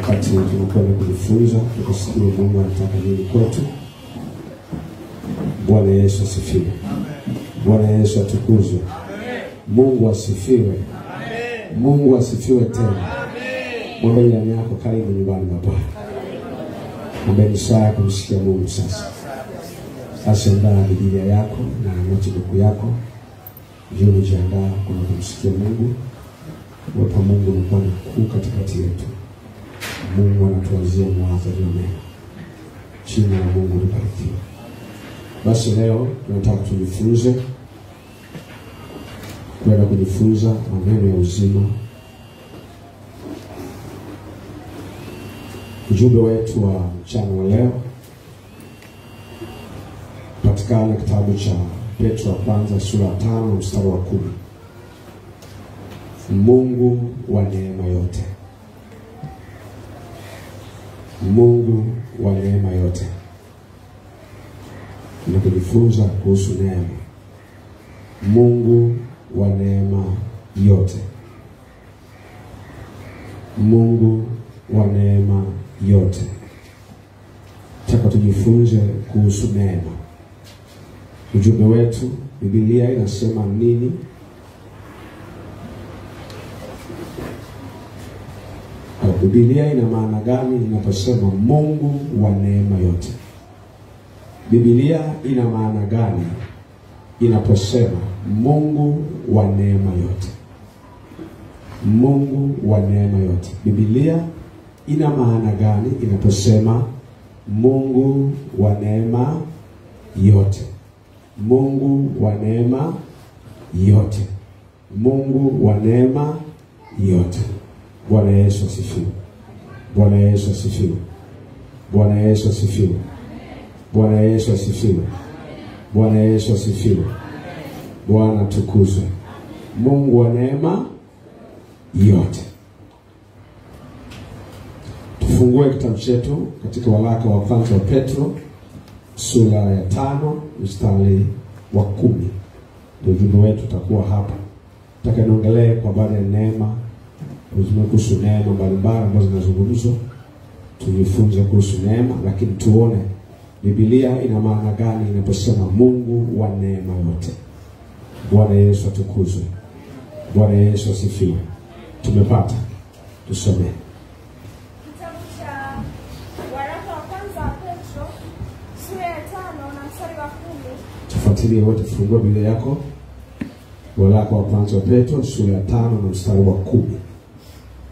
wakati tunakwenda kujifunza, tukasikia Mungu anataka nini kwetu. Bwana Yesu asifiwe. Bwana Yesu atukuzwe. Mungu asifiwe. Mungu asifiwe tena. Mwambie jirani yako, karibu nyumbani mwa Bwana. Mwambie ni saa kumsikia Mungu sasa. Sasa andaa Biblia yako na notebook yako. Jioni jiandaa kuna kumsikia Mungu. Wapo Mungu ni Bwana mkuu katikati yetu. Mungu anatuwazia mawazo mema. Jina la Mungu libarikiwe. Basi leo tunataka tujifunze, kwenda kujifunza maneno ya uzima. Ujumbe wetu wa mchana wa leo patikana kitabu cha Petro wa kwanza sura ya 5 mstari wa 10. Mungu wa neema yote. Mungu wa neema yote. Tunajifunza kuhusu neema. Mungu wa neema yote. Mungu wa neema yote. Nataka tujifunze kuhusu neema. Ujumbe wetu, Biblia inasema nini? Biblia ina maana gani inaposema Mungu wa neema yote? Biblia ina maana gani inaposema Mungu wa neema yote? Mungu wa neema yote. Biblia ina maana gani inaposema Mungu wa neema yote? Mungu wa neema yote. Mungu wa neema yote. Bwana Yesu asifiwe. Bwana Yesu asifiwe. Bwana Yesu asifiwe. Bwana Yesu asifiwe. Bwana Yesu asifiwe. Bwana tukuzwe. Mungu wa neema yote. Tufungue kitabu chetu katika waraka wa kwanza wa Petro sura ya 5 mstari wa 10. Ndio ujumbe wetu utakuwa hapa. Nataka niongelee kwa habari ya neema. Kuhusu neema mbalimbali ambazo zinazungumzwa. Tujifunze kuhusu neema, lakini tuone Biblia ina maana gani inaposema Mungu wa neema yote. Bwana Yesu atukuzwe. Bwana Yesu asifiwe. Tumepata. Tusome. Kitabu cha waraka wa kwanza wa Petro sura ya 5 na mstari wa 10. Tufuatilie wote, fungua Biblia yako. Waraka wa kwanza wa Petro sura ya 5 na mstari wa 10.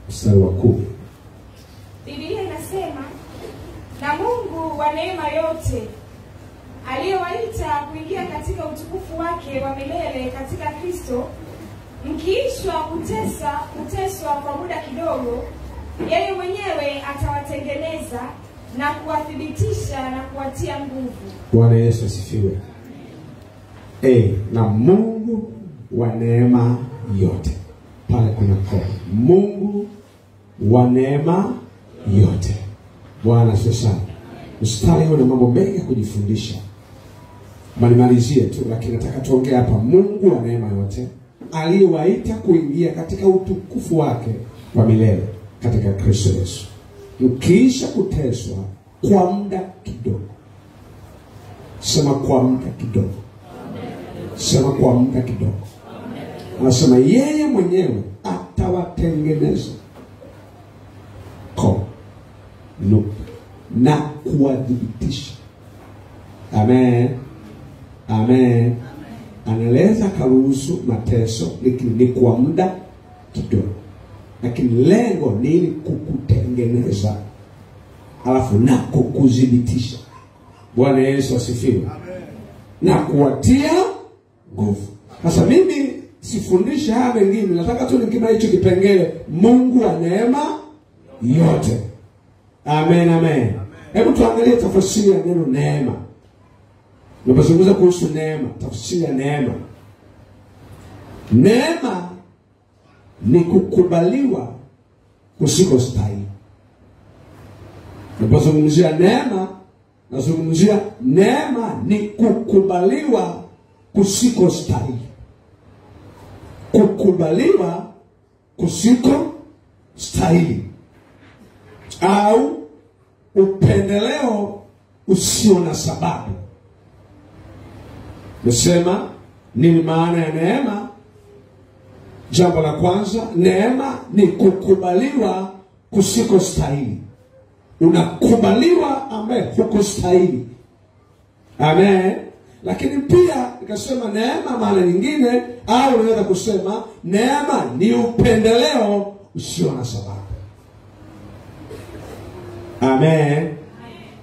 Mstari wa 10. Biblia inasema, na Mungu wa neema yote aliyewaita kuingia katika utukufu wake wa milele katika Kristo, mkiishwa kuteswa kwa muda kidogo, yeye mwenyewe atawatengeneza na kuwathibitisha na kuwatia nguvu. Bwana Yesu asifiwe. Na Mungu wa neema yote. Pale kuna kwa Mungu wa neema yote. Bwana sasa. Mstari una mambo mengi ya kujifundisha. Manimalizie tu, lakini nataka tuongee hapa. Mungu wa neema yote aliyewaita kuingia katika utukufu wake wa milele katika Kristo Yesu, mkiisha kuteswa kwa muda kidogo. Sema kwa muda kidogo. Sema kwa muda kidogo. Anasema yeye mwenyewe atawatengeneza na kuwadhibitisha. Amen. Amen. Analeza karuhusu mateso, lakini ni kwa muda kidogo. Lakini lengo ni kukutengeneza, alafu na kukudhibitisha. Bwana Yesu asifiwe. Na kuwatia nguvu. Sasa mimi sifundishe haya mengine, nataka tu nikima hicho kipengele Mungu wa neema yote. Amen, amen. Hebu tuangalie tafsiri ya neno neema. Tunapozungumza kuhusu neema, tafsiri ya neema. Neema ni kukubaliwa kusikostahili. Tunapozungumzia neema, nazungumzia neema ni kukubaliwa kusikostahili. Kukubaliwa kusikostahili. au upendeleo usio na sababu. Nasema nini maana ya neema? Jambo la kwanza, neema ni kukubaliwa kusikostahili. Unakubaliwa ambaye hukustahili. Amen. Lakini pia nikasema neema maana nyingine, au unaweza kusema neema ni upendeleo usio na sababu. Amen.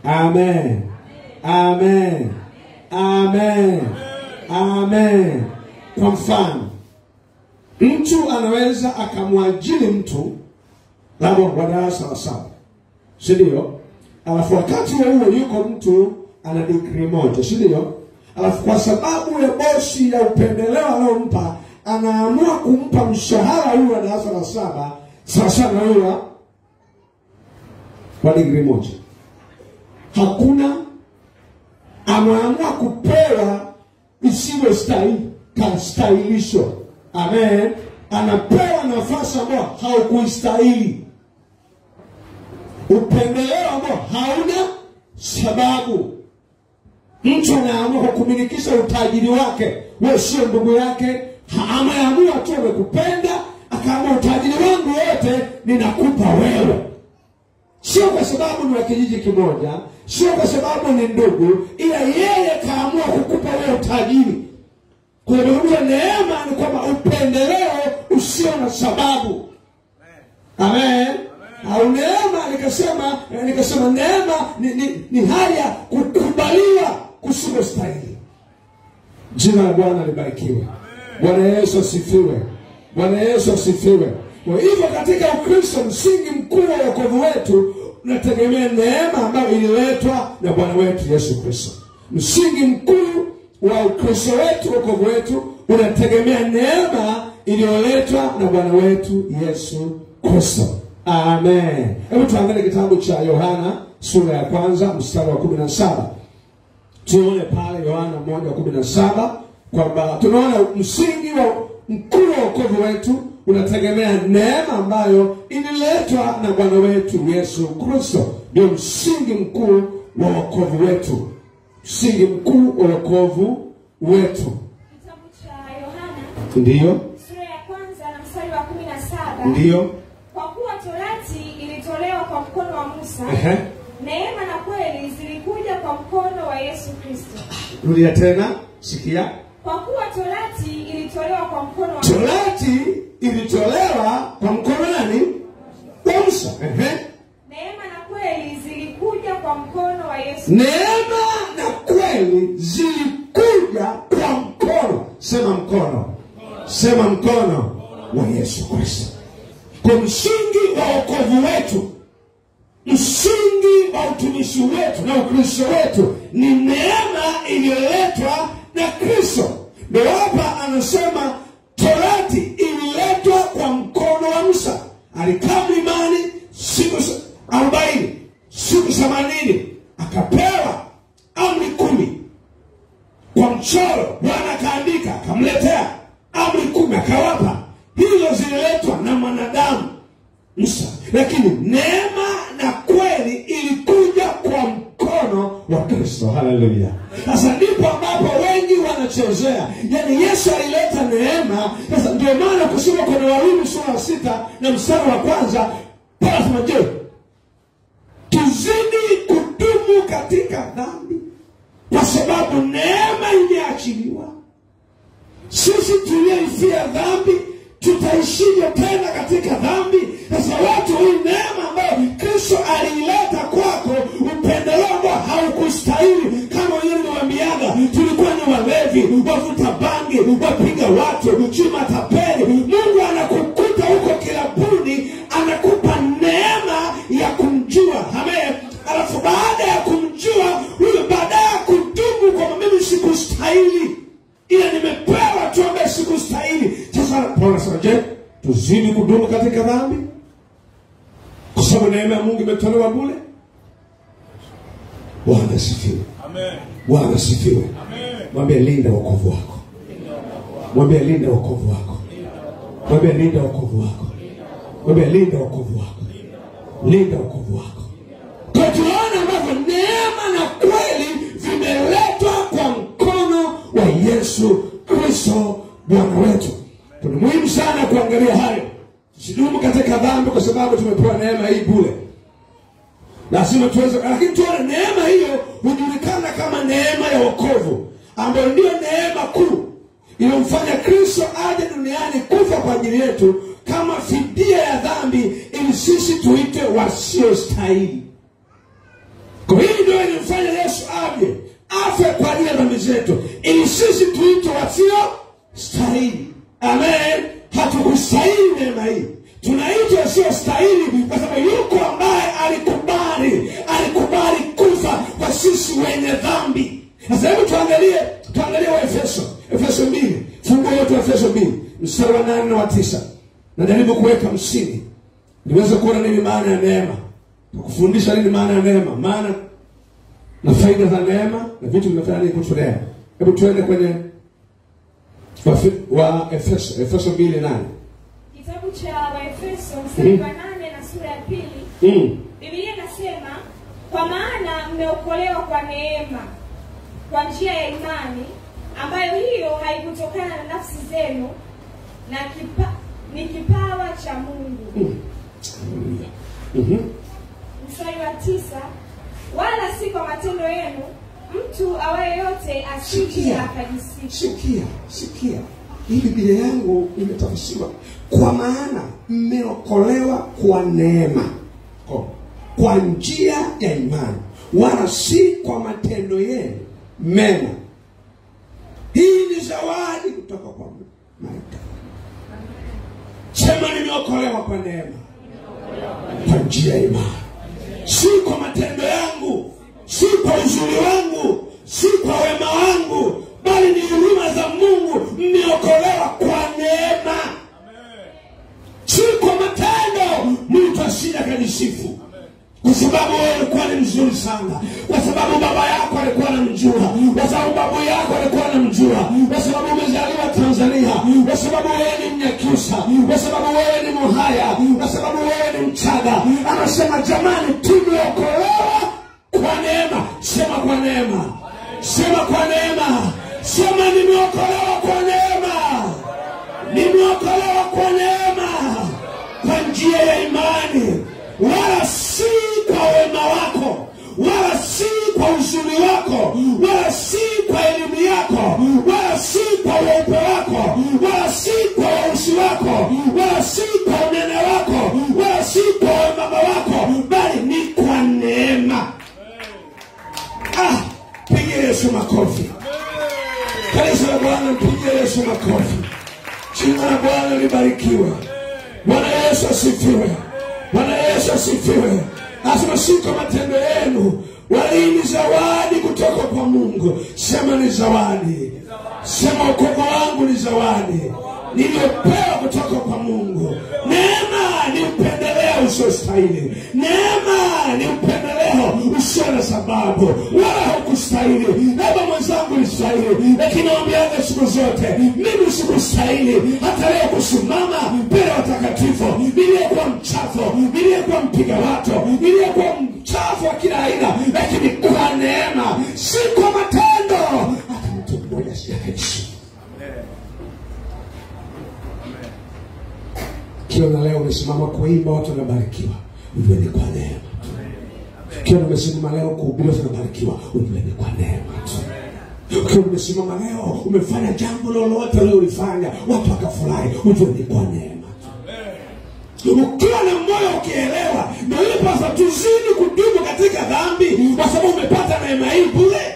Amen. Amen. Amen. Amen. Kwa mfano, mtu anaweza akamwajiri mtu labda wa darasa la 7. Si ndio? Alafu wakati huo yuko mtu ana degree moja, si ndio? Alafu kwa sababu ya bosi ya upendeleo aliyompa, anaamua kumpa mshahara huyu wa darasa la 7 sasa na huyu wa degree moja. Hakuna, ameamua kupewa isiwe stahilisho. Amen. Anapewa nafasi ambayo haukustahili. Upendeleo ambao hauna sababu. Mtu anaamua kumilikisha utajiri wake. Wewe sio ndugu yake. Ameamua tu amekupenda, akaamua utajiri wangu wote ninakupa wewe. Sio kwa sababu ni wa kijiji kimoja, sio kwa sababu ni ndugu, ila yeye kaamua kukupa wewe utajiri. Kwa hiyo neema ni kwamba upendeleo usio na sababu. Amen. Au neema nikasema neema ni hali ya kukubaliwa kusikostahili. Jina la Bwana libarikiwe. Bwana Yesu asifiwe. Bwana Yesu asifiwe. Kwa hivyo katika Ukristo msingi mkuu wa wokovu wetu unategemea neema ambayo ililetwa na Bwana wetu Yesu Kristo. Msingi mkuu wa Ukristo wetu, wokovu wetu, unategemea neema iliyoletwa na Bwana wetu Yesu Kristo. Amen. Hebu tuangalie kitabu cha Yohana sura ya 1 mstari wa 17. Tuone pale Yohana 1:17 kwamba tunaona msingi wa mkuu wa wokovu wetu unategemea neema ambayo ililetwa na Bwana wetu Yesu Kristo. Ndio msingi mkuu wa wokovu wetu. Msingi mkuu wa wokovu wetu. Kitabu cha Yohana ndio sura ya 1 na mstari wa 17. Ndio. Kwa kuwa torati ilitolewa kwa mkono wa Musa, neema na kweli zilikuja kwa mkono wa Yesu Kristo. Rudia tena, sikia. Kwa kuwa torati ilitolewa kwa mkono wa Musa. Torati ilitolewa kwa mkono nani? Wa Musa. Neema na kweli zilikuja kwa mkono wa Yesu. Neema na kweli zilikuja kwa mkono. Sema mkono. Sema mkono wa Yesu Kristo. Kwa msingi wa wokovu wetu, msingi wa utumishi wetu na Ukristo wetu ni neema iliyoletwa na Kristo. Ndio hapa anasema torati ililetwa kwa mkono wa Musa. Alikaa mlimani siku 40, siku 80, akapewa amri 10 kwa mchoro. Bwana akaandika, akamletea amri 10 akawapa. Hizo zililetwa na mwanadamu Musa, lakini neema na kweli ilikuja kwa mkono wa Kristo. Haleluya. Sasa ndipo ambapo wengi wanachezea. Yaani Yesu alileta neema. Sasa ndio maana kusoma kwenye Warumi sura 6 na mstari wa 1 Paulo anasema, tuzidi kudumu katika dhambi kwa sababu neema imeachiliwa. Sisi tulioifia dhambi tutaishije tena katika dhambi? Sasa watu, hii neema ambayo Kristo alileta kwako, upendeleo ambao haukustahili. Kama wenyewe niwaambiaga, tulikuwa ni walevi, wavuta bangi, wapiga watu, chuma tapeli. Mungu anakukuta huko kilabuni, anakupa neema ya kumjua. Amen. Alafu baada ya kumjua huyo, baada ya kudumu kwa mimi sikustahili, ila nimepewa tu ambaye sikustahili. Sasa Paulo anasema, tuzidi kudumu katika dhambi kwa sababu neema ya Mungu imetolewa bure. Bwana asifiwe. Amen. Bwana asifiwe. Amen. Mwambie linda wokovu wako. Mwambie linda wokovu wako. Mwambie linda wokovu wako. Mwambie linda wokovu wako. linda wokovu wako. Kwa tunaona ambavyo neema na kweli vimeletwa kwa mkono wa Yesu Kristo Bwana wetu. Ni muhimu sana kuangalia hayo. Tusidumu katika dhambi kwa sababu tumepewa neema hii bure. Lazima tuweze, lakini tuone neema hiyo hujulikana kama neema ya wokovu, ambayo ndio neema kuu iliyomfanya Kristo aje duniani kufa kwa ajili yetu kama fidia ya dhambi, ili sisi tuitwe wasiostahili. Kwa hiyo ndio ilimfanya Yesu aje afe kwa ajili ya dhambi zetu, ili sisi tuitwe wasiostahili. Amen. Hatukustahili neema hii, tunaitwa wasiostahili kwa sababu yuko ambaye alikubali kufa kwa sisi wenye dhambi. Sasa hebu tuangalie Efeso 2. Fungu letu Efeso 2 mstari wa 8 na 9. Najaribu kuweka msingi niweze kuona nini maana ya neema, kufundisha nini maana ya neema, maana na faida za neema na vitu vinafanya nini kuhusu neema. Hebu tuende kwenye Efeso 2:8. Kitabu cha Waefeso mstari wa 8 na sura ya 2. Biblia inasema, kwa maana mmeokolewa kwa neema kwa njia ya imani, ambayo hiyo haikutokana na nafsi zenu, na ni kipawa cha Mungu. Mstari wa 9, wala si kwa matendo yenu, mtu awaye yote asije akajisifu. Sikia. Hii Biblia yangu imetafsiriwa kwa maana mmeokolewa kwa neema, kwa njia ya imani, wala si kwa matendo yenu mema. Hii ni zawadi kutoka kwa Mungu. Sema nimeokolewa kwa neema, kwa njia ya imani, si kwa matendo yangu, si kwa uzuri wangu, si kwa wema wangu, bali ni huruma za Mungu. Mmeokolewa kwa neema, si kwa matendo. Mtu asije akajisifu kwa sababu wewe ulikuwa ni mzuri sana, kwa sababu baba yako alikuwa anamjua, kwa sababu babu yako alikuwa anamjua, kwa sababu umezaliwa Tanzania, kwa sababu wewe ni Mnyakyusa, kwa sababu wewe ni Muhaya, kwa sababu wewe ni Mchaga. Anasema jamani, tumeokolewa kwa neema. Sema kwa neema. Sema kwa neema. Sema nimeokolewa kwa neema. Nimeokolewa kwa neema, kwa njia ya imani, wala si kwa wema wako, wala si kwa uzuri wako, wala si kwa elimu yako, wala si kwa weupe wako, wala si kwa weusi wako, wala si kwa unene wako, wala si kwa wema wako, bali ni kwa neema. Pigia Yesu makofi. Kanisa la Bwana, pigia Yesu makofi. Jina la Bwana libarikiwe. Bwana Yesu asifiwe. Bwana Yesu asifiwe. Asema si kwa matendo yenu, wala ni zawadi kutoka kwa Mungu. Sema ni zawadi. Sema wokovu wangu ni zawadi niliyopewa kutoka kwa Mungu. Neema ni upendeleo usiostahili. Neema ni upendeleo usio na sababu, wala hukustahili. Labda mwenzangu alistahili, lakini naambianga siku zote, mimi sikustahili hata leo kusimama mbele ya watakatifu. Niliyekuwa mchafu, niliyekuwa mpiga watu, niliyekuwa mchafu wa kila aina, lakini kwa neema, si kwa matendo. Hata mtu mmoja sijakaishi. Kila na leo umesimama kuimba, watu wanabarikiwa, ujue ni kwa neema. Kila umesimama leo kuhubiri, watu wanabarikiwa, ujue ni kwa neema. Kila umesimama leo umefanya jambo lolote ulilofanya, watu wakafurahi, ujue ni kwa neema. Ukiwa na moyo ukielewa, ndio ile pasa tuzidi kudumu katika dhambi, kwa sababu umepata neema hii bure.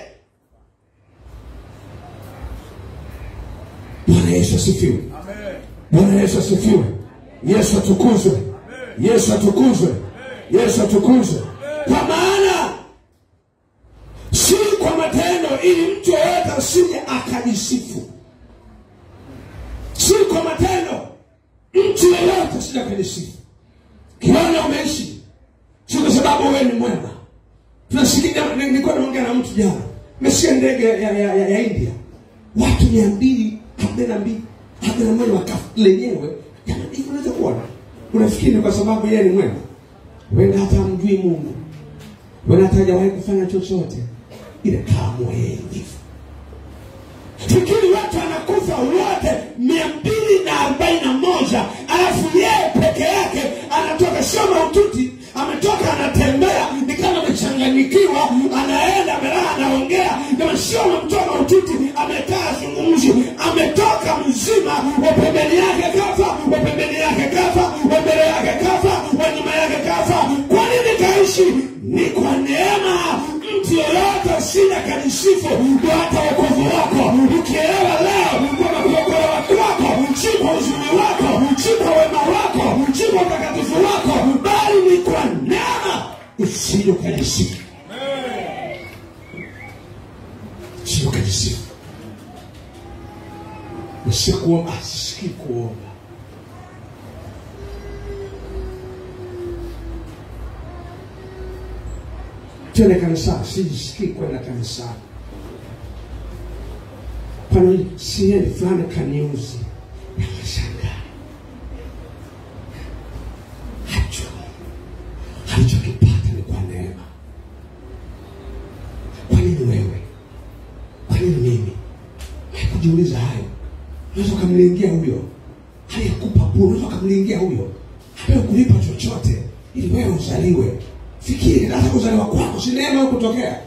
Bwana Yesu asifiwe. Bwana Yesu asifiwe. Yesu atukuzwe. Yesu atukuzwe. Yesu atukuzwe. Kwa maana si kwa matendo, ili mtu yeyote asije akajisifu. Si kwa matendo, mtu yeyote asije akajisifu. Kiona umeishi, si kwa sababu wewe ni mwema. Tunasikia, nilikuwa naongea na mtu jana, nimesikia ndege ya India, watu 252 hadi na mmoja wakafa lenyewe. Hivi unaweza kuona, unafikiri kwa sababu yeye ni mwema? Wenda hata mjui Mungu. Wenda hata hajawahi kufanya chochote. Ile kaamua yeye ndivyo. Fikiri watu anakufa wote 241, alafu yeye peke yake anatoka sio mahututi, ametoka anatembea ni kama amechanganyikiwa, anaenda amelala anaongea kama sio mtoa mahututi, amekaa zungumzi, ametoka mzima, wa pembeni yake kafa, wa pembeni yake kafa, wa mbele yake kafa, wa nyuma yake kafa. Kwa nini kaishi? Ni kwa neema. Mtu yoyote sina kanisifu ndio hata wokovu wako. Ukielewa leo kwamba kuokolewa kwako si kwa uzuri wako, si kwa wema wako, si kwa utakatifu wako, bali ni kwa neema. Usije kanisifu. Usije kanisifu. Usikuomba, asiki kuomba. Twende kanisani, sijisikii kwenda kanisani. Kwani siye fulani kaniuzi. Nashangaa. Halichokipata ni kwa neema. Kwa nini wewe? Kwa nini mimi? Haikujiuliza hayo. Unaweza kumlingia huyo. Hayakupa bure, unaweza kumlingia huyo. Hayakulipa chochote ili wewe uzaliwe. Fikiri hata kuzaliwa kwako si neema kutokea.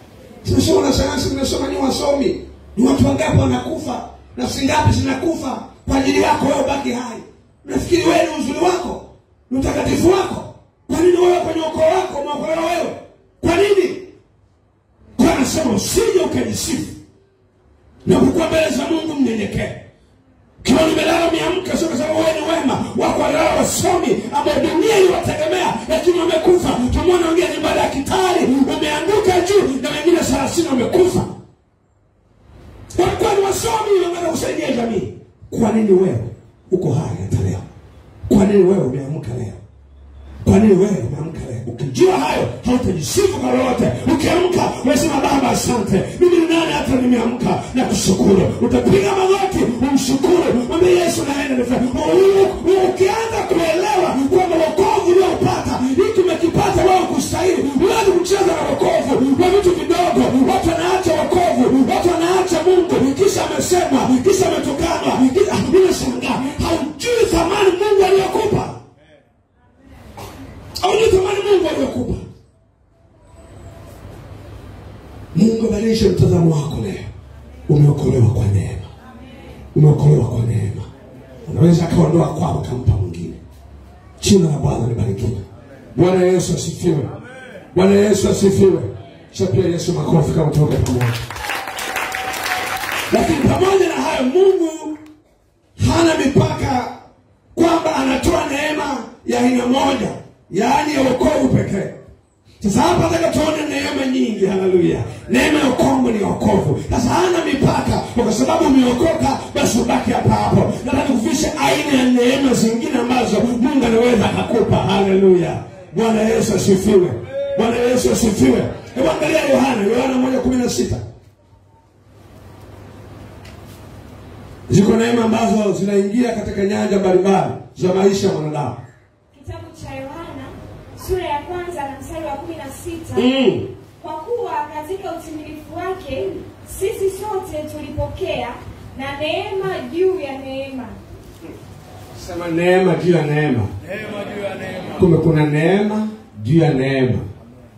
Tunasoma na sayansi, tunasoma ni wasomi. Ni watu wangapi wanakufa? Nafsi ngapi zinakufa kwa ajili yako wewe baki hai? Unafikiri wewe ni uzuri wako? Ni utakatifu wako? Kwa nini wewe kwenye ukoo wako umeokolewa wewe? Kwa nini? Kwa anasema usije ukajisifu. Na kukua mbele za Mungu mnyenyekee. Kama nimelala miamka sio kwa sababu wewe ni wema, wako walala wasomi ambao dunia iwategemea lakini wamekufa. Tumeona ongea ni baada ya kitali wameanguka juu na wengine 30 wamekufa. Kwa wasomi wanataka kusaidia jamii. Kwa nini wewe uko hai hata leo? Kwa nini wewe umeamka leo? Kwa nini wewe umeamka leo? Ukijua hayo hautajisifu kwa lolote. Ukiamka unasema Baba asante. Mimi ni nani hata nimeamka na kushukuru. Utapiga magoti umshukuru. Mwambie Yesu naenda nifanye. Ukianza kuelewa kwamba wokovu uliopata, hiki umekipata wewe kustahili. Huwezi kucheza na wokovu kwa vitu vidogo. Watu wanaacha wokovu, watu wanaacha Mungu. Kisha amesema, kisha ametukana. Unashangaa. Haujui thamani Mungu aliyokupa. Haujui thamani Mungu aliyokupa. Mungu abadilishe mtazamo wako leo. Umeokolewa kwa neema. Umeokolewa kwa neema. Unaweza kaondoa kwako kampa mwingine. Jina la Bwana libarikiwe. Bwana Yesu asifiwe. Bwana Yesu asifiwe. Chapia Yesu makofi kama tuombe pamoja. Lakini pamoja na hayo Mungu hana mipaka kwamba anatoa neema ya aina moja, yaani ya wokovu pekee. Sasa hapa nataka tuone neema nyingi. Haleluya. Neema ya wokovu ni wokovu. Sasa hana mipaka kwa sababu umeokoka basi ubaki hapa hapo. Nataka kufisha aina ya neema zingine ambazo Mungu anaweza akakupa. Haleluya. Bwana Yesu asifiwe. Bwana Yesu asifiwe. Hebu angalia Yohana 1:16. Ziko neema ambazo zinaingia katika nyanja mbalimbali za maisha ya mwanadamu. Kitabu cha Yohana sura ya 1 na mstari wa 16. Kwa kuwa katika utimilifu wake sisi sote tulipokea na neema juu ya neema. Sema neema juu ya neema. Neema juu ya neema. Kumbe kuna neema juu ya neema.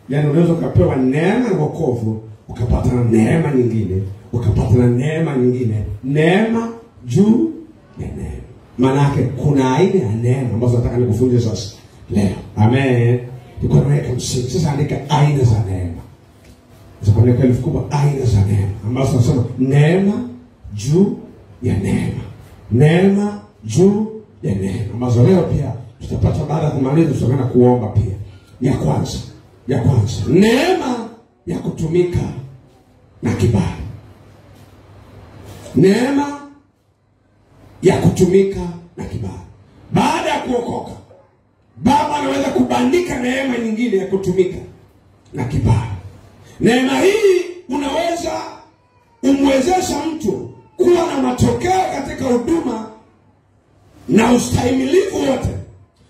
Yaani unaweza kupewa neema na wokovu, ukapata na neema nyingine, ukapata na neema nyingine. Neema juu ya neema. Maana yake kuna aina ya neema ambazo nataka nikufundishe sasa leo. Amen. Niko naweka msingi. Sasa andika aina za neema. Sasa kwa nini kubwa aina za neema ambazo tunasema neema juu ya neema. Neema juu ya neema. Ambazo leo pia tutapata baada ya kumaliza tutakwenda kuomba pia. Ya kwanza. Neema ya kutumika na kibali. Neema ya kutumika na kibali. Baada ya kuokoka, Baba anaweza kubandika neema nyingine ya kutumika na kibali. Neema hii unaweza umwezesha mtu kuwa na matokeo katika huduma na ustahimilivu wote.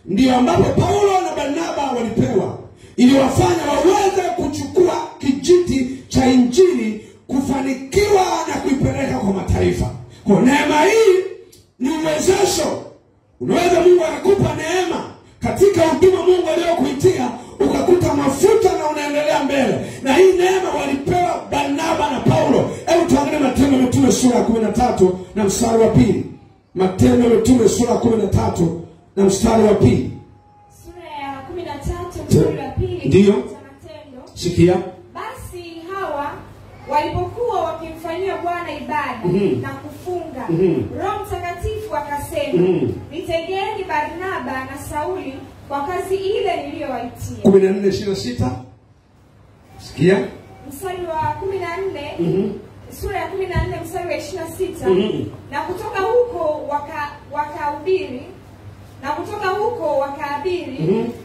Ndio ambapo Paulo na Barnaba walipewa iliwafanya waweze kuchukua kijiti cha injili kufanikiwa na kuipeleka kwa mataifa. Kwa neema hii ni uwezesho. Unaweza Mungu akakupa neema katika huduma Mungu aliyokuitia, ukakuta mafuta na unaendelea mbele. Na hii neema walipewa Barnaba na Paulo. Hebu tuangalie Matendo ya Mitume sura ya 13 na mstari wa 2. Matendo ya Mitume sura ya 13 na mstari wa 2. Sura ya 13 mstari wa 2. Ndio. Sikia. Basi hawa walipokuwa wakimfanyia Bwana ibada na kufunga, Roho Mtakatifu akasema, nitegeni Barnaba na Sauli kwa kazi ile niliyowaitia. 14:26. Sikia. Mstari wa 14, sura ya 14 mstari wa 26. Na kutoka huko wakahubiri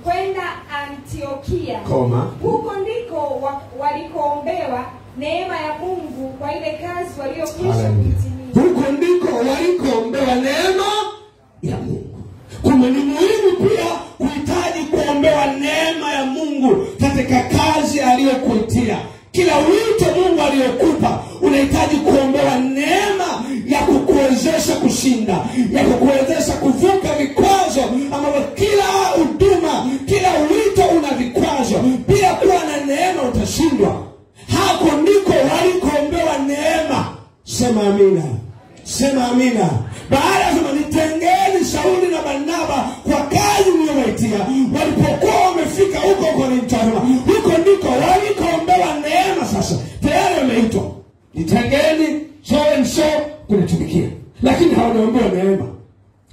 kwenda Antiokia. Huko ndiko walikoombewa neema ya Mungu kwa ile kazi waliyokwisha kutimiza. Huko ndiko walikoombewa neema ya Mungu. Kumbe ni muhimu pia kuhitaji kuombewa neema ya Mungu katika kazi aliyokuitia. Kila wito Mungu aliyokupa unahitaji kuombewa neema ya kukuwezesha kushinda, ya kukuwezesha kuvuka vikwazo ambavyo kila huduma, kila wito una vikwazo. Bila kuwa na neema utashindwa. Hapo ndiko walikoombewa neema. Sema amina. Sema amina. Baada ya kusema nitengeni Sauli na Barnaba kwa kazi niliyowaitia, walipokuwa wamefika huko kwa Antiokia, huko ndiko walikoombewa neema. Sasa tayari wameitwa, nitengeni so and so kunitumikia, lakini hawajaombewa neema.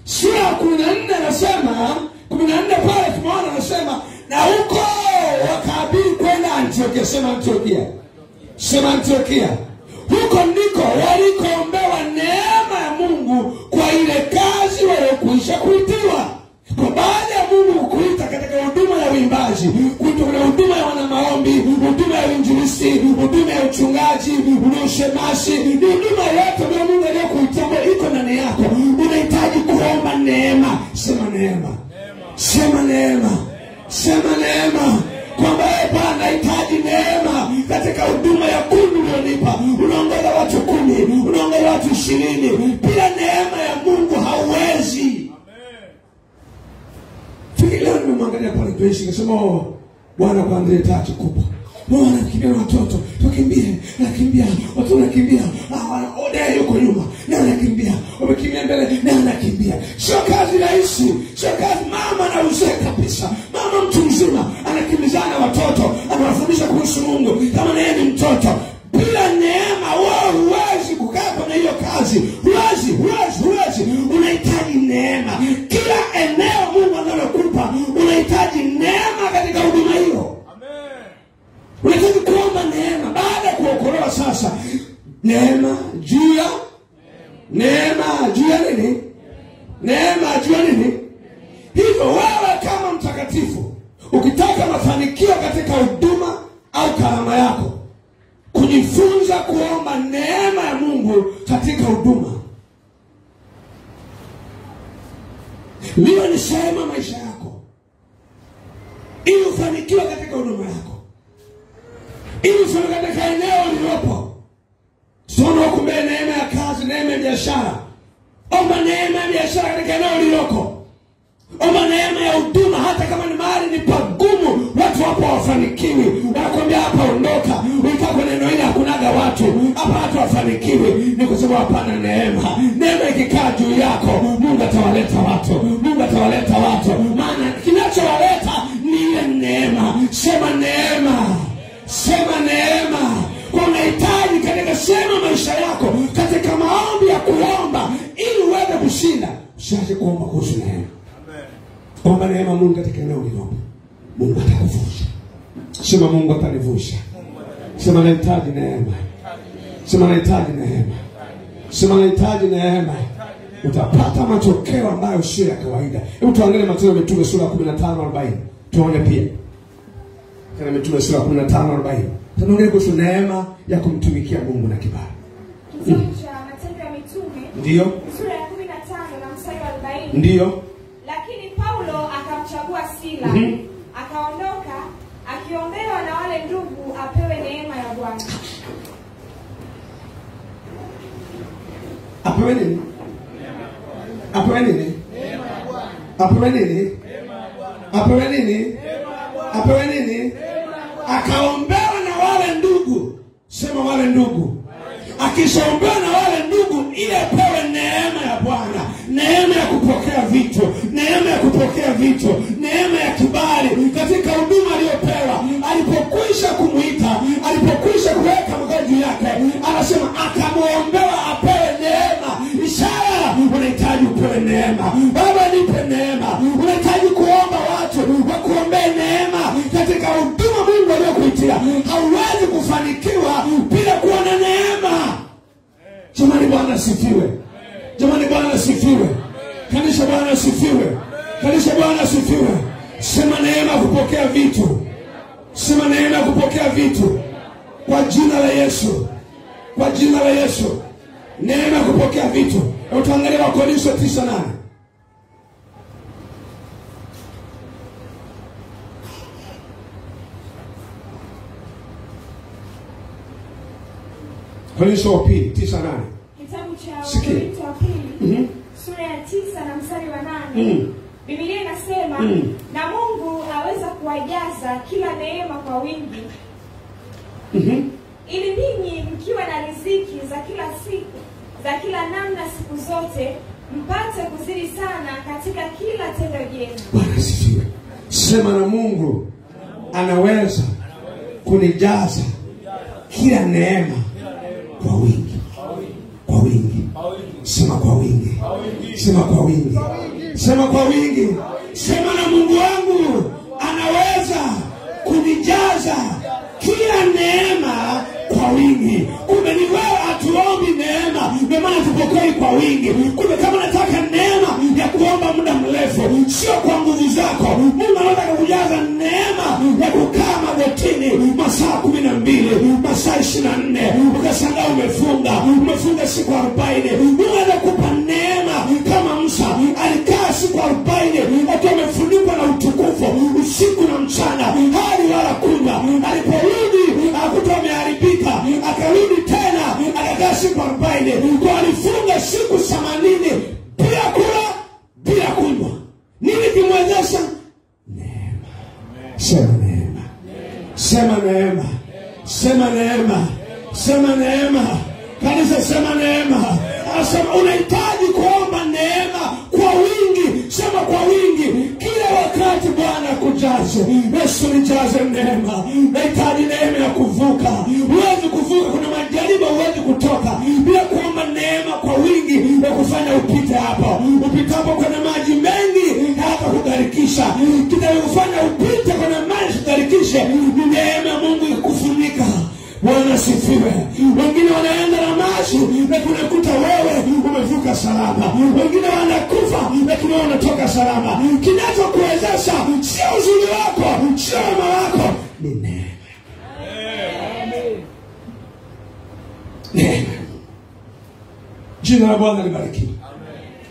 Sura ya 14 anasema, 14 pale tumeona anasema, na huko wakahubiri kwenda Antiokia. Sema Antiokia. Sema Antiokia. Huko ndiko walikoombewa neema ya Mungu kwa ile kazi waliokuisha kuitiwa. Kwa baada ya Mungu kukuita katika huduma ya uimbaji, kuitwa kwenye huduma ya wanamaombi, huduma ya uinjilisti, huduma ya uchungaji, ushemasi, ni huduma yote ambayo Mungu aliyokuitia iko ndani yako, unahitaji kuomba neema. Sema neema. Sema neema. Sema neema. Kwamba Bwana nahitaji neema katika huduma ya kundi ulionipa. Unaongoza watu 10, unaongoza watu 20. Bila neema ya Mungu hauwezi. Fikiri leo nimemwangalia pale Grace nikasema, Bwana kwa Andrea tatu kubwa. Bwana nakimbia watoto, tukimbie, nakimbia, watu wanakimbia. Odea yuko nyuma, na anakimbia. Wamekimbia mbele, na anakimbia. Sio kazi rahisi, sio kazi. Mama na uzee kabisa. Mama mtu mzima anakimbizana watoto, anawafundisha kuhusu Mungu kama yeye ni mtoto. Bila neema wewe huwezi kukaa kwenye hiyo kazi. Huwezi. Unahitaji neema. Kila eneo Mungu analokupa unahitaji neema katika huduma hiyo. Unahitaji kuomba neema. Baada ya kuokolewa sasa, neema juu ya nini? Neema juu ya nini? Hivyo wewe kama mtakatifu, ukitaka mafanikio katika huduma au karama yako, kujifunza kuomba neema ya Mungu katika huduma. Liwe ni sehemu ya maisha yako, ili ufanikiwe katika huduma yako, ili ufanikiwe katika eneo ulilopo. Sio kumbe neema ya kazi, neema ya biashara. Omba neema ya biashara katika eneo uliloko. Omba neema ya huduma hata kama ni mahali ni pagumu, watu hapo wafanikiwi. Wanakuambia hapa ondoka, ukikaa kwenye eneo hili hakunaga watu, hapa watu wafanikiwi. Ni kusema hapana, neema. Neema ikikaa juu yako, Mungu atawaleta watu. Maana kinachowaleta ni ile neema. Sema neema. Sema neema. Kwa unahitaji katika sema maisha yako, katika maombi ya kuomba, ili uweze kushinda. Usiache kuomba kuhusu neema. Omba neema Mungu katika eneo ulilopo. Mungu atakuvusha. Sema Mungu atanivusha. Sema nahitaji neema. Sema nahitaji neema. Sema nahitaji neema. Utapata matokeo ambayo sio ya kawaida. Hebu tuangalie Matendo ya Mitume sura ya 15:40. Tuone pia. Matendo ya Mitume sura ya 15:40. Tunaongea kuhusu neema ya kumtumikia Mungu na kibali. Kitabu cha Matendo ya Mitume. Ndio. Sura ya 15 na mstari wa 40. Ndio. Lakini Paulo akamchagua Sila, akaondoka akiombewa na wale ndugu apewe neema ya Bwana. Apewe nini? Apewe nini? Apewe nini? Apewe nini? Apewe nini? Akaombewa na wale ndugu. Sema wale ndugu. Akishaombewa na wale ndugu, ile apewe neema ya Bwana, neema ya kupokea vitu, neema ya kupokea vitu, neema ya kibali katika huduma aliyopewa. Alipokwisha kumuita, alipokwisha kuweka mkono juu yake, anasema akamuombewa apewe neema. Ishara, unahitaji upewe neema. Baba, nipe neema. Unahitaji kuomba watu wakuombee neema katika huduma Mungu aliyokuitia. Hauwezi kufanikiwa bila kuwa na neema. Jamani, Bwana asifiwe. Jamani, Bwana asifiwe. Kanisa, Bwana asifiwe. Kanisa, Bwana asifiwe. Sema neema kupokea vitu. Sema neema kupokea vitu. Kwa jina la Yesu. Kwa jina la Yesu. Neema kupokea vitu. Tuangalie Wakorintho 9:8. Korintho wa pili 9:8. Kitabu cha Korintho wa pili sura ya 9 na mstari wa 8. Biblia inasema na Mungu aweza kuwajaza kila neema kwa wingi. Ili ninyi mkiwa na riziki za kila siku, za kila namna siku zote, mpate kuzidi sana katika kila tendo jema. Bwana asifiwe. Sema na Mungu anaweza kunijaza kila neema kwa wingi. Kwa wingi. Sema kwa wingi. Sema kwa wingi. Sema kwa wingi. Sema na Mungu wangu anaweza kunijaza kila neema kwa wingi. Kumbe ni wewe atuombi neema, ndio maana tupokee kwa wingi. Kumbe kama nataka neema ya kuomba muda mrefu, sio kwa nguvu zako. Mungu anataka kujaza neema ya kukaa magotini masaa 12, masaa 24. Ukashangaa umefunga siku 40. Mungu anakupa neema kama Musa alikaa siku 40 akiwa amefunikwa na utukufu usiku na mchana, hali wala kunywa. Aliporudi akakuta ameharibika, akarudi tena akakaa siku 40. Kwa alifunga siku 80 bila kula, bila kunywa. Nini kimwezesha? Neema. Sema neema. Sema neema. Sema neema. Sema neema. Kanisa, sema neema. Asema unahitaji kuomba neema kwa wingi. Sema kwa wingi. Kila wakati Bwana kujaze. Yesu nijaze neema. Nahitaji neema ya kuvuka. Huwezi kuvuka, kuna majaribu huwezi kutoka bila kuomba neema kwa wingi ya kufanya upite hapa. Upite hapo kwenye maji mengi hata kugarikisha. Kitakufanya upite kwenye maji kugarikishe ni neema ya Mungu ikufunika. Bwana sifiwe. Wengine wanaenda na maji lakini unakuta wewe umevuka salama. Wengine wanakufa lakini wewe unatoka salama. Kinachokuwezesha sio uzuri wako, sio wema wako, ni neema. Neema. Jina la Bwana libarikiwe.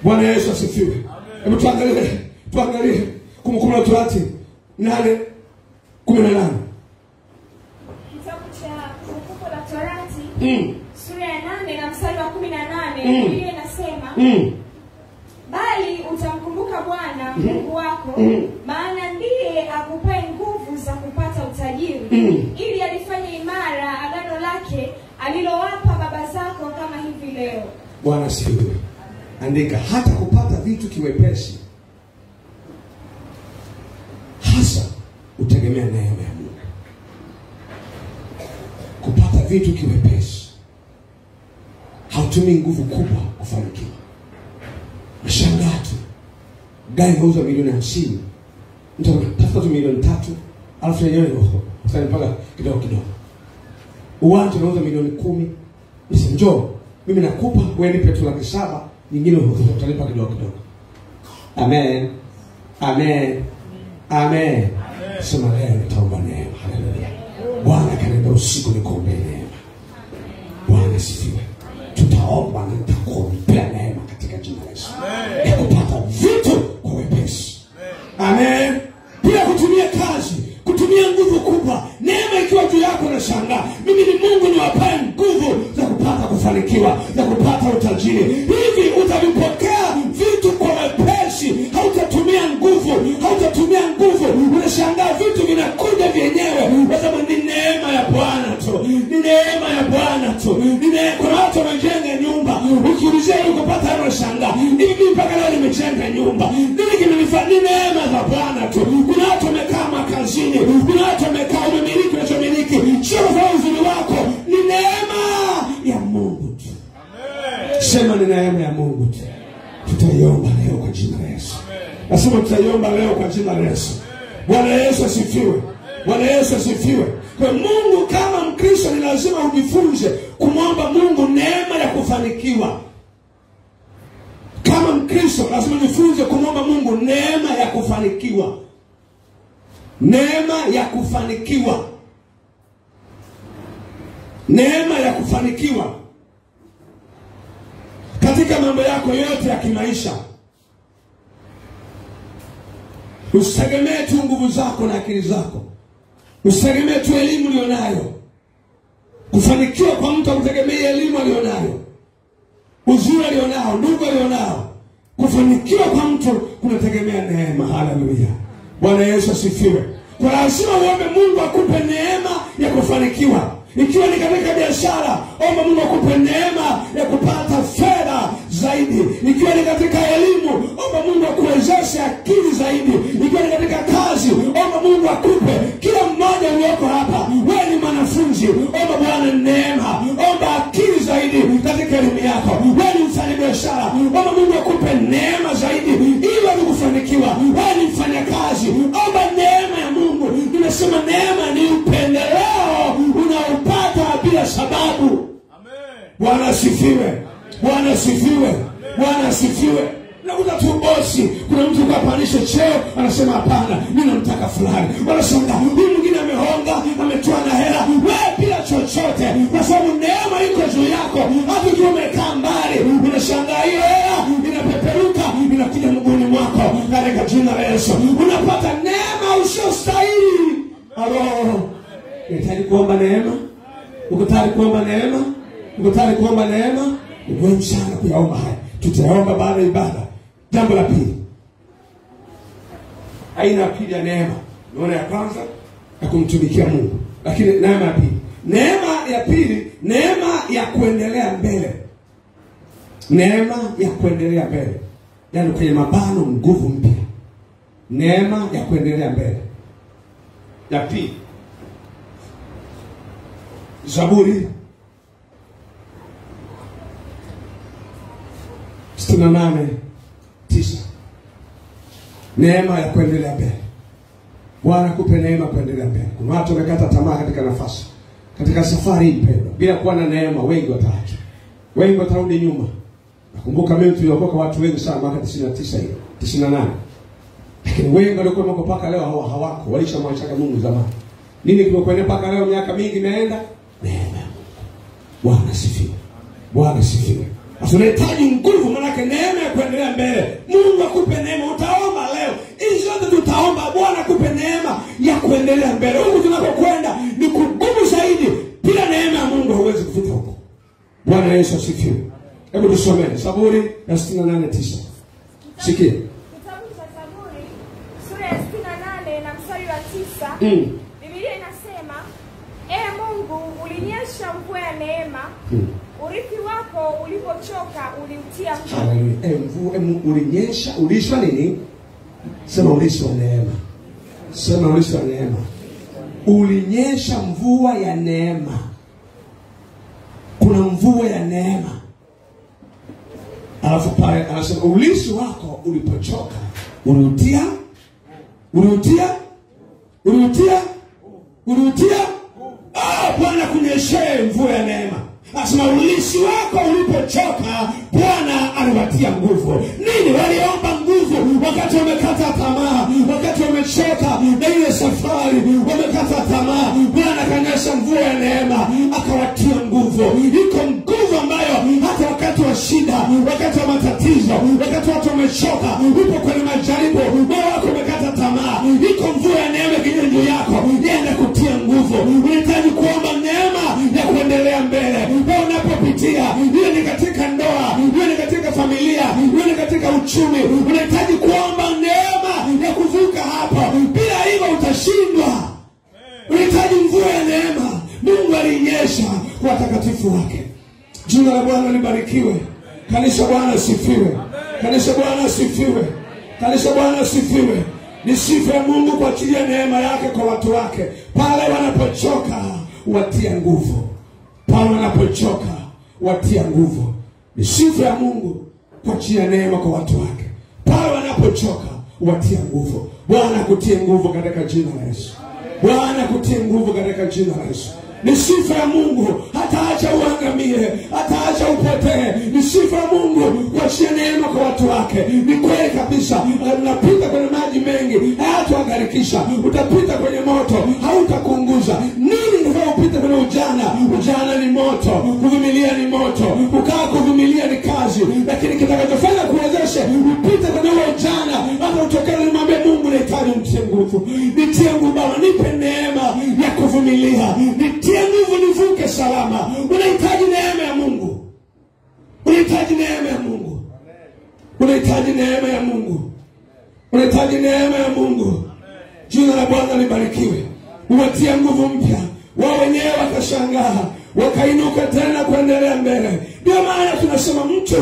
Bwana Yesu asifiwe. Hebu tuangalie Kumbukumbu la Torati 8:18. Sura ya 8 na mstari wa 18. Biblia inasema bali utamkumbuka Bwana Mungu wako, maana ndiye akupae nguvu za kupata utajiri, ili alifanye imara agano lake alilowapa baba zako kama hivi leo. Bwana asifiwe. Andika, hata kupata vitu kiwepesi hasa utegemea neema ya Mungu. Kupata vitu kiwepesi, hautumii nguvu kubwa kufanikiwa. Nashangaa tu, gari nauza $50,000, mtu tafuta $3,000,000, alafu yenyewe sasa mpaka kidogo. Uwanja unauza $10,000,000, njoo mimi nakupa wewe nipe tu $700,000, nyingine utalipa kidogo. Amen. Amen. Amen. Sema leo nitaomba neema. Haleluya. Bwana kaniambia usiku nikuombee neema. Bwana sifiwe. Tutaomba na nitakuombea neema katika jina la Yesu. Ya kupata vitu kwa wepesi. Amen. Bila kutumia kazi, kutumia nguvu kubwa, unashangaa. Mimi ni Mungu niwapaye nguvu za kupata kufanikiwa, za kupata utajiri. Hivi utavipokea vitu kwa wepesi, hautatumia nguvu. Unashangaa vitu vinakuja vyenyewe kwa sababu ni neema ya Bwana tu. Ni neema ya Bwana tu. Kuna watu wamejenga nyumba, ukiulizia ukapata unashangaa. Hivi mpaka leo nimejenga nyumba. Nini kimenifanya? Ni neema za Bwana tu. Kuna watu wamekaa makazini, kuna watu wamekaa umemiliki unachomiliki. Sio kwa uzuri wako, ni neema ya Mungu tu. Amen. Sema ni neema ya Mungu tu. Tutaiomba leo kwa jina la Yesu. Nasema tutaiomba leo kwa jina la Yesu. Bwana Yesu asifiwe. Bwana Yesu asifiwe. Kwa Mungu kama Mkristo ni lazima ujifunze kumwomba Mungu neema ya kufanikiwa. Kama Mkristo lazima ujifunze kumwomba Mungu neema ya kufanikiwa. Neema ya kufanikiwa. Neema ya kufanikiwa katika mambo yako yote ya kimaisha. Usitegemee tu nguvu zako na akili zako. Usitegemee tu elimu ulionayo. Kufanikiwa kwa mtu hakutegemei elimu alionayo, uzuri alionao, ndugu alionao. Kufanikiwa kwa mtu kunategemea neema. Haleluya. Bwana Yesu asifiwe. Kwa lazima uombe Mungu akupe neema ya kufanikiwa. Ikiwa ni katika biashara, omba Mungu akupe neema ya kupata fedha zaidi. Ikiwa ni katika elimu, omba Mungu akuwezeshe akili zaidi. Ikiwa ni katika kazi, omba Mungu akupe. Kila mmoja ulioko hapa, wewe ni mwanafunzi, omba Bwana neema, omba akili zaidi katika elimu yako. Wewe ni mfanyabiashara, omba Mungu akupe neema zaidi ili kufanikiwa. Wewe ni mfanyakazi, omba neema ya Mungu. Nimesema neema ni upendeleo unaopata bila sababu. Amen. Bwana asifiwe. Bwana asifiwe. Bwana asifiwe. Na bosi, kuna mtu kapandisha cheo, anasema hapana, mimi namtaka fulani. Wanashangaa, huyu mwingine amehonga, ametoa na hela, wewe bila chochote, kwa sababu neema iko juu yako. Hata ukiwa umekaa mbali, unashangaa hiyo hela inapeperuka, inakuja mguuni mwako katika jina la Yesu. Unapata neema usiyostahili. Halo. Unahitaji kuomba neema? Uko tayari kuomba neema? Uko tayari kuomba neema? Ni muhimu sana kuyaomba haya. Tutaomba baada ya ibada. Jambo la pili, aina ya pili ya neema. Neema ya kwanza ya kumtumikia Mungu, lakini neema ya pili, neema ya pili, neema ya kuendelea mbele. Neema ya kuendelea mbele, yaani kwenye mabano nguvu mpya. Neema ya kuendelea mbele. Ya pili, Zaburi 68:9. Neema ya kuendelea mbele. Bwana kupe neema kuendelea mbele. Kuna watu wamekata tamaa katika nafasi, katika safari hii mpendwa. Bila kuwa na neema, wengi wataacha. Wengi watarudi nyuma. Nakumbuka mimi tuliokoka watu wengi sana mwaka 99 hiyo, 98. Lakini wengi walikuwa mpaka leo hawako, walishamwacha Mungu zamani. Nini kimekwenda mpaka leo miaka mingi imeenda? Neema. Bwana asifiwe. Bwana asifiwe. Tunahitaji nguvu, maana neema ya kuendelea mbele. Mungu akupe neema. Utaomba leo. Hizo zote tutaomba Bwana akupe neema ya kuendelea mbele. Huko tunakokwenda ni kugumu zaidi. Bila neema ya Mungu huwezi kufika huko. Bwana Yesu asifiwe. Hebu tusome Zaburi 68:9. Sikia. Kitabu cha Zaburi sura ya 68 na mstari wa 9. Biblia inasema, Ee Mungu, ulinyesha mvua ya neema. Urithi wako ulipochoka uliutia mvua. Ulinyesha, ulishwa nini? Sema ulishwa neema. Sema ulishwa neema. Ulinyesha mvua ya neema. Kuna mvua ya neema. Alafu pale anasema ulisi wako ulipochoka uliutia. Bwana kunyeshee mvua ya neema. Asema ulisi wako ulipochoka Bwana aliwatia nguvu. Nini? Waliomba nguvu wakati wamekata tamaa, wakati wamechoka na ile safari, wamekata tamaa. Bwana kanyesha mvua ya neema akawatia nguvu. Iko nguvu ambayo hata wakati wa shida, wakati wa matatizo, wakati watu wamechoka, upo kwenye majaribu, moyo wako umekata tamaa, iko mvua ya neema juu yako, yenda kutia nguvu. Unahitaji kuomba uchumi. Unahitaji kuomba neema ya kuvuka hapa. Bila hivyo utashindwa. Unahitaji mvua ya neema. Mungu alinyesha kwa watakatifu wake. Jina la Bwana libarikiwe. Kanisa Bwana asifiwe. Kanisa Bwana asifiwe. Kanisa Bwana asifiwe. Ni sifa ya Mungu kwa ajili ya neema yake kwa watu wake. Pale wanapochoka watia nguvu. Pale wanapochoka watia nguvu. Ni sifa ya Mungu kwa ajili ya neema kwa watu wake. Pale wanapochoka watia nguvu. Bwana kutie nguvu katika jina la Yesu. Bwana kutie nguvu katika jina la Yesu. Ni sifa ya Mungu, hataacha uangamie, hataacha upotee. Ni sifa ya Mungu kuachia neema kwa watu wake. Ni kweli kabisa, unapita kwenye maji mengi, hayatagharikisha. Utapita kwenye moto, hautakuunguza. Nini ndio upite kwenye ujana? Ujana ni moto, kuvumilia ni moto, kukaa kuvumilia ni kazi. Lakini kitakachofanya kuwezesha upite kwenye ujana, hata utokee nimwambie Mungu, nahitaji mtie nguvu. Nitie nguvu Baba, nipe neema ya kuvumilia. Nitie nguvu nivuke salama. Unahitaji neema ya Mungu. Unahitaji neema ya Mungu. Unahitaji neema ya Mungu. Unahitaji neema ya Mungu. Jina la Bwana libarikiwe. Uwatie nguvu mpya. Wao wenyewe wakashangaa, wakainuka tena kuendelea mbele. Ndio maana tunasema mtu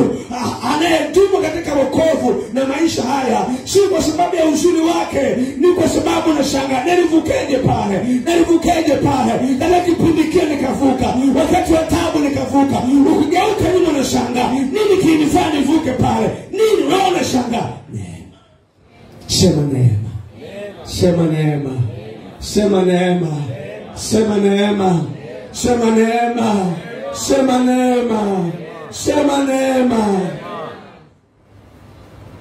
anayedumu katika wokovu na maisha haya si kwa sababu ya uzuri wake, ni kwa sababu nashangaa, nilivukeje pale? Nilivukeje pale? Na kipindi kile nikavuka, wakati wa taabu nikavuka. Ukigeuka nyuma unashangaa, nini kinifanya nivuke pale? Nini wewe unashangaa? Neema. Sema neema. Sema neema. Sema neema. Sema neema. Sema neema. Sema neema. Sema neema.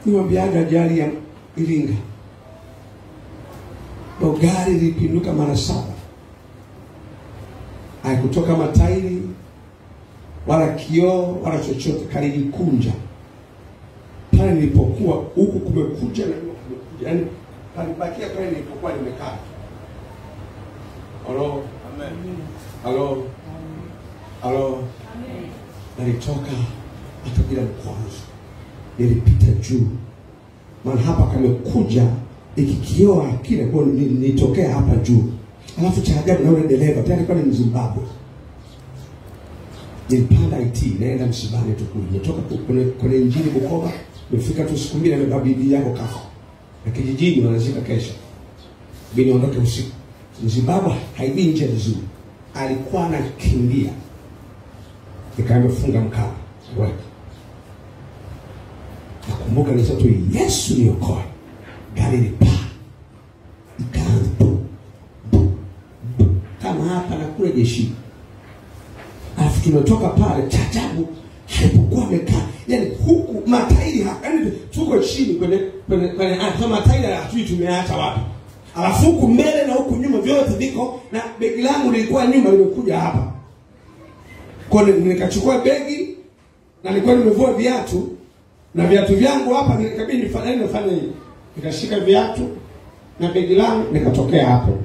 Niwaambiaga ajali ya Iringa, gari lilipinduka mara 7. Haikutoka matairi wala kioo wala chochote, kalijikunja. Pale nilipokuwa huku kumekuja na kumekuja, yani palibakia pale nilipokuwa nimekaa. Halo. Amen. Halo. Halo. Amen. Nilitoka hata bila mkwazo. Nilipita juu. Maana hapa kamekuja ikikioa kile kwa nilitokea hapa juu. Alafu cha ajabu na yule dereva tayari kwa ni Mzimbabwe. Nilipanda IT naenda msibani tu kule. Nitoka kwenye injili Bukoba, nimefika tu siku mbili na bibi yako kafa. Na kijijini wanazika kesho. Bini ondoke usiku. Mzimbabwe haibii nje vizuri. Alikuwa anakimbia. Nikamefunga mkao. Weka. Nakumbuka nisema tu Yesu niokoe. Gari lipa. Ikaanza kama hapa na kule jeshi. Alafu tumetoka pale chajabu halipokuwa amekaa. Yaani huku matairi hapa. Yaani tuko chini kwenye matairi hatujui tumeacha wapi. Alafu huku mbele na huku nyuma vyote viko, na begi langu lilikuwa nyuma limekuja hapa. Kwa hiyo nikachukua begi na nilikuwa nimevua viatu na viatu vyangu hapa, nikabidi nifanye hivi. Nikashika viatu na begi langu nikatokea hapo.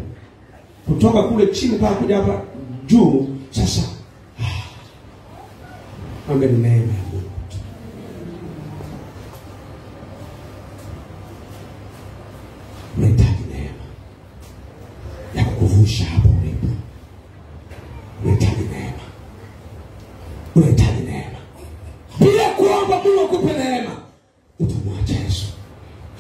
Kutoka kule chini mpaka kuja hapa juu. Sasa ambe ni neema ya Mungu. Unahitaji neema ya kukuvusha hapo ulipo. Unahitaji neema. Unahitaji neema. Bila kuomba Mungu akupe neema, utamwacha Yesu.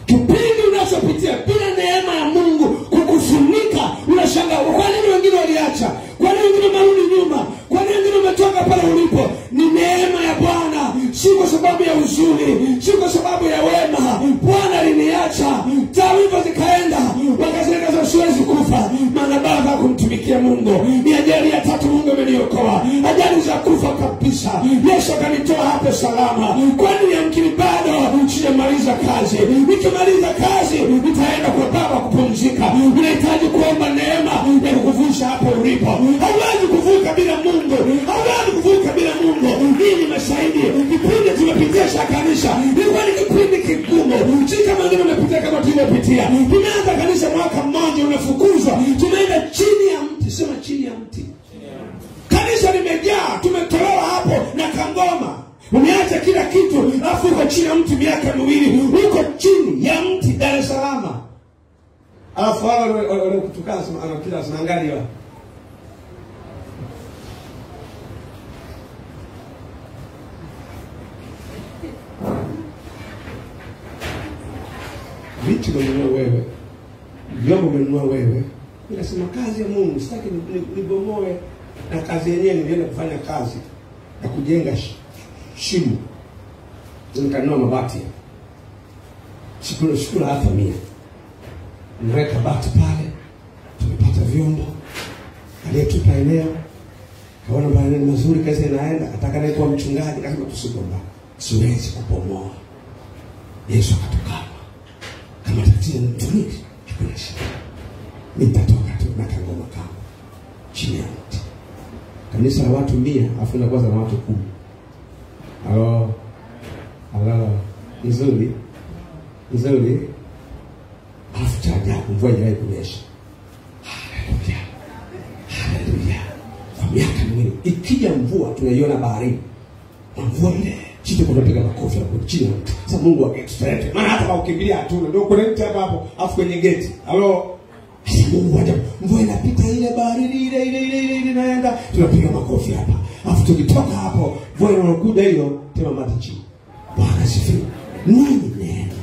Kipindi unachopitia bila neema ya Mungu kukufunika, unashangaa kwa nini wengine waliacha? Kwa nini wengine marudi nyuma? Kwa nini wengine umetoka pale ulipo? Ni neema ya Bwana, si kwa sababu ya uzuri, si kwa sababu ya wema. Bwana aliniacha, taarifa zikaenda, wakasema siwezi kufa, maana baba kumtumikia Mungu. Ni ajali ya 3 Mungu ameniokoa. Ajali za kufa kabisa. Yesu akanitoa hapo salama. Kwani yamkini bado sijamaliza kazi. Nikimaliza kazi nitaenda kwa baba kupumzika. Unahitaji kuomba neema ya kukuvusha hapo ulipo. Hauwezi kuvuka bila Mungu. Hauwezi kuvuka bila Mungu. Hii ni mashahidi. Kipindi tumepitia kanisa ilikuwa ni kipindi kigumu. Si kama ndio umepitia kama tuliyopitia. Tumeanza kanisa mwaka mmoja unafukuzwa. Tumeenda chini ya mti. Sema chini ya mti. Kanisa limejaa. Tumetolewa hapo na Kangoma. Umeacha umeacha kila kitu, alafu uko chini ya mti miaka miwili, uko chini ya mti Dar es Salaam. Alafu wale kutukana anakila sinaangalia. Vitu umenunua wewe, vyombo umenunua wewe. Ninasema kazi ya Mungu, sitaki nibomoe na kazi yenyewe. Nilienda kufanya kazi ya kujenga shimo, nikanunua mabati. Shukuru hata 100. Nimeweka bati pale, tumepata vyombo. Aliyetupa eneo kaona bwana ni mazuri, kazi inaenda, ataka naye kwa mchungaji, akasema tusigomba, siwezi kubomoa. Yesu akatukana. Kama tatizo ni tuniki, hakuna shida. Nitatoka tu na kangoma kangu chini ya mti. Kanisa la watu 100, afu na kwanza na watu 10. Halo. Nzuri. Alafu cha ajabu, mvua haijawahi kunyesha. Haleluya. Kwa miaka mingi ikija mvua tunaiona baharini. Mvua ile chini kunapiga makofi hapo chini. Sasa Mungu akitulete. Maana hata kwa ukimbilia hatuna. Ndio kuna mtu hapo afu kwenye geti. Halo. Mungu ajabu. Mvua inapita ile baharini ile inaenda. Tunapiga makofi hapa. Afu tukitoka hapo mvua inakuja hiyo tema mati chini. Bwana sifiwe. Nini neno?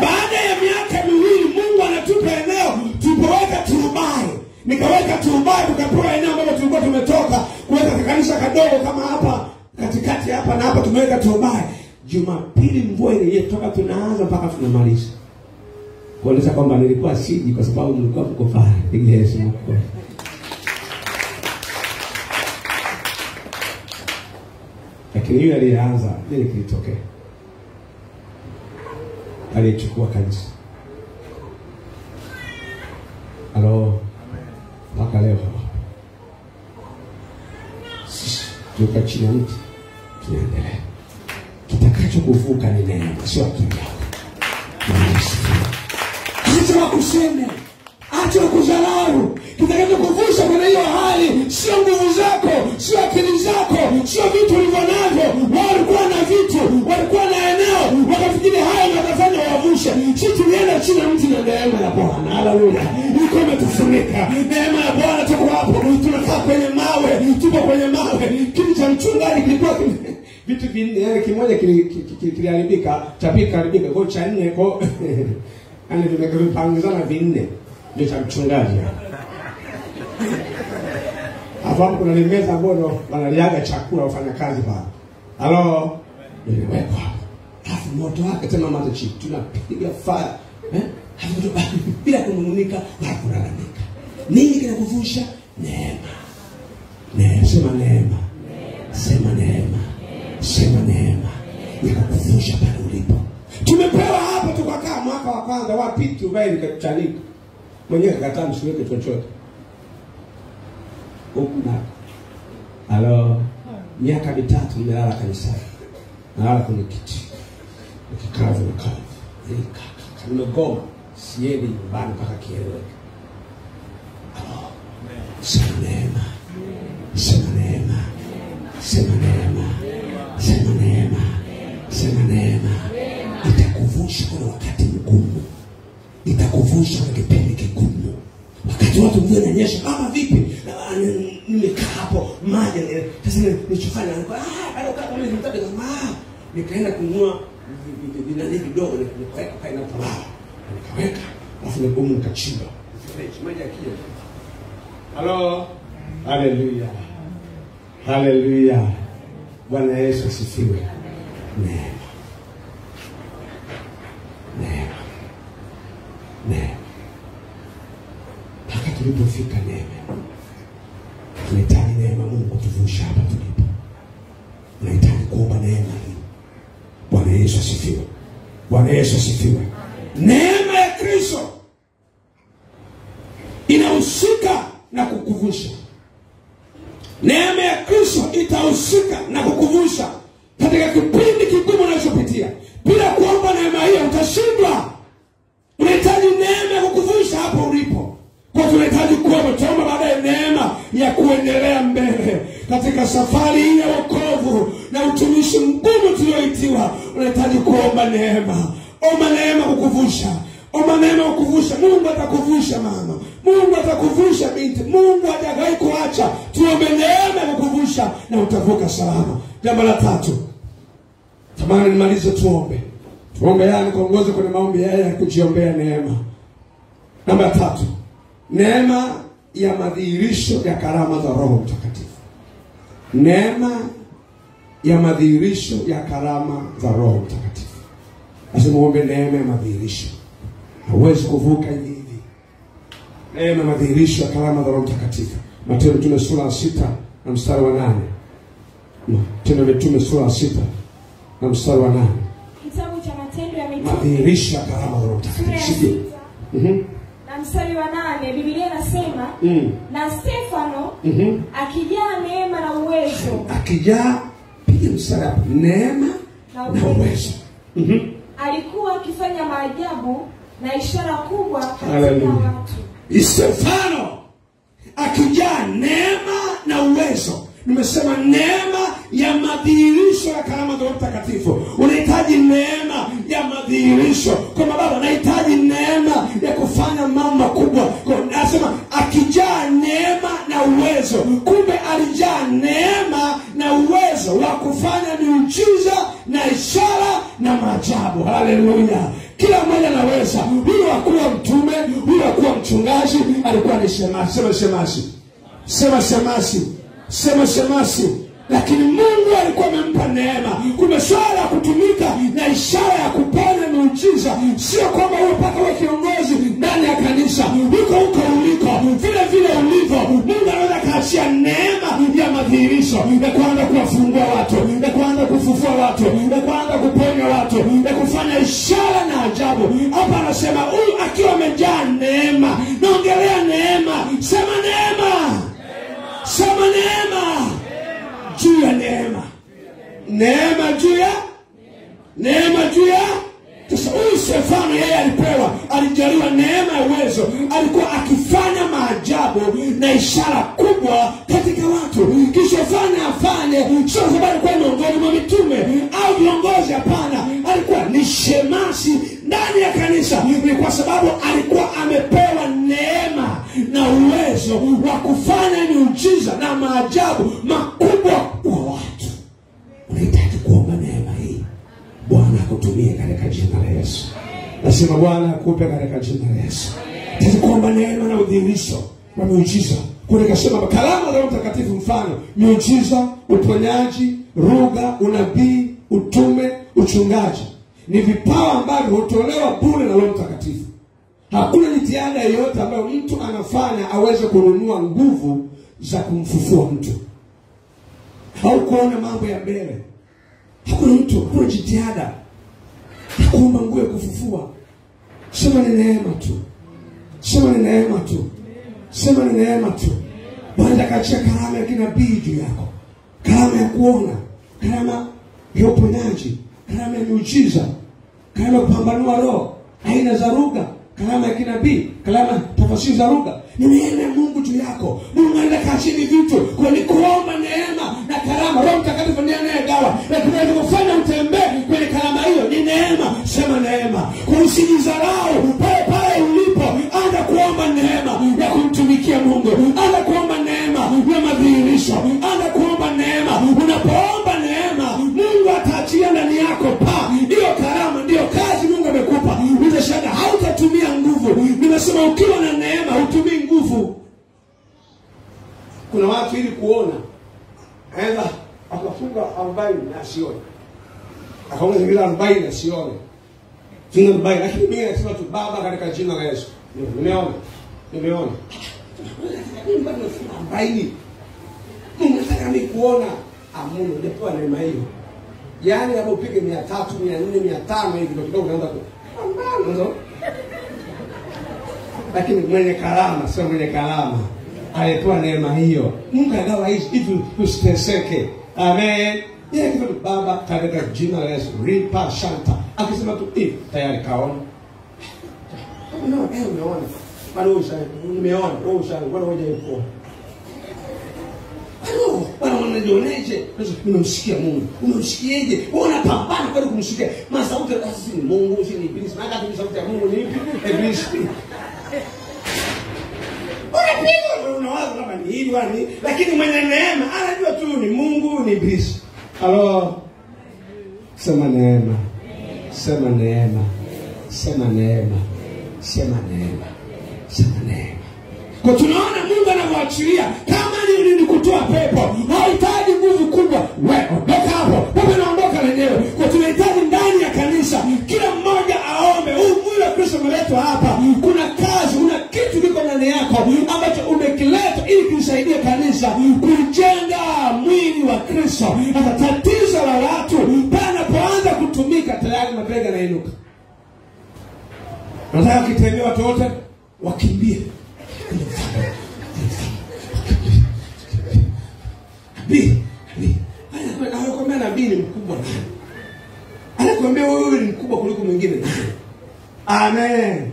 Baada ya miaka miwili Mungu anatupa eneo, tupoweka turubai. Nikaweka turubai, tukapewa eneo ambalo tulikuwa tumetoka kuweka kanisa kadogo kama hapa katikati hapa na hapa tumeweka turubai. Jumapili mvua ile toka tunaanza mpaka tunamaliza. Kueleza kwamba nilikuwa siji kwa sababu mlikuwa mko pale. Yesu mko. Lakini yule alianza, nini kilitokea? Alichukua kanisa. Halo. Mpaka leo hapa. Sisi tuko chini ya mti. Tunaendelea. Kitakacho kuvuka ni neema, sio akili yako. Acha kusema. Acha kudharau. Kitakacho kuvusha kwenye hiyo hali sio nguvu zako, sio akili zako, sio vitu ulivyonavyo. Walikuwa na vitu, walikuwa na eneo, wakafikiri haya ndio watafanya wavushe. Sisi tulienda chini ya mti na neema ya Bwana. Haleluya. Iko imetufunika. Neema ya Bwana tuko hapo. Tunakaa kwenye mawe, tuko kwenye mawe. Kile cha mchungaji kilikuwa vitu vinne, kimoja kiliharibika, chapika haribika, kwa cha 4 kwa yani tumekapangizana vinne ndio cha mchungaji. Hapo kuna meza ambayo wanaliaga chakula wafanya kazi pale. Halo. Nimewekwa. Alafu moto wake tena mata chini. Tunapiga fire. Hapo bila kunung'unika wala kulalamika. Nini kinakuvusha? Neema. Sema neema. Sema neema. Sema neema. Inakuvusha pale ulipo. Tumepewa hapa tukakaa mwaka wa kwanza wa pili ubaye nikachanika. Mwenyewe akakataa msiweke chochote. Huko. Halo. Miaka 3 nimelala kanisani. Nalala kwenye kiti. Nikikaa vile kama. Nimegoma. Siendi nyumbani mpaka kieleweke. Sema neema. Sema neema. Sema neema. Sema neema. Sema neema. Itakuvusha kwa wakati mgumu. Itakuvusha kwa kipindi kigumu. Wakati watu mvua inanyesha, kama vipi? Nimekaa hapo maji sasa nilichofanya bado kama nilitaka nikaenda kununua vinani vidogo nikaweka kaina palala. Nikaweka alafu nikumu nikachimba. Maji yakija. Halo. Haleluya. Haleluya. Bwana Yesu asifiwe. Neema. Mpaka tulipofika neema. Tunahitaji neema Mungu tuvusha hapa tulipo. Tunahitaji kuomba neema hii. Bwana Yesu asifiwe. Bwana Yesu asifiwe. Neema ya Kristo inahusika na kukuvusha. Neema ya Kristo itahusika na kukuvusha katika kipindi kigumu unachopitia. Bila kuomba neema hiyo utashindwa. Unahitaji neema ya kukuvusha hapo ulipo. Kwa tunahitaji kuomba, tuombe baada ya neema ya kuendelea mbele. katika safari hii ya wokovu na utumishi mgumu tulioitiwa, unahitaji kuomba neema. Omba neema kukuvusha. Omba neema kukuvusha. Mungu atakuvusha mama. Mungu atakuvusha binti. Mungu hajawahi kuacha. Tuombe neema kukuvusha na utavuka salama. Jambo la 3. Tamani nimalize tuombe. Tuombe yani kuongoza kwenye maombi ya kujiombea neema. Namba 3. Neema ya madhihirisho ya karama za Roho Mtakatifu. Neema ya madhihirisho ya karama za Roho Mtakatifu. Lazima uombe neema ya madhihirisho. Hauwezi kuvuka hivi. Neema ya madhihirisho ya karama za Roho Mtakatifu. Matendo ya Mitume sura 6 na mstari wa 8. Matendo ya Mitume sura 6 na mstari wa 8. Kitabu cha Matendo ya Mitume. Madhihirisho ya karama za Roho Mtakatifu. Na mstari wa 8 Biblia inasema na Stefano akijaa neema na uwezo. Akijaa, piga mstari hapo. Neema na uwezo. Alikuwa akifanya maajabu na ishara kubwa katika watu. Stefano akijaa neema na uwezo. Nimesema neema ya madhihirisho ya karama za Roho Mtakatifu. Unahitaji neema ya madhihirisho. Kwa baba, unahitaji neema ya kufanya mambo makubwa. Kwa nasema akijaa neema na uwezo. Kumbe alijaa neema na uwezo wa kufanya miujiza na ishara na maajabu. Haleluya. Kila mmoja anaweza. Huyo hakuwa mtume, huyo hakuwa mchungaji, alikuwa ni shemasi. Sema shemasi. Lakini Mungu alikuwa amempa neema. Kumbe swala ya kutumika na ishara ya kupona miujiza sio kwamba wewe mpaka wewe kiongozi ndani ya kanisa. Huko uliko, vile ulivyo, Mungu anaweza kaachia neema ya madhihirisho, ya kuanza kuwafungua watu, ya kuanza kufufua watu, ya kuanza kuponya watu, ya kufanya ishara na ajabu. Hapa anasema huyu akiwa amejaa neema. Naongelea neema. Sema neema. Juu ya neema. Neema juu ya. Sasa huyu Stefano yeye alijaliwa neema ya uwezo. Alikuwa akifanya maajabu na ishara kubwa katika watu. Kisha afanye sio sababu alikuwa miongoni mwa mitume au viongozi, hapana. Alikuwa ni shemasi ndani ya kanisa. Ni kwa sababu alikuwa amepewa neema na uwezo wa kufanya miujiza na maajabu makubwa kwa watu. Unahitaji kuomba neema hii. Bwana akutumie katika jina la Yesu. Nasema Bwana akupe katika jina la Yesu. Unahitaji kuomba neema na udhihirisho wa miujiza. Kwa nikasema karama za Roho Mtakatifu, mfano miujiza, uponyaji, lugha, unabii, utume, uchungaji, ni vipawa ambavyo hutolewa bure na Roho Mtakatifu. Hakuna jitihada yoyote ambayo mtu anafanya aweze kununua nguvu za kumfufua mtu au kuona mambo ya mbele. Hakuna jitihada ya kuomba nguvu ya kufufua. Sema ni neema tu. Bwana akaachia karama ya kinabii juu yako. Karama ya kuona, karama ya uponyaji, karama ya miujiza, karama ya kupambanua roho, aina za lugha, karama ya kinabii, karama tafsiri za lugha. Ni neema ya Mungu juu yako. Mungu anataka vitu kwa ni kuomba neema na karama. Roho Mtakatifu ndiye anayegawa. Na tunaweza utembee kwenye karama hiyo. Ni neema. Sema neema. Kwa usijidharau pale ulipo. Anza kuomba neema ya kumtumikia Mungu. Anza kuomba neema ya madhihirisho. Anza kuomba neema. Unapoomba neema, Mungu ataachia ndani yako hiyo karama, ndio kazi Mungu amekupa. Utashangaa hautatumia nguvu. Nimesema ukiwa na neema hutumii nguvu. Kuna watu ili kuona aenda akafunga 40 na sione. Akaona zingine 40 na sione. Funga 40, lakini mimi nasema tu Baba katika jina la Yesu. Nimeona. Mimi bado nafunga 40. Mungu anataka mimi kuona. Mungu ndio neema hiyo. Yaani hapo upige 300, 400, 500 hivi ndio unaanza kupambana. Lakini mwenye karama, sio mwenye karama, alipewa neema hiyo. Mungu agawa hivi usiteseke. Amen. Yeye kitu Baba katika jina la Yesu, ripa shanta. Akisema tu tayari kaona. Unaona. Bado nimeona. Bwana hoja ipo. Bwana unajioneje? Unamsikia Mungu. Unamsikieje? Wewe unapambana kweli kumsikia. Masauti si Mungu, si Ibilisi. Maana hata sauti ya Mungu ni ipi? Ibilisi. Unapiga unawaza kama ni hivi wani, lakini mwenye neema anajua tu ni Mungu ni Ibilisi. Halo. Sema neema. Sema neema. Sema neema. Sema neema. Sema neema. Kwa tunaona Mungu anawaachilia kama ni kutoa pepo. Hahitaji nguvu kubwa. Wewe ondoka hapo. Wewe unaondoka lenyewe. Kwa tunahitaji ndani ya kanisa kila mmoja aombe. Mwili wa Kristo umeletwa hapa. Kuna kazi, kuna kitu kiko ndani yako ambacho umekileta ili kusaidie kanisa kujenga mwili wa Kristo. Hata tatizo la watu panapoanza kutumika tayari mabega yanainuka. Nataka kitembea watu wote wakimbie. Anakuambia nabii ni mkubwa. Anakuambia wewe ni mkubwa kuliko mwingine. Amen.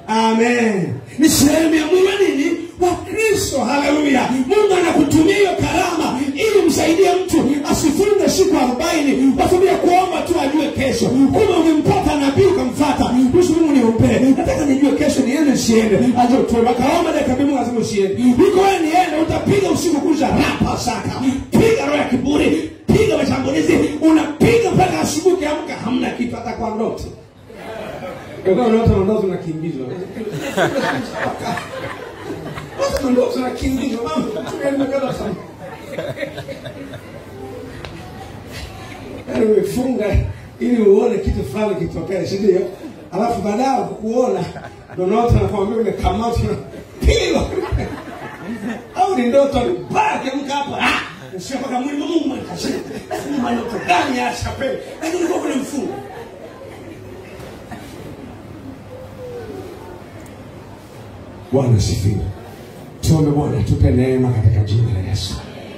Amen. Ni sehemu ya mwili nini? Wa Kristo. Haleluya. Mungu anakutumia hiyo karama ili msaidie mtu asifunge siku 40 kwa sababu ya kuomba tu ajue kesho. Kama umempata nabii ukamfuata, Mungu niombe. Nataka nijue kesho niende siende. Aje utoe kaomba dakika 2 lazima usiende. Niko wewe niende utapiga usiku kuja rapa saka. Piga roho ya kiburi, piga mashambulizi, unapiga mpaka asubuhi kiamka hamna kitu hata kwa ndoto. Kwa ndoto unakimbizwa. Watu ndoto unakimbizwa mama. Tunaenda sana. Umefunga ili uone kitu fulani kitokee, si ndio? Alafu baadaye kukuona ndoto anakuambia umekamata pigo. Au ni ndoto mbaya kiamka hapa. Sio kama mwili Mungu anakasema. Mungu anatokani ya chapeni. Lakini kwa kule mfungo. Bwana sifiwe. Tuombe Bwana tupe neema katika jina la Yesu.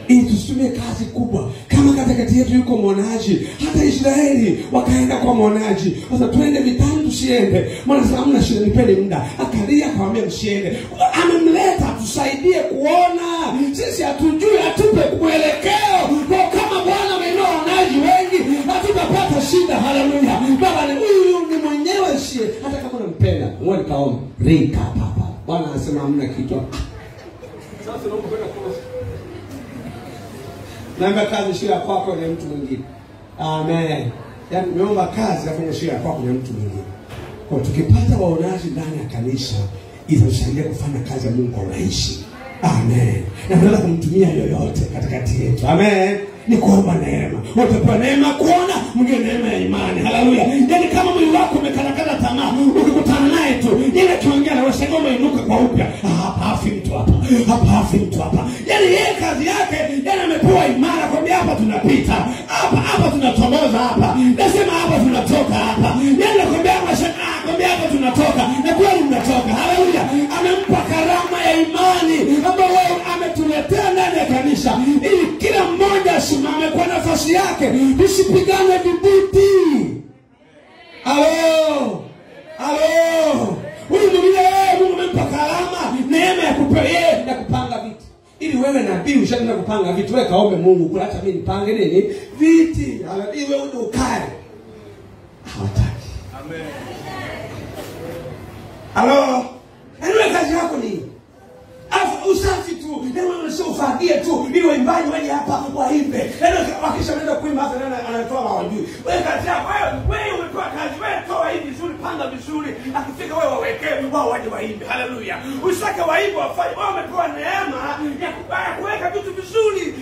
Ili tusitumie kazi kubwa. Kama katikati yetu yuko mwonaji, hata Israeli wakaenda kwa mwonaji. Sasa twende vitani tusiende. Maana sasa hamna shida, nipeni muda. Akalia akamwambia msiende. Amemleta tusaidie kuona. Sisi hatujui, atupe mwelekeo. Kwa kama Bwana ameinua wanaji wengi, hatutapata shida. Haleluya. Baba ni huyu ni mwenyewe sie. Hata kama unampenda, ngoja kaombe. Rika papa. Bwana anasema hamna kitu. Sasa naomba kwenda kwa naomba kazi shia kwako na mtu mwingine. Amen. Yaani naomba kazi afanye shia kwako na mtu mwingine. Kwa tukipata waonaji ndani ya kanisa itasaidia kufanya kazi ya Mungu kwa urahisi. Amen. Na tunaweza kumtumia yoyote katikati yetu. Amen. Ni kuomba neema. Utapewa neema kuona, mwingine neema ya imani. Haleluya. Yaani kama mwili wako umekatakata tamaa, ukikutana naye tu, yeye akiongea na wewe sasa umeinuka kwa upya. Hapa hafi mtu hapa. Hapa hafi mtu hapa. Yaani yeye kazi yake, yaani amepewa imara kwambia hapa tunapita. Hapa tunatoboza hapa. Nasema hapa tunatoka hapa. Yaani nakwambia kwambia hapa tunatoka. Na kweli mnatoka. Haleluya. Amempa karama ya imani ambayo wewe ametuletea ndani ya kanisa ili kila mmoja asimame kwa nafasi yake. Tusipigane vibuti. Halo. Huyu Mungu amempa karama, neema ya kupea na kupanga vitu. Ili wewe nabii ushaanza kupanga vitu, wewe kaombe Mungu kula hata mimi nipange nini? Viti. Ili wewe ukae. Hawataki. Amen. Halo. Ndio kazi yako ni usafi tu, ndio sio ufagie tu, ili waimbaji waje hapa waimbe. Ndio wakisha nenda kuimba hata nani anatoa hawajui. Wewe kazi yako, wewe umepewa kazi, wewe toa hivi vizuri, panga vizuri, akifika wewe wawekee wao waje waimbe. Haleluya. Usitake waimbe wafanye, wao wamepewa neema ya kuweka vitu vizuri.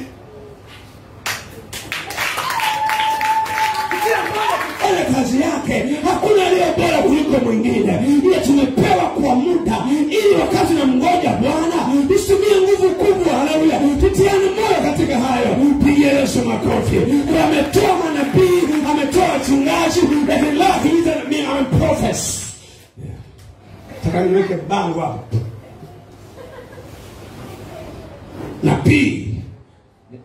Ile kazi yake hakuna aliye bora kuliko mwingine. Ile tumepewa kwa muda ili wakati na mngoja Bwana tusitumie nguvu kubwa. Haleluya. Tutiane moyo katika hayo. Pigie Yesu makofi. Ametoa manabii, ametoa wachungaji, lakini leo hizo mimi am prophets. Taka niweke bango hapo. Nabii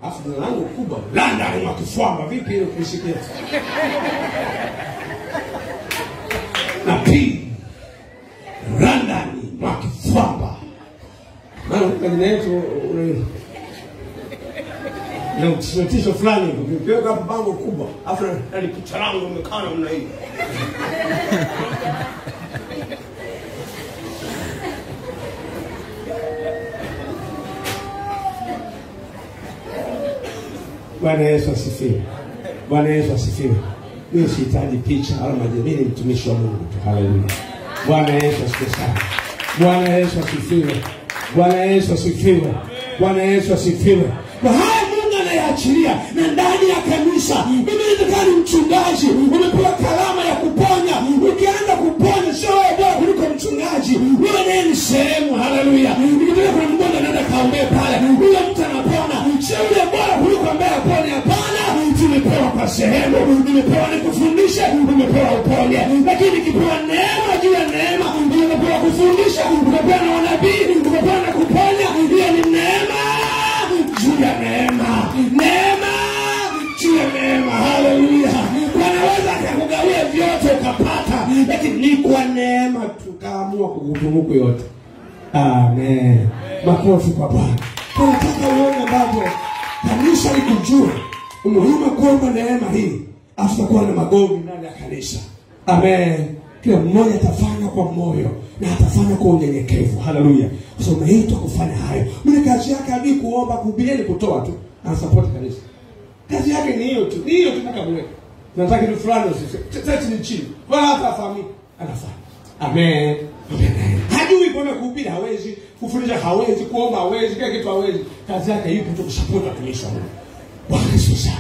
afu langu kubwa landa ni wakifwamba vipi ile kusikia. Nabii randani wakifwamba. Maana kwa nini yetu Na utisotisho fulani ukiweka hapo bango kubwa, afu na picha langu umekaa namna hii. Bwana Yesu asifiwe. Bwana Yesu asifiwe. Mimi sihitaji picha wala majamii, mtumishi wa Mungu tu. Haleluya. Bwana Yesu asifiwe sana. Bwana Yesu asifiwe. Bwana Yesu asifiwe. Bwana Yesu asifiwe. Kwa haya Mungu anayaachilia na ndani ya kanisa. Mimi nataka ni mchungaji, umepewa kalama ya kuponya. Ukianza kuponya sio wewe bora kuliko mchungaji. Wewe ndiye ni sehemu. Haleluya. Nikitaka kuna mgonjwa anaenda kaombea pale, yule mtu anapona. Sio yule bora kuliko ambaye apone. Hapana, tumepewa kwa sehemu. Nimepewa nikufundishe, umepewa uponye. Lakini nikipewa neema juu ya neema, nimepewa kufundisha, umepewa na unabii, umepewa na kuponya. Hiyo ni neema juu ya neema. Neema juu ya neema. Haleluya. Wanaweza kukugawia vyote ukapata, lakini ni kwa neema tukaamua kukutunuku yote. Amen. Makofi kwa Bwana. Tunataka uone ambavyo kanisa likujua umuhimu wa kuomba neema hii. Afutakuwa na magomvi ndani ya kanisa. Amen. Kila mmoja atafanya kwa moyo na atafanya kwa unyenyekevu. Haleluya. Sasa umeitwa kufanya hayo. Mimi kazi yake hadi kuomba, kuhubiri, kutoa tu. Ana support kanisa. Kazi yake ni hiyo tu. Ni hiyo tu kumweka. Nataka ni fulani sisi ni chini. Wala hata afami anafanya. Amen. Amen. Hajui mbona kuhubiri hawezi, kufundisha hawezi, kuomba hawezi, kila kitu hawezi. Kazi yake ipo tu kusupport kanisa. Bwana Yesu sana.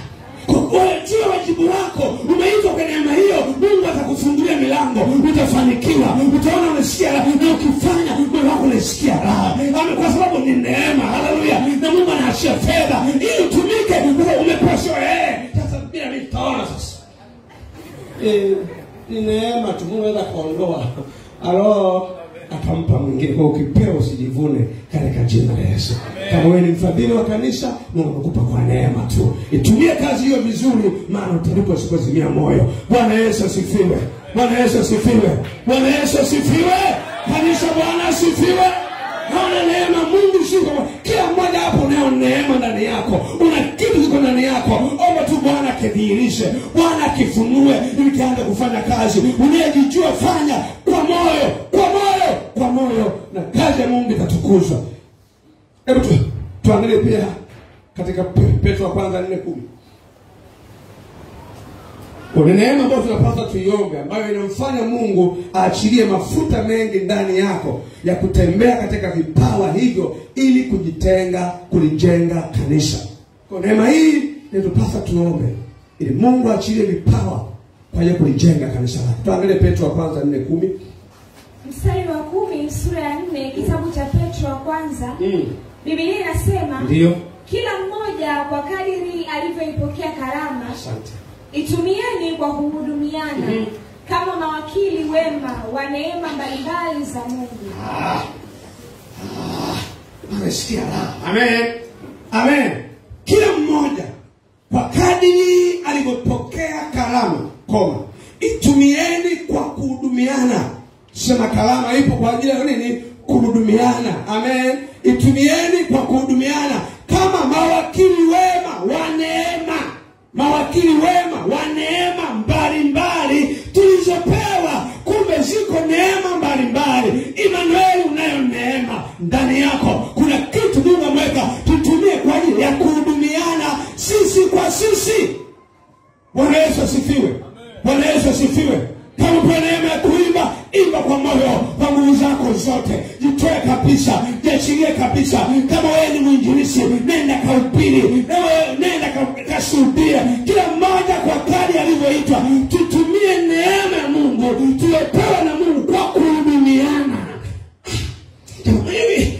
Kwa hiyo wajibu wako, umeitwa kwa neema hiyo, Mungu atakufungulia milango, utafanikiwa, utaona unasikia raha, na ukifanya moyo wako unasikia raha. Kwa sababu ni neema. Haleluya. Na Mungu anaachia fedha ili utumike, umepaswa sasa bila nitaona sasa. Ni neema tu, Mungu anaweza kuondoa. Alo akampa mwingine. Kwa ukipewa usijivune katika jina la Yesu. Kama wewe ni mfadhili wa kanisa, Mungu anakupa kwa neema tu. Itumie kazi hiyo vizuri, maana utalipo usipozimia moyo. Bwana Yesu asifiwe. Bwana Yesu asifiwe. Bwana Yesu asifiwe. Kanisa Bwana asifiwe. Hauna neema Mungu shika. Kila mmoja hapo unao neema ndani yako. Una kitu kiko ndani yako. Omba tu Bwana akidhihirishe. Bwana akifunue ili kianze kufanya kazi. Unayejijua fanya kwa moyo, kwa moyo, kwa moyo, na kazi ya Mungu itatukuzwa. Hebu tuangalie pia katika Petro wa kwanza 4:10. Kuna neema ambayo tunapaswa tuiombe, ambayo inamfanya Mungu aachilie mafuta mengi ndani yako ya kutembea katika vipawa hivyo ili kulijenga kanisa. Kwa neema hii tunapaswa tuombe ili Mungu aachilie vipawa kwa ajili ya kulijenga kanisa lake. Tuangalie Petro wa kwanza 4:10. Mstari wa 10 sura ya 4 kitabu cha Petro wa kwanza. Biblia inasema, ndio, kila mmoja kwa kadiri alivyoipokea karama, asante, itumieni kwa kuhudumiana kama mawakili wema wa neema mbalimbali za Mungu. Umesikia? Amen. Amen. Kila mmoja kwa kadiri alivyopokea karama, itumieni kwa kuhudumiana. Sema karama ipo kwa ajili ya nini? Kuhudumiana. Amen. Itumieni kwa kuhudumiana kama mawakili wema wa neema. Mawakili wema wa neema mbalimbali tulizopewa. Kumbe ziko neema mbalimbali. Emmanuel, unayo neema ndani yako. Kuna kitu Mungu ameweka tutumie kwa ajili ya kuhudumiana sisi kwa sisi. Bwana Yesu asifiwe. Bwana Yesu asifiwe. Kama una neema ya kuimba, imba kwa moyo, kwa nguvu zako zote. Jitoe kabisa, jiachilie kabisa. Kama wewe ni mwinjilisti, nenda kahubiri, nenda kashuhudia. Kila mmoja kwa kadri alivyoitwa. Tutumie neema ya Mungu tuliyopewa na Mungu kwa kuhudumiana. Hivi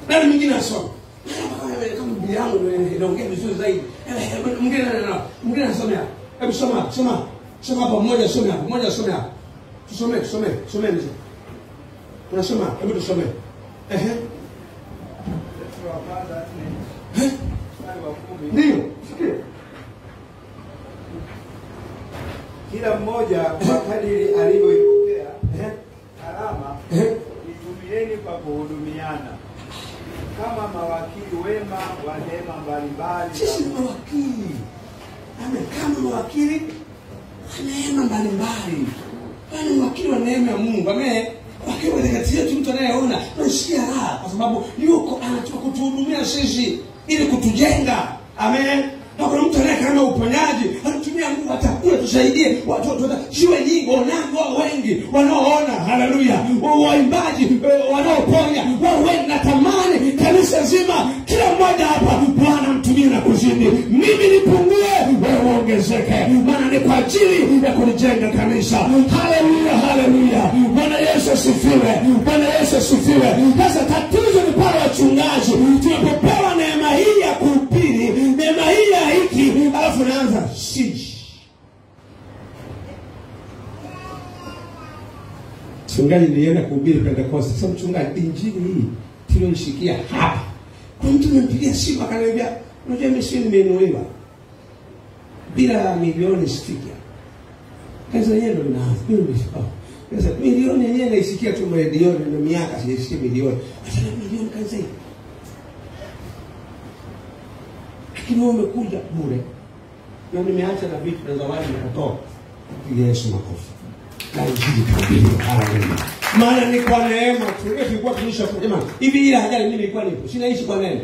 nani mwingine asoma? Kama Biblia yangu inaongea vizuri zaidi. Mwingine anasomea. Hebu soma hapo, mmoja some hapo. Tusome mzee. Unasoma, hebu tusome. Ndio, sikia. Kila mmoja kwa kadiri alivyoipokea karama, itumieni kwa kuhudumiana kama mawakili wema wa neema mbalimbali. Sisi ni mawakili. Amen. Kama mawakili wa neema mbalimbali. Yaani wakili wa neema ya Mungu. Amen. Wakili wa katikati yetu mtu anayeona tunasikia raha kwa sababu yuko anataka kutuhudumia sisi ili kutujenga. Amen. Na kuna mtu anayekana uponyaji, anatumia Mungu atakula tusaidie watu jiwe nyingi wanao wengi wanaoona. Haleluya. Waimbaji wanaoponya wao wengi. Natamani kanisa zima kila mmoja hapa Bwana mtumie na kuzidi. Mimi nipungue, wewe ongezeke. Maana ni kwa ajili ya kujenga kanisa. Haleluya, haleluya. Bwana Yesu asifiwe. Bwana Yesu asifiwe. Sasa tatizo ni pale wachungaji tunapopewa neema hii ya kuhubiri, neema hii ya hiki, alafu naanza mchungaji nilienda kuhubiri Pentecost. Sasa mchungaji, injili hii tulioishikia hapa, kwa mtu nimpigia simu akaniambia, unajua mimi si nimeinuliwa bila milioni sikia. Kaza yeye ndo naanza mimi sasa milioni yenyewe naisikia tu milioni na miaka sijasikia milioni. Hata milioni kaza hii. Lakini umekuja bure. Na nimeacha na vitu na zawadi nikatoa. Yesu makofi. Na injili kabisa. Haleluya. Maana ni kwa neema tu. Tulikuwa tunisha kwa jamani. Hivi ila hajali mimi nilikuwa nipo. Sinaishi kwa neema.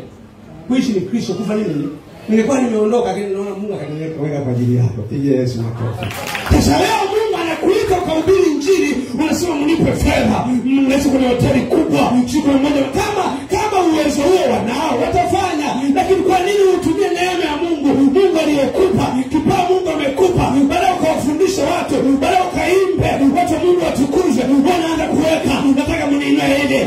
Kuishi ni Kristo, kufa nini? Nilikuwa nimeondoka lakini naona Mungu akaniweka kwa ajili yako. Yesu makofi. Sasa leo Mungu anakuita ukahubiri injili, unasema mnipe fedha, mnaweza kwenye hoteli kubwa, siku moja kama uwezo huo wanao watafanya. Lakini kwa nini utumie neema ya Mungu? Mungu aliyokupa, kipawa Mungu amekupa, baada ukawafundisha watu, baada ukaimbe, watu Mungu watukuze, wanaanza kuweka, nataka mniinue ile.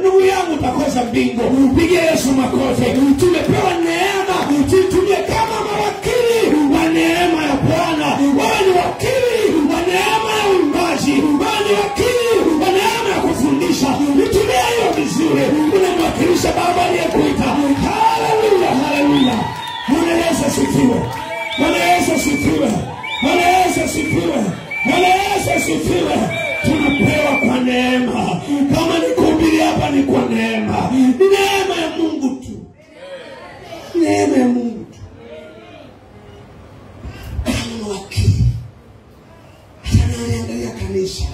Ndugu yangu utakosa mbingu. Pigie Yesu makofi. Tumepewa neema, tutumie kama mawakili wa neema ya Bwana. Wewe ni wakili wa neema ya uimbaji, wewe ni wakili wa neema ya kufundisha. Nitumie hiyo vizuri. Unamwakilisha Baba aliyekuita. Haleluya, haleluya. Bwana Yesu asifiwe. Bwana Yesu asifiwe. Bwana Yesu asifiwe. Bwana Yesu asifiwe. Tunapewa kwa neema. Kama ni kuhubiri hapa ni kwa neema. Ni neema ya Mungu tu. Neema ya Mungu tu. Kama wakili. Hata naangalia kanisa.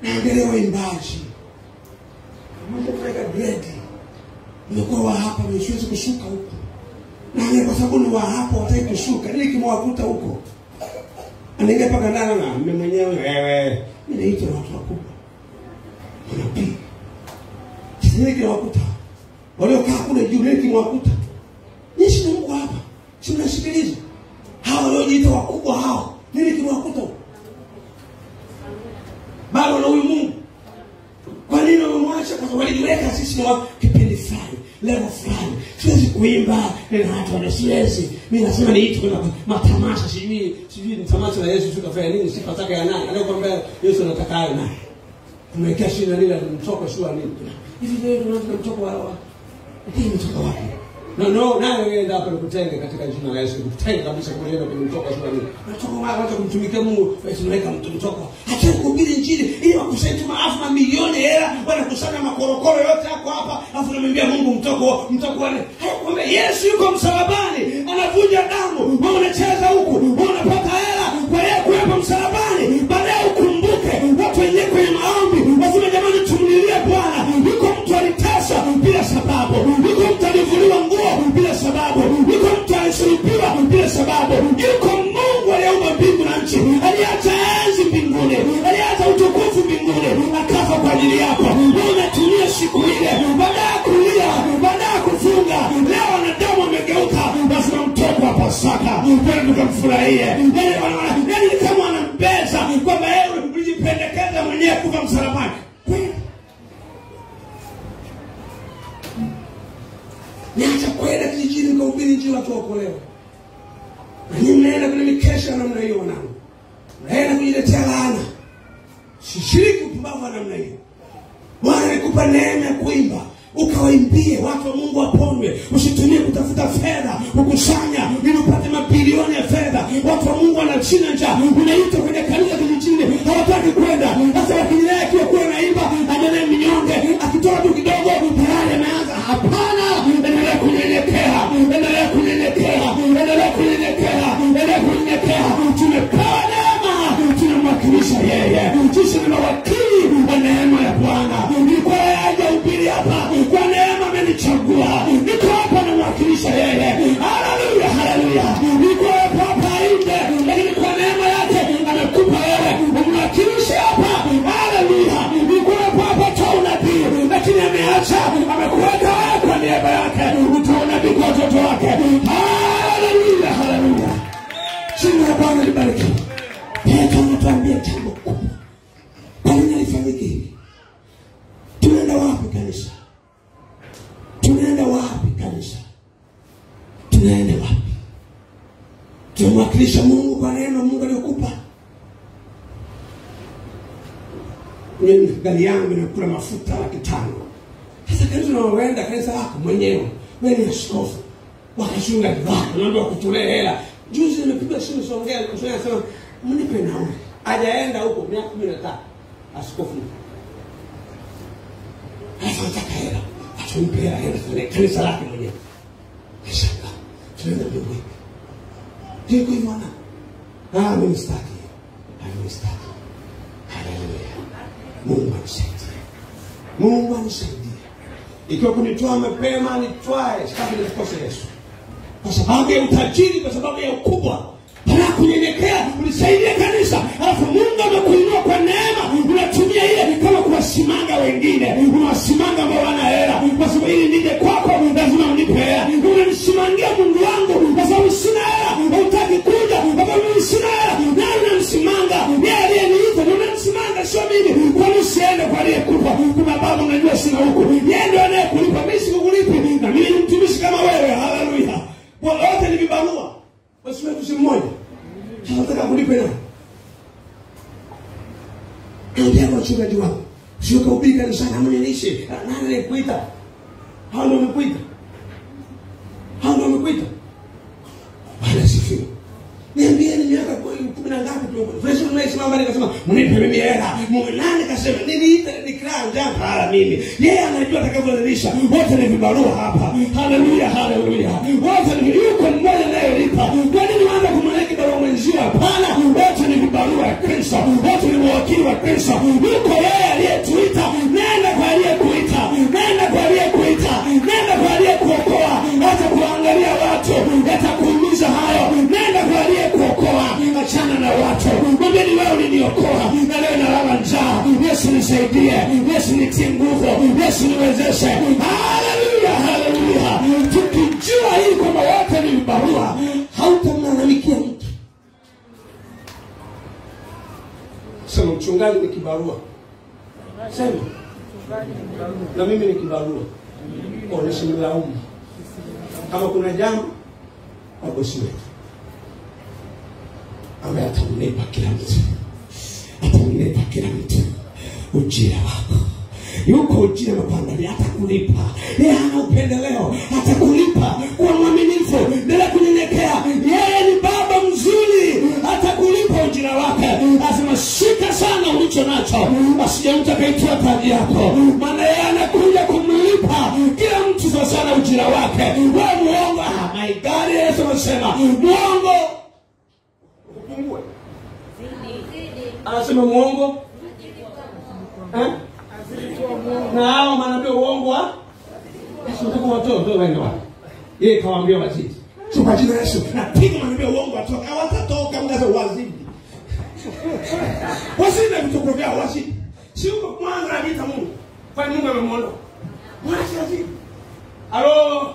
Naangalia waimbaji. Mmoja kuweka gredi. Nimekuwa wa hapa, siwezi kushuka huko. Na kwa sababu ni wa hapa wataki kushuka. Nini kimwakuta huko? Anaingia paka ndani na mimi mwenyewe wewe. Mimi naitwa watu wakubwa. Unapiga. Nini kimwakuta? Waliokaa kule juu nini kimwakuta? Nishi Mungu hapa. Si mnasikiliza? Hao waliojiita wakubwa hao. Nini kimwakuta? Bado na huyu Mungu. Kwa nini wamemwacha? Kwa sababu walijiweka sisi ni wa kipindi fulani, level fulani. Siwezi kuimba na watu wanasiwezi. Mimi nasema ni hitu kuna matamasha sijui ni tamasha la Yesu tukafanya nini sifa zake ya nani? Anakuambia Yesu anataka awe nani? Tumewekea shina lile mtoko shua nini? Hivi leo tunataka mtoko wa hii mtoko wapi? No, nawe wewe hapa nikutenge katika jina la Yesu. Nikutenge kabisa kuenda kwenye mtoko shua nini? Mtoko watu kumtumikia Mungu, tunaweka mtoko. Acha kuhubiri injili ili wakusanye maafa mamilioni hela, wanakusanya makorokoro yote yako hapa, afu unamwambia Mungu mtoko wale. Hayakwambia Yesu yuko msalabani, anavunja damu, wewe unacheza huku, wewe unapata hela kwa yeye kuwepo msalabani. Baadaye ukumbuke watu wenyewe kwenye maombi, wasema jamani tumlilie Bwana. Yuko mtu alitesa bila sababu, yuko mtu alivuliwa nguo bila sababu, yuko mtu alisulubiwa bila sababu, yuko Mungu aliyeumba mbingu na nchi, aliacha enzi mbinguni, aliacha utukufu mbinguni, akafa kwa ajili yako. Wewe unatumia siku ile, baada ya kulia, baada ya kufunga, leo wanadamu wamegeuka, basi mtoko wa Pasaka, twende tukamfurahie. Yaani kama anambeza kwamba yeye ulijipendekeza mwenyewe kufa msalabani. Niacha kwenda kijijini kuhubiri injili watu waokolewe. Na nyinyi mnaenda kwenye mikesha namna hiyo wanangu. Mnaenda kujiletea laana. Sishiriki upumbavu namna hiyo. Bwana alikupa neema ya kuimba, ukawaimbie watu wa Mungu waponywe. Usitumie kutafuta fedha, ukusanya ili upate mabilioni ya fedha. Watu wa Mungu wanachina njaa. Unaita kwenye kanisa kijijini, hawataki kwenda. Sasa wakili yake akiwa naimba, anaenda mnyonge, akitoa tu kidogo, tayari ameanza Hapana, endelea kunyenyekea, endelea kunyenyekea, endelea kunyenyekea, endelea kunyenyekea. Tumepewa neema, tunamwakilisha yeye. Sisi ni mawakili wa neema ya Bwana. Niko haja ubiri hapa, kwa neema amenichagua. Niko hapa namwakilisha yeye. Haleluya, haleluya. Niko hapa nje, lakini kwa neema yake amekupa wewe umwakilishe hapa. Haleluya. Niko hapa cha unabii, lakini ameacha, amekuweka wewe kwa niaba yake. Utaona kwa watoto wake. Haleluya, haleluya. Jina la Bwana libarikiwe. Petro anatuambia jambo kubwa. Kwa nini alifanyika hivi? Tunaenda wapi kanisa? Tunaenda wapi kanisa? Tunaenda wapi? Tunamwakilisha Mungu kwa neno Mungu aliyokupa. Mimi gari yangu inakula mafuta $500. Sasa kanisa unaoenda kanisa lako mwenyewe, wewe ni askofu. Wakashunga bidhaa, unaomba kutolee hela. Juzi nimepiga simu Songea, anasema mnipe nauli. Hajaenda huko miaka 15. Askofu. Anataka hela. Atumpe hela kanisa lake mwenyewe. Kishaka. Tunaenda mbinguni. Ndio kwa maana. Mimi sitaki. Mimi sitaki. Haleluya. Mungu anisaidie. Mungu anisaidie. Ikiwa kunitoa mapema nitwae, sitaki nikose Yesu. Kwa sababu ya utajiri, kwa sababu ya ukubwa, para kunyenyekea, ulisaidia kanisa. Alafu Mungu amekuinua kwa neema, unatumia ile kama kuwasimanga wengine. Unawasimanga ambao wana hela. Kwa sababu ili nije kwako lazima unipe hela. Unanisimamia Mungu wangu kwa sababu sina hela. Hutaki kuja kwa sababu mimi sina hela. Na unanisimanga. Yeye aliyeniita unanisimanga, sio mimi. Kwa nini usiende kwa aliyekupa? Kwa sababu unajua sina huko. Yeye ndiye anayekulipa, mimi sikukulipi. Na mimi ni mtumishi kama wewe. Haleluya. Wote ni vibarua. Wasiwe tusimmoja. Tunataka kulipa nani? Ndio kwa mchungaji wako. Sio kuhubiri kanisa na mwenyenishe. Nani alikuita? Hao ndio wamekuita. Hao ndio wamekuita. Bwana sifiwe. Niambieni miaka 10 na ngapi tu. Yesu anayesimama akasema, "Mnipe mimi hela." Nani kasema, "Niliita nikraa jambo hala mimi." Yeye anajua atakavyolisha. Wote ni vibarua hapa. Haleluya, haleluya. Wote ni yuko mmoja anayelipa. Kwa nini waanza kumwelekea kibarua mwenzio? Hapana, wote ni vibarua ya Kristo. Wote ni wakili wa Kristo. Yuko yeye aliyetuita. Nenda kwa aliyekuita. Nenda kwa aliyekuita. Nenda kwa aliyekuokoa. Hata kuangalia watu yatakuumiza hayo. Nenda kwa aliyekuokoa. Achana na watu. Mwambie ni wewe uliniokoa. Na leo nalala njaa. Yesu nisaidie. Yesu nitie nguvu. Yesu niwezeshe. Haleluya, haleluya. Tukijua hii kwamba wote ni vibarua, hautamlalamikia mtu. Sema mchungaji ni kibarua. Sema na mimi ni kibarua. Unasimlaumu. Kama kuna jambo bosi wetu ambaye atamlipa kila mtu. Atamlipa kila mtu ujira wako. Yuko ujira mpangani, atakulipa. Yeye hana upendeleo, atakulipa kwa mwaminifu. Bila kunyenyekea, yeye ni baba mzuri, atakulipa ujira wake. Lazima shika sana ulicho nacho, asije mtu akaitoa taji yako. Maana yeye anakuja kumlipa kila mtu sawa sana ujira wake. Wewe muongo, my God, Yesu anasema muongo upungue. Anasema muongo na hao manabii uongo wa Yesu ndio watoto wengine wao. Yeye kawaambia wazidi. Sio kwa jina la Yesu. Napiga manabii uongo watoka. Hawatatoka mgaza wazidi. Wazidi vitoko vyao wazidi. Sio kwa kwanza anaita Mungu. Kwa Mungu amemwona. Mwache wazidi. Halo.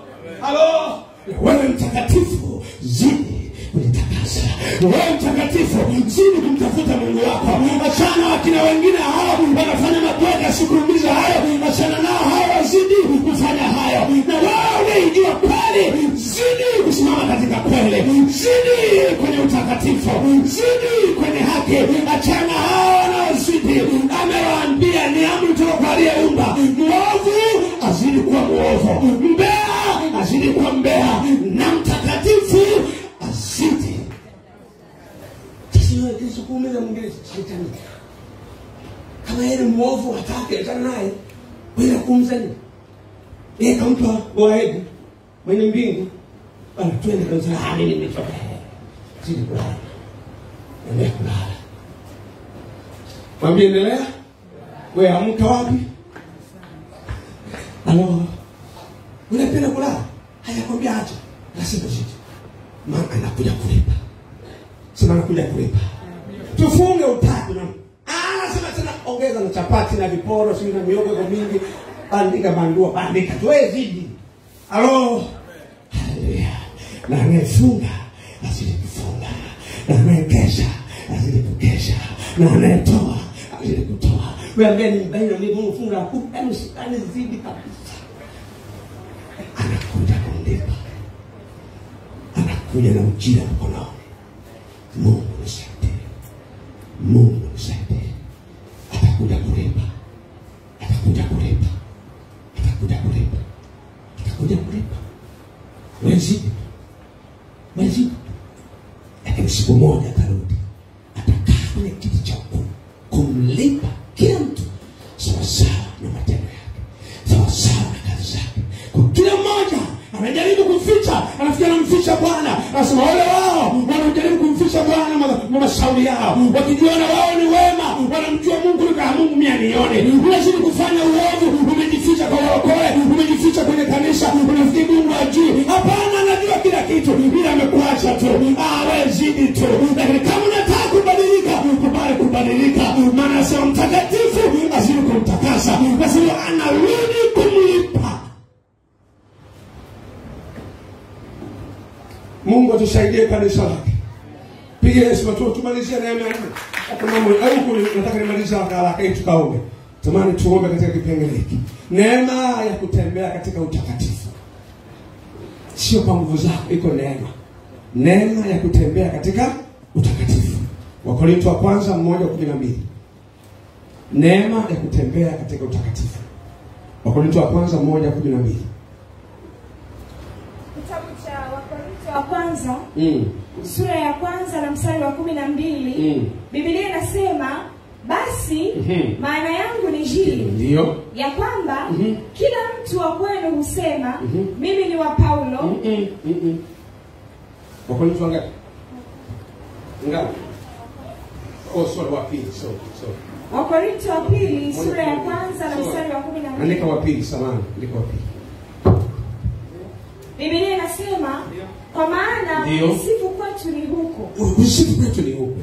Wewe mtakatifu zidi unitakasa. Wewe mtakatifu zidi kumtafuta Mungu wako. Achana wakina wengine hao wanafanya mabaya yasikuumiza hayo. Achana nao hao zidi kufanya hayo. Na wewe unajua kweli zidi kusimama katika kweli. Zidi kwenye utakatifu. Zidi kwenye haki. Achana hao wanaozidi. Amewaambia ni amri kutoka kwa aliyeumba. Muovu azidi kuwa muovu. Mbea azidi kuwa mbea. Na mtakatifu azidi. Sio Yesu kuumiza mwingine shetani. Kama yeye muovu hataki achana naye. Wewe kumzani. Yeye kampa Wahebu mwenye mbingu. Bana twende kanisa, mimi nimechoka. Sisi kulala. Endelea kulala. Mwambie endelea. Wewe amka wapi? Alo. Unapenda kulala? Hayakwambia acha. Lazima sisi. Maana anakuja kulipa. Sema anakuja kulipa. Tufunge utatu na sema tena ongeza na chapati na viporo, sio na miogo kwa mingi. Bandika bandua, bandika. Tuwe zidi. Alo. Haleluya. Na anayefunga azidi kufunga. Na anayekesha azidi kukesha. Na anayetoa azidi kutoa. Wewe ambaye ni mbaya ni Mungu funga kupa msikani zidi kabisa. Anakuja kundipa. Anakuja na ujira mkononi. Mungu nisaidie. Mungu nisaidie. Atakuja kulipa. Atakuja kulipa. Atakuja kulipa. Atakuja kulipa. Wenzidi. Lakini siku moja atarudi. Atakaa kwenye kiti cha hukumu kumlipa kila mtu sawasawa na matendo yake, sawasawa na kazi zake. Kwa kila mmoja anajaribu kumficha, anafikia anamficha Bwana. Anasema wale wao wanajaribu kumficha Bwana mashauri yao, wakijiona wao ni wema, wanamjua Mungu kama Mungu mimi anione. Unazidi kufanya uovu, umejificha kwa wakole, umejificha kwenye kanisa, unafikiri Mungu ajui. Hapana, anajua kila kitu, ila amekuacha tu. Wewe zidi tu. Lakini kama unataka kubadilika, kubali kubadilika. Maana sio mtakatifu azidi kumtakasa, basi anarudi kumlipa. Mungu atusaidie kanisa lake. Piga Yesu watu tumalizie neema yake. Kama mambo au nataka nimalize haraka ili tukaombe. Tamani tuombe katika kipengele hiki. Neema ya kutembea katika utakatifu. Sio kwa nguvu zako, iko neema. Neema ya kutembea katika utakatifu. Wakorintho wa kwanza 1:12. Neema ya kutembea katika utakatifu. Wakorintho wa kwanza 1:12. Kitabu cha Wakorintho wa kwanza sura ya kwanza na mstari wa 12. Biblia inasema basi maana yangu ni hii, ndio ya kwamba kila mtu wa kwenu husema mimi ni wa Paulo. Wakorintho wangapi? Ngapi? Sorry, wa pili. Wakorintho wa pili sura ya kwanza na mstari wa 12. Andika wa pili, samahani, andika wa pili. Biblia inasema kwa maana kusifu kwetu ni huko. Kusifu kwetu ni huko,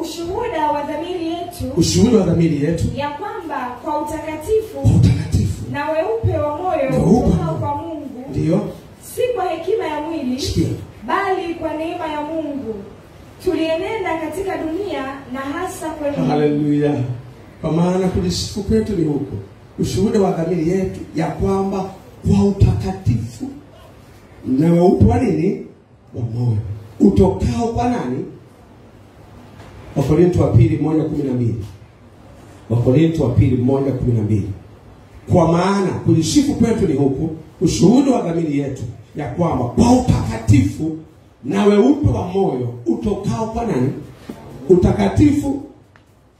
Ushuhuda wa dhamiri yetu. Ushuhuda wa dhamiri yetu. Ya kwamba kwa utakatifu. Utakatifu. Na weupe wa moyo kutoka kwa Mungu. Ndio. Si kwa hekima ya mwili, bali kwa neema ya Mungu. Tulienenda katika dunia na hasa kwenu. Haleluya. Kwa maana kujisifu kwetu ni huko. Ushuhuda wa dhamiri yetu ya kwamba kwa utakatifu na weupe wa nini? Wa moyo. Utokao kwa nani? Wakorintho wa pili 1:12. Wakorintho wa pili 1:12. Kwa maana kujisifu kwetu ni huku, ushuhuda wa dhamiri yetu ya kwamba kwa utakatifu na weupe wa moyo utokao kwa nani? Utakatifu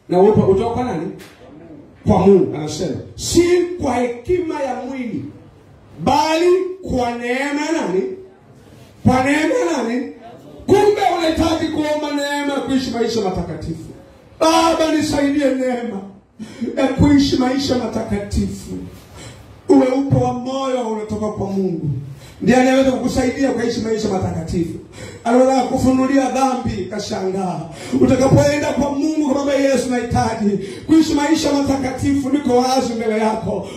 na weupe utokao kwa nani? Kwa Mungu. Anasema si kwa hekima ya mwili, bali kwa neema nani? Kwa neema nani? Kumbe unahitaji kuomba neema kuishi maisha matakatifu. Baba nisaidie neema ya kuishi maisha matakatifu. Uweupe wa moyo unatoka kwa Mungu. Ndiye anaweza kukusaidia kuishi maisha matakatifu. Anaweza kufunulia dhambi kashangaa. Utakapoenda kwa Mungu kama Yesu nahitaji kuishi maisha matakatifu, niko wazi mbele yako.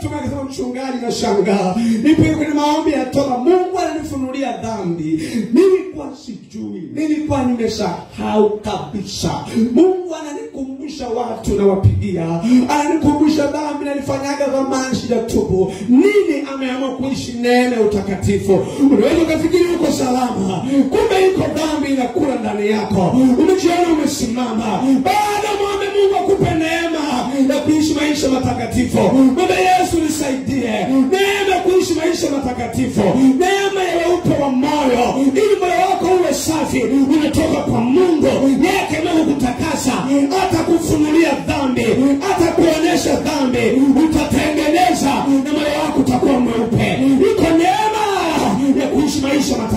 Tumekasema mchungaji na shangaa. Nipo kwenye maombi ya toba, Mungu ananifunulia dhambi. Nilikuwa sijui, nilikuwa nimesahau kabisa. Mungu ananikumbusha watu na wapigia. Ananikumbusha dhambi nilifanyaga zamani sijatubu. Nini ameamua kuishi neema ya utakatifu. Unaweza kufikiri uko salama, kumbe iko dhambi inakula ndani yako. Umejiona umesimama. Baada mwombe Mungu akupe neema ya kuishi maisha matakatifu. Mwombe Yesu nisaidie neema ya kuishi maisha matakatifu, neema ya weupe wa moyo, ili moyo wako uwe safi, unatoka kwa Mungu. Yeye kama kukutakasa, hata kufunulia dhambi, hata kuonyesha dhambi, utatengeneza na moyo wako utakuwa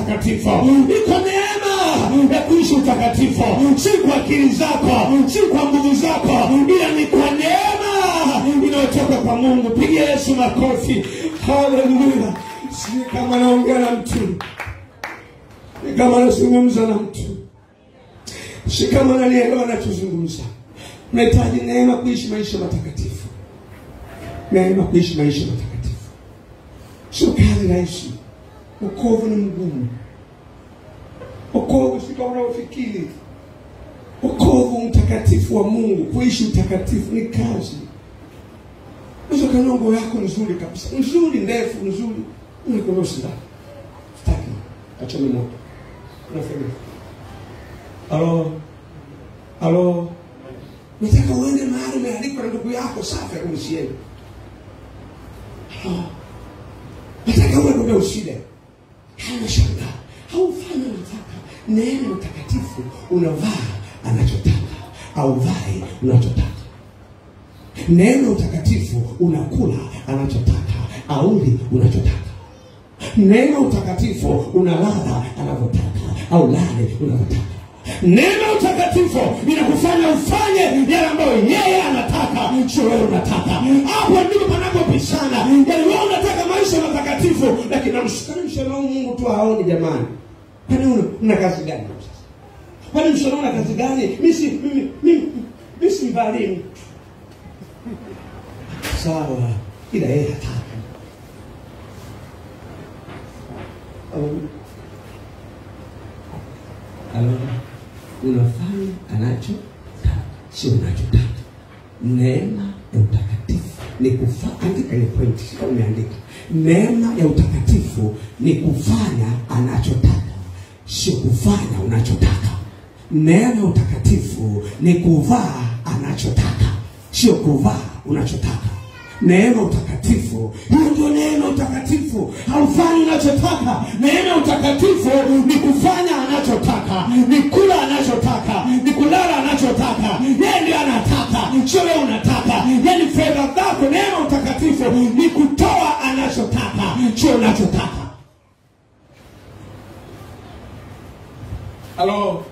utakatifu. Iko neema ya kuishi utakatifu, si kwa akili zako, si kwa nguvu zako, ila ni kwa neema inayotoka kwa Mungu. Pigia Yesu makofi. Haleluya. Si kama naongea na mtu, ni kama nazungumza na mtu, si kama nanielewa nachozungumza. Unahitaji neema kuishi maisha matakatifu. Neema kuishi maisha matakatifu sio kazi rahisi. Wokovu ni mgumu. Wokovu si kama unafikiri. Wokovu, mtakatifu wa Mungu, kuishi utakatifu ni kazi. Hizo kanongo yako nzuri kabisa, nzuri ndefu, nzuri unikorosi ndani. Sitaki. Acha mimi moto. Unafanya. Halo. Nataka uende mahali umealikwa na ndugu yako safi akusiende. Nataka uwe kwa usile. Hana shanga. Haufanya unataka. Neema utakatifu unavaa anachotaka, au vai unachotaka. Neema utakatifu unakula anachotaka, auli unachotaka. Neema utakatifu unalala anavyotaka, au lale unavyotaka. Neema utakatifu inakufanya ufanye yale ambayo yeye anataka, sio wewe unataka. Hapo ndipo panapopishana. Yaani wewe unataka maisha matakatifu, lakini namshukuru Mungu tu haoni jamani. Kwani una kazi gani sasa? Kwani mshoro una kazi gani? Mimi si mbalimu. Sawa, ila yeye hataka. Unafanya anachotaka, sio unachotaka. Neema ya utakatifu ni kufanya, andika ile point sio umeandika. Neema ya utakatifu ni kufanya anachotaka, sio kufanya unachotaka. Neema ya utakatifu ni kuvaa anachotaka, sio kuvaa unachotaka. Neema utakatifu, hiyo ndio neema utakatifu. Haufanyi unachotaka. Neema utakatifu ni kufanya anachotaka, ni kula anachotaka, ni kulala anachotaka. Yeye ndiye anataka, sio wewe unataka. Yaani fedha zako, neema utakatifu ni kutoa anachotaka, sio unachotaka. Halo.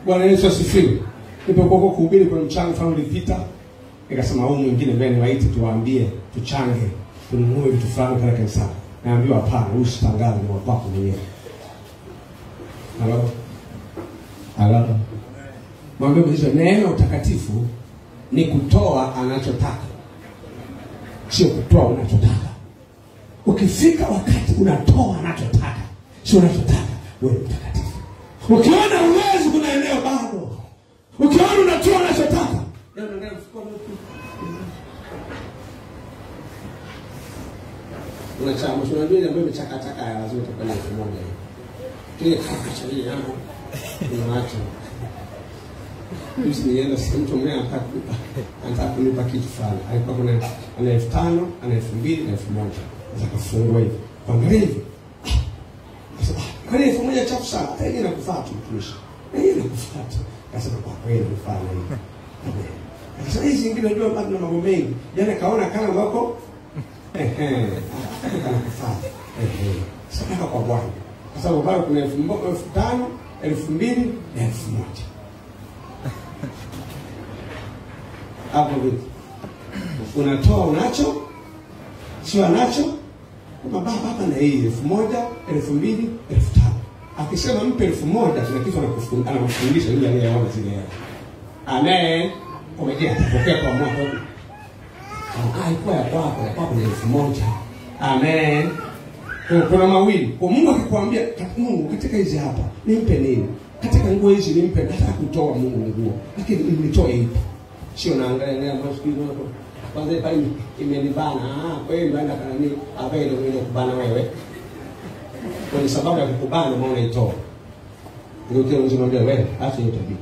Bwana Yesu asifiwe. Nilipokuwa kuhubiri kwa mchango fulani ulipita, nikasema huyu mwingine mbele waite tuwaambie, tuchange, tununue vitu fulani kwa kanisa. Naambiwa hapana, usitangaze ni wako mwenyewe. Halo. Mwambie hizo neema utakatifu ni kutoa anachotaka, sio kutoa unachotaka. Ukifika wakati unatoa anachotaka, sio unachotaka, wewe utakatifu. Ukiona uwezo kuna eneo bado, ukiona unatoa unachotaka, ndio ndio mfukoni. Unachama shule mbili ambayo imechakataka ya lazima tupane pamoja. Kile kaka cha hili yangu ni macho. Mimi nienda mtu mmoja anataka kunipa kitu fulani. Alikuwa kuna ana 5,000, ana 2,000 na 1,000. Nataka kufungua hivi. Angalia hivi. Sasa kwa hiyo 1,000 chafu sana. Hata yeye anakufuata mtumishi. Yeye anakufuata. Kasema kwa kweli mfano hivi. Sasa hizi zingine ndio bado na mambo mengi. Jana kaona kana wako anakufuata. Sasa kwa Bwana. Kwa sababu bado kuna 5,000, 2,000 na 1,000. Hapo vipi? Unatoa unacho, sio anacho. Kama baba na hii 1,000, 2,000, 5,000. Akisema mpe 1,000 tuna kitu anakufundisha yule aliyeona zile hela. Amen. Umejia kupokea kwa mwako. Haikuwa ya kwako ni 1,000. Amen. Kuna mawili. Kwa Mungu akikwambia Mungu katika hizi hapa nimpe nini? Katika nguo hizi nimpe, nataka kutoa Mungu nguo. Lakini nitoe ipi? Sio naangalia leo masikizo hapo. Kwanza pale imenibana. Kwa hiyo ndio nataka nini? Availe ile kubana wewe. Kwa sababu ya kukubana maana unaitoa. Ndio kile unazungumzia wewe, acha hiyo tabia.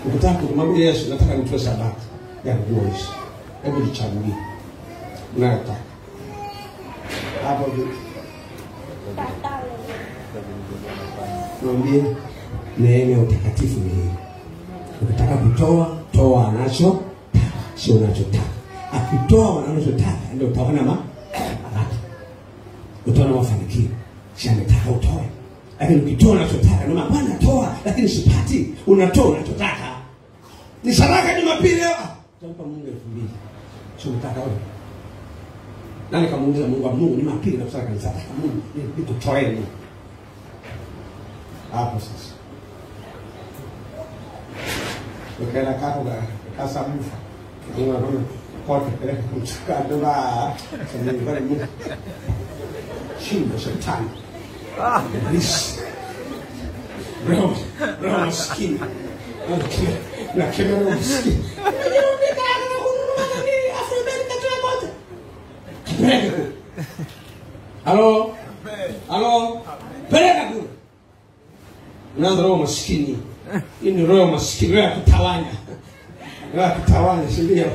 Ukitaka kumwambia Yesu nataka nitoe sadaka ya nguo hizi. Hebu jichagulie. Unataka. Hapo ndio. Mwambie neema ya utakatifu ni hii. Ukitaka kutoa, toa anacho, sio unachotaka. Akitoa anachotaka ndio utaona utaona mafanikio. Si ametaka utoe. Lakini ukitoa unachotaka, ndio Bwana toa, lakini sipati. Unatoa unachotaka. Ni sadaka Jumapili leo. Utampa Mungu 2000. Sio unataka wewe. Nani kamuuliza Mungu, Mungu Jumapili na kusaka kanisa. Mungu nikutoeni. Hapo sasa. Ukaenda kako kasa mfa. Mungu anaona kwa kupeleka kumchukua dola. Sasa ni wale Mungu. Shinda shetani. This. Roho maskini. Okay. Na kema roho maskini. Halo? Halo? Peleka kule. Unaanza roho maskini. Hii ni roho maskini, roho ya kutawanya. Roho ya kutawanya, si ndio?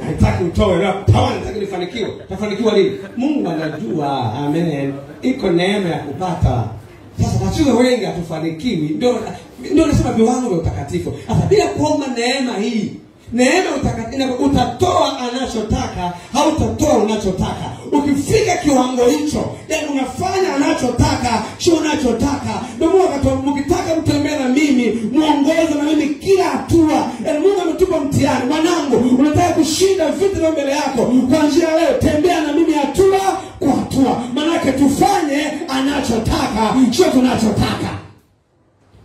Haitaki utoe, roho ya kutawanya, lakini fanikiwa. Tafanikiwa lini? Mungu anajua. Amen. Iko neema ya kupata. Sasa tatizo wengi hatufanikiwi. Ndio nasema viwango vya utakatifu. Sasa bila kuomba neema hii, neema utakatifu, utatoa anachotaka, hautatoa unachotaka. Ukifika kiwango hicho, yani unafanya anachotaka, sio unachotaka. Ndio Mungu mkitaka mtembee na mimi, muongoze na mimi kila hatua. Yani Mungu ametupa mtihani. Mwanangu, unataka kushinda vita vya mbele yako, kuanzia leo tembea na mimi hatua kwa hatua. Maana tufanye anachotaka, sio tunachotaka.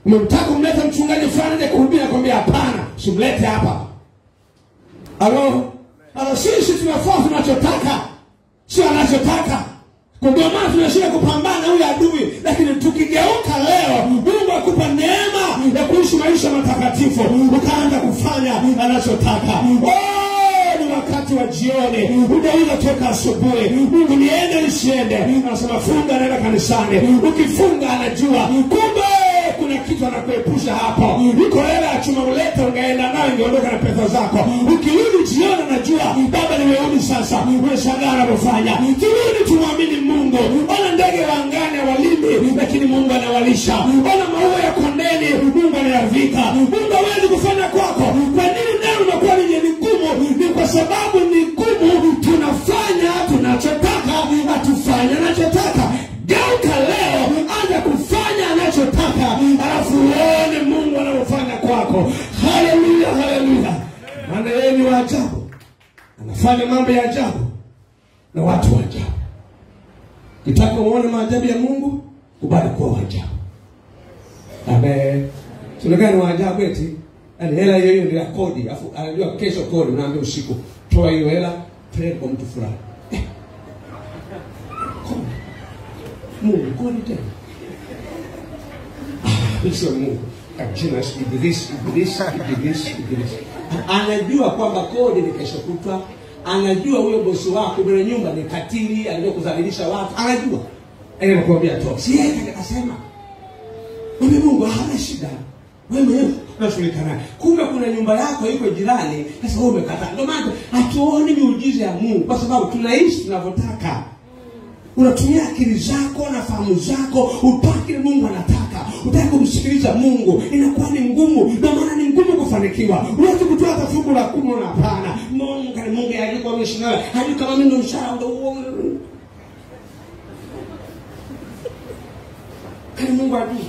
Umemtaka kumleta mchungaji fulani nje kuhubiri, akwambia hapana, simlete hapa. Halo? Sisi tunafanya tunachotaka, sio anachotaka. Kwa ndio maana tunashindwa kupambana huyu adui. Lakini tukigeuka leo, Mungu akupa neema ya kuishi maisha matakatifu, utaanza kufanya anachotaka. Ni wakati wa jioni. Unaweza toka asubuhi, Mungu niende nisiende, anasema funga, nenda kanisani. Ukifunga anajua kumbe kuna kitu anakuepusha hapo. Iko hela ya chuma ulete, ungeenda nayo ungeondoka na pesa zako. Ukirudi jioni anajua baba nimerudi sasa. Unashangaa anapofanya. Turudi tumwamini Mungu. Ona ndege wa angani hawalimi, lakini Mungu anawalisha. Ona maua ya kondeni, Mungu anayavika. Mungu hawezi kufanya kwako. Kwa nini neno unakuwa ni ngumu? Ni kwa sababu ni ngumu. Tunafanya tunachotaka, hatufanya anachotaka. Geuka leo, anza kufanya anachotaka, alafu uone Mungu anafanya kwako. Haleluya, haleluya. Maana yeye ni wa ajabu. Anafanya mambo ya ajabu na watu wa ajabu. Ukitaka uone maajabu ya Mungu, kubali kuwa wa ajabu. Amen. Tunakana wa ajabu eti, yani hela hiyo ndio ya kodi, alafu anajua kesho kodi, unaambia usiku, toa hiyo hela, peleka kwa mtu fulani. Mungu kodi tena. Sio Mungu. Kachina Ibilisi. Anajua kwamba kodi ni kesho kutwa. Anajua huyo bosi wako mwenye nyumba ni katili, anajua kudhalilisha watu. Anajua. Anakuambia toa. Si yeye akasema. Mungu hana shida. Wewe unashirika naye. Kumbe kuna nyumba yako iko jirani, sasa wewe umekataa. Ndio maana hatuoni miujiza ya Mungu kwa sababu tunaishi tunavyotaka. Unatumia akili zako na fahamu zako, upaki Mungu anataka. Utaki kumsikiliza Mungu, inakuwa ni ngumu. Ndio maana ni ngumu kufanikiwa. Unataka kutoa hata fungu la 10 na hapana. Mungu alikuwa ameshinawe. Hadi kama mimi ndo mshahara ndio kani Mungu adui.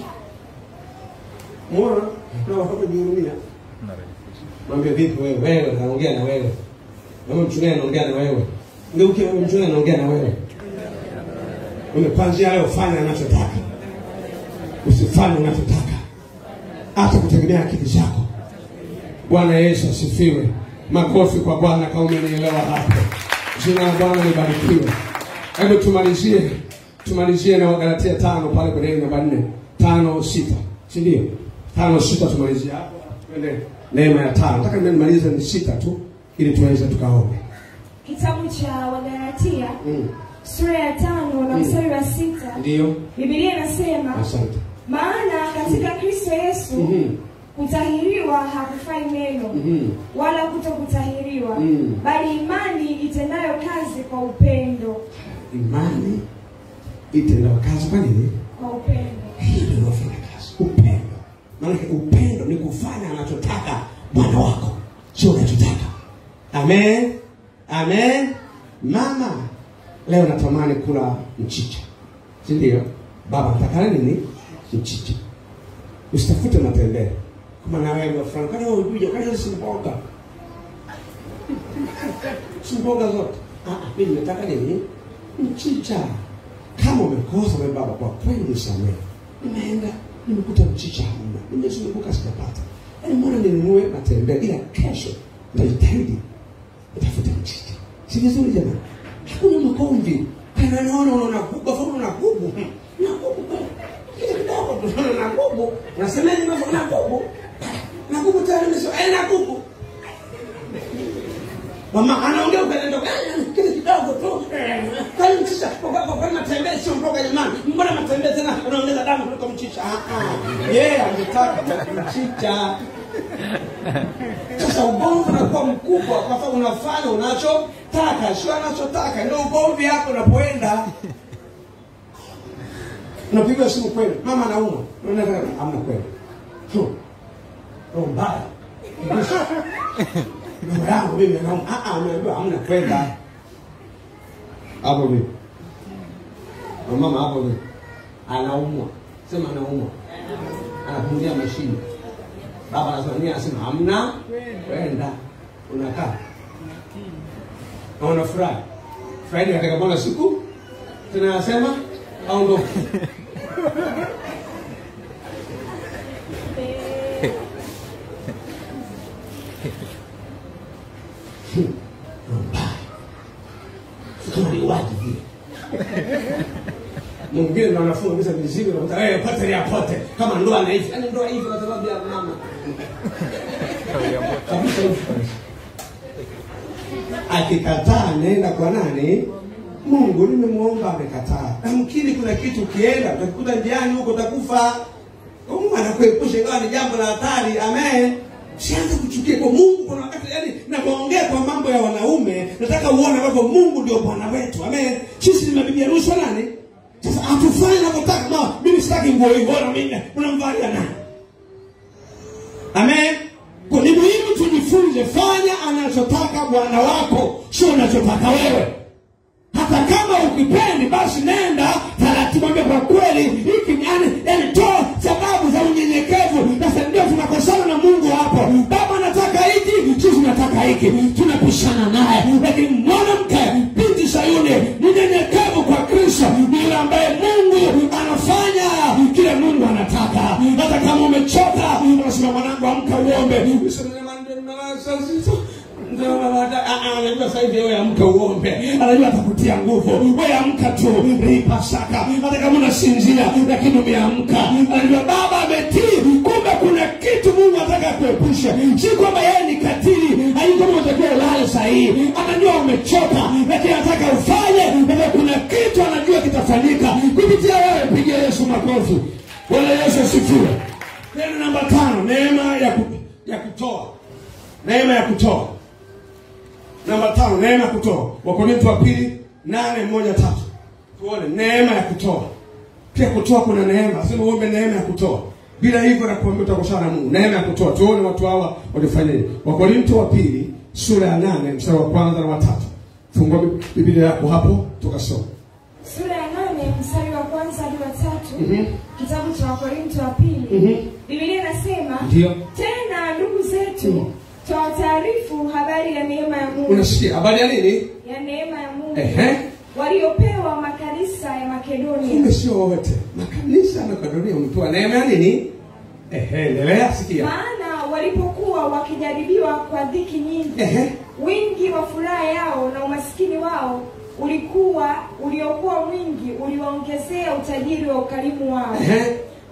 Mbona na watu jihurumia? Mwambie vipi wewe naongea na wewe. Mama mchungaji anaongea na wewe. Ndio ukiwa mchungaji anaongea na wewe. Umepangia leo fanya unachotaka. Usifanye unachotaka. Hata kutegemea akili zako. Bwana Yesu asifiwe. Makofi kwa Bwana kama umenielewa hapo. Jina la Bwana libarikiwe. Hebu tumalizie na Wagalatia 5 pale kwenye namba 4. 5:6. Si ndio? 5:6 tumalizie hapo. Twende neema ya 5. Nataka nimalize ni 6 tu ili tuweze tukaombe. Kitabu cha Wagalatia sura ya 5 na mstari wa 6. Ndio. Biblia inasema, asante. Maana katika Kristo Yesu kutahiriwa hakufai neno wala kutokutahiriwa, bali imani itendayo kazi kwa upendo. Imani itendayo kazi kwa nini? Kwa upendo. Hii ndio inafanya kazi. Upendo. Maana upendo ni kufanya anachotaka Bwana wako, sio unachotaka. Amen. Amen. Mama, leo natamani kula mchicha. Si ndio? Baba nataka nini? Mchicha. Usitafute matembele. Kama na wewe fulani, kwani wewe unajua kwani si mboga? Si mboga zote. Mimi nataka nini? Mchicha. Kama umekosa wewe baba, kwa kweli nisamehe. Nimeenda nimekuta mchicha hamna. Nimezunguka sijapata. Mbona ninunue matembele ila kesho nitajitahidi nitafute mchicha. Si vizuri jamani? Hakuna makombi. Kana naona unakuba famu na kubu. Na kubu. Kile kidogo tunaona na kubu. Unasema ni mambo na kubu. Na kubu tayari ni na kubu. Mama anaongea ukaenda kile kidogo tu. Kali mchicha kwa matembele sio mboga jamani. Mbona matembele tena unaongeza damu kuliko mchicha? Yeye angetaka mchicha. Sasa ugomvi unakuwa mkubwa kwa sababu unafanya unachotaka, sio anachotaka. Ndio ugomvi hapo unapoenda. Unapiga simu kweli, mama anauma. Unaona hamna kweli. Ndio mbaya. Mama yangu mimi anauma. Unaambiwa hamna kwenda. Hapo mimi. Mama hapo mimi. Anaumwa. Sema anaumwa. Anapungia mashine. Baba anasema hamna kwenda. Unakaa. Na unafurahi. Friday katika bwana siku tunasema aondoke. Stori wajibu. Mwingine ndo anafunga kabisa mizigo na kutaka pote ya pote kama ndoa na hivi. Yaani ndoa hivi kwa sababu ya mama. Akikataa nenda kwa nani? Mungu. Nimemuomba amekataa. Namkiri kuna kitu kienda utakuta njiani huko utakufa. Mungu anakuepusha ingawa ni jambo la hatari. Amen. Sianze kuchukia kwa Mungu kuna wakati yani napoongea kwa mambo ya wanaume nataka uone kwamba Mungu ndio Bwana wetu. Amen. Sisi ni mabibi harusi wa nani? Sasa atufanye unapotaka. No, mimi sitaki nguo hiyo na mimi unamvalia nani? Amen. Kwa ni muhimu tujifunze, fanya anachotaka Bwana wako, sio unachotaka wewe. Hata kama ukipendi basi nenda taratibu kwa kweli hiki yani toa sababu za unyenyekevu. Sasa ndio tunakosana na Mungu hapo. Baba anataka hiki, sisi tunataka hiki. Tunapishana naye. Lakini mwanamke binti Sayuni mnyenyekevu kwa Kristo ni yule ambaye Mungu anafanya kile Mungu anataka. Hata kama umechoka, unasema mwanangu amka uombe. Anajua sasa hivi wewe amka uombe. Anajua atakutia nguvu. Wewe amka tu, ripa saka. Hata kama unasinzia lakini umeamka. Anajua baba ametii. Kumbe kuna kitu Mungu anataka kuepusha. Si kwamba yeye ni katili. Haiko kama unatakiwa ulale sahihi. Anajua umechoka lakini anataka ufanye. Na kuna kitu anajua kitafanyika. Kupitia wewe pigia Yesu makofi. Bwana Yesu asifiwe. Neno namba 5, neema ya kutoa. Neema ya kutoa. Namba 5, neema ya kutoa. Wakorintho wa 2:8-1-3. Tuone neema ya kutoa. Pia kutoa kuna neema. Sema uombe neema ya kutoa. Bila hivyo nakuambia utakosana na Mungu. Neema ya kutoa. Tuone watu hawa walifanyaje. Wakorintho wa 2:1-3. Fungua Biblia yako hapo tukasome. Sura ya 8 mstari wa 1 hadi wa 3. Kitabu cha Wakorintho wa 2. Biblia inasema, tena ndugu zetu tuwataarifu habari ya neema ya Mungu. Unasikia habari ya nini? Ya neema ya Mungu. Waliopewa makanisa ya Makedonia. Kumbe sio wote. Makanisa ya Makedonia wamepewa neema ya nini? Endelea sikia. Maana walipokuwa wakijaribiwa kwa dhiki nyingi, wingi wa furaha yao na umaskini wao uliokuwa mwingi uliwaongezea utajiri wa ukarimu wao.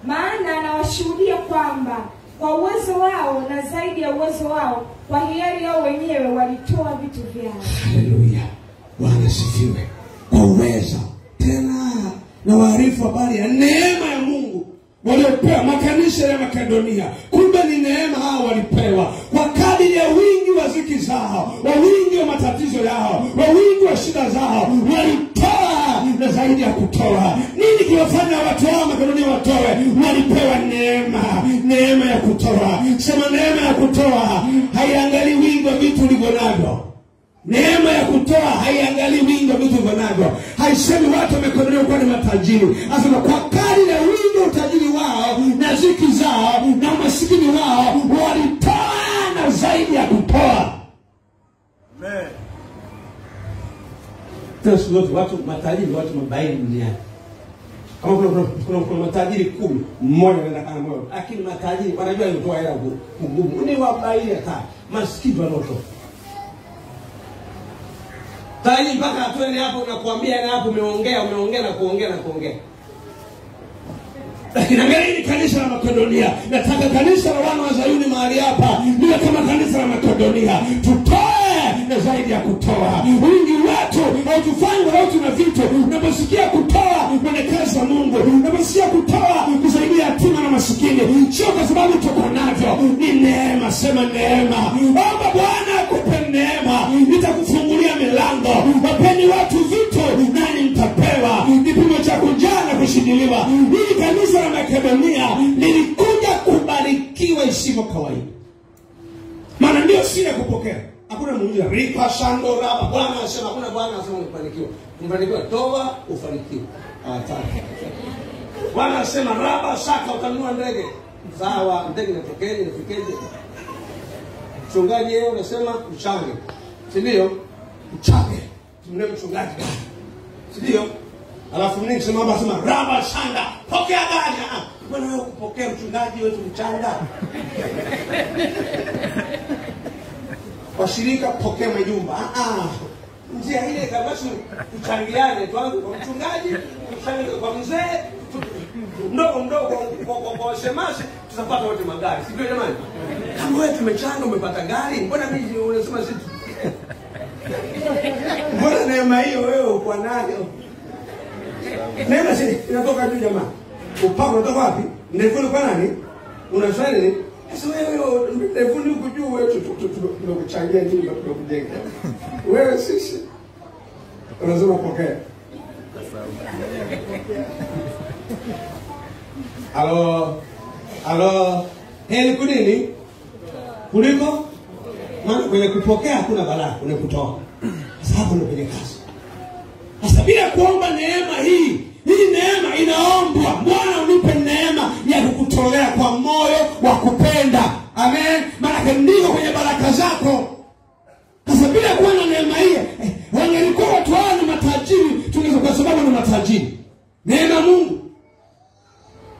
Maana nawashuhudia kwamba kwa uwezo wao na zaidi ya uwezo wao, kwa hiari yao wenyewe walitoa vitu vyao. Haleluya. Bwana sifiwe. Kwa uwezo. Tena na waarifu habari ya neema ya Mungu waliopewa makanisa ya Makedonia. Kumbe ni neema hao walipewa kwa kadiri ya wingi wa ziki zao, wa wingi wa matatizo yao, wa wingi wa shida zao. Walitoa na zaidi ya kutoa. Nini kiwafanya watu hao Makedonia watoe? Walipewa neema. Neema ya kutoa. Sema neema ya kutoa haiangalii wingi wa vitu ulivyo navyo. Neema ya kutoa kutoa haiangalii wingi wa vitu vinavyo. Haisemi watu wamekodolea kwa ni matajiri. Anasema kwa kadri ya wingi wa utajiri wao na ziki zao na umasikini wao walitoa na zaidi ya kutoa. Amen. Sasa watu matajiri, watu mabaili duniani. Kama kuna matajiri 10, mmoja anaenda kana moyo. Lakini matajiri wanajua kutoa hela ngumu. Ni wabaili hata maskini wanoto. Tajiri mpaka atwende hapo na kuambia na hapo umeongea na kuongea. Lakini angalia kanisa la Makedonia. Nataka kanisa la wana wa Zayuni mahali hapa liwe kama kanisa la Makedonia. Tutoe na zaidi ya kutoa. Wingi wetu hautufanye wala tuna vitu. Unaposikia kutoa mwelekeza Mungu. Unaposikia kutoa kusaidia yatima na maskini. Sio kwa sababu tuko navyo. Ni neema, sema neema. Omba Bwana akupe neema. Nitakufungulia milango. Wapeni watu vitu nani mtapewa. Kipimo cha kujaa na kushindiliwa. Hili kanisa la Makedonia lilikuja kubarikiwa isivyo kawaida. Maana ndio siri ya kupokea. Hakuna muujiza. Rika shando raba. Bwana anasema hakuna Bwana anasema unafanikiwa. Unafanikiwa toba ufanikiwe. Hataki. Bwana anasema raba shaka utanunua ndege. Sawa, ndege inatokea ifikeje? Mchungaji yeye unasema mchange. Si ndio? Mchange. Tumne mchungaji gani? Si ndio? Alafu mimi sema baba sema raba shanda pokea gari. Bwana wewe kupokea mchungaji wetu mchanga. Washirika pokea majumba. Njia ile kabisa tuchangiane tuanze kwa mchungaji, tuchangie kwa mzee, mdogo kwa shemasi tutapata wote magari. Sio jamani? Kama wewe tumechanga umepata gari, mbona mimi unasema sisi? Mbona neema hiyo wewe uko nayo? Neema si inatoka juu jamaa. Upako unatoka wapi? Ndefu kwa nani? Unafanya nini? Sasa wewe ndefu ni huko juu wewe tunakuchangia nini na tunakujenga. Wewe sisi unasema pokea. Halo. Heli kunini? Kuliko? Maana kwenye kupokea hakuna balaa, kwenye kutoa. Sasa hapo ndio kwenye kazi. Sasa bila kuomba neema hii neema inaombwa. Bwana unipe neema ya kukutolea kwa moyo wa kupenda. Amen. Maana ndiko kwenye baraka zako. Sasa bila kuwa na neema hii, wangelikuwa watu hao ni matajiri, tungeza kwa sababu ni matajiri. Neema Mungu.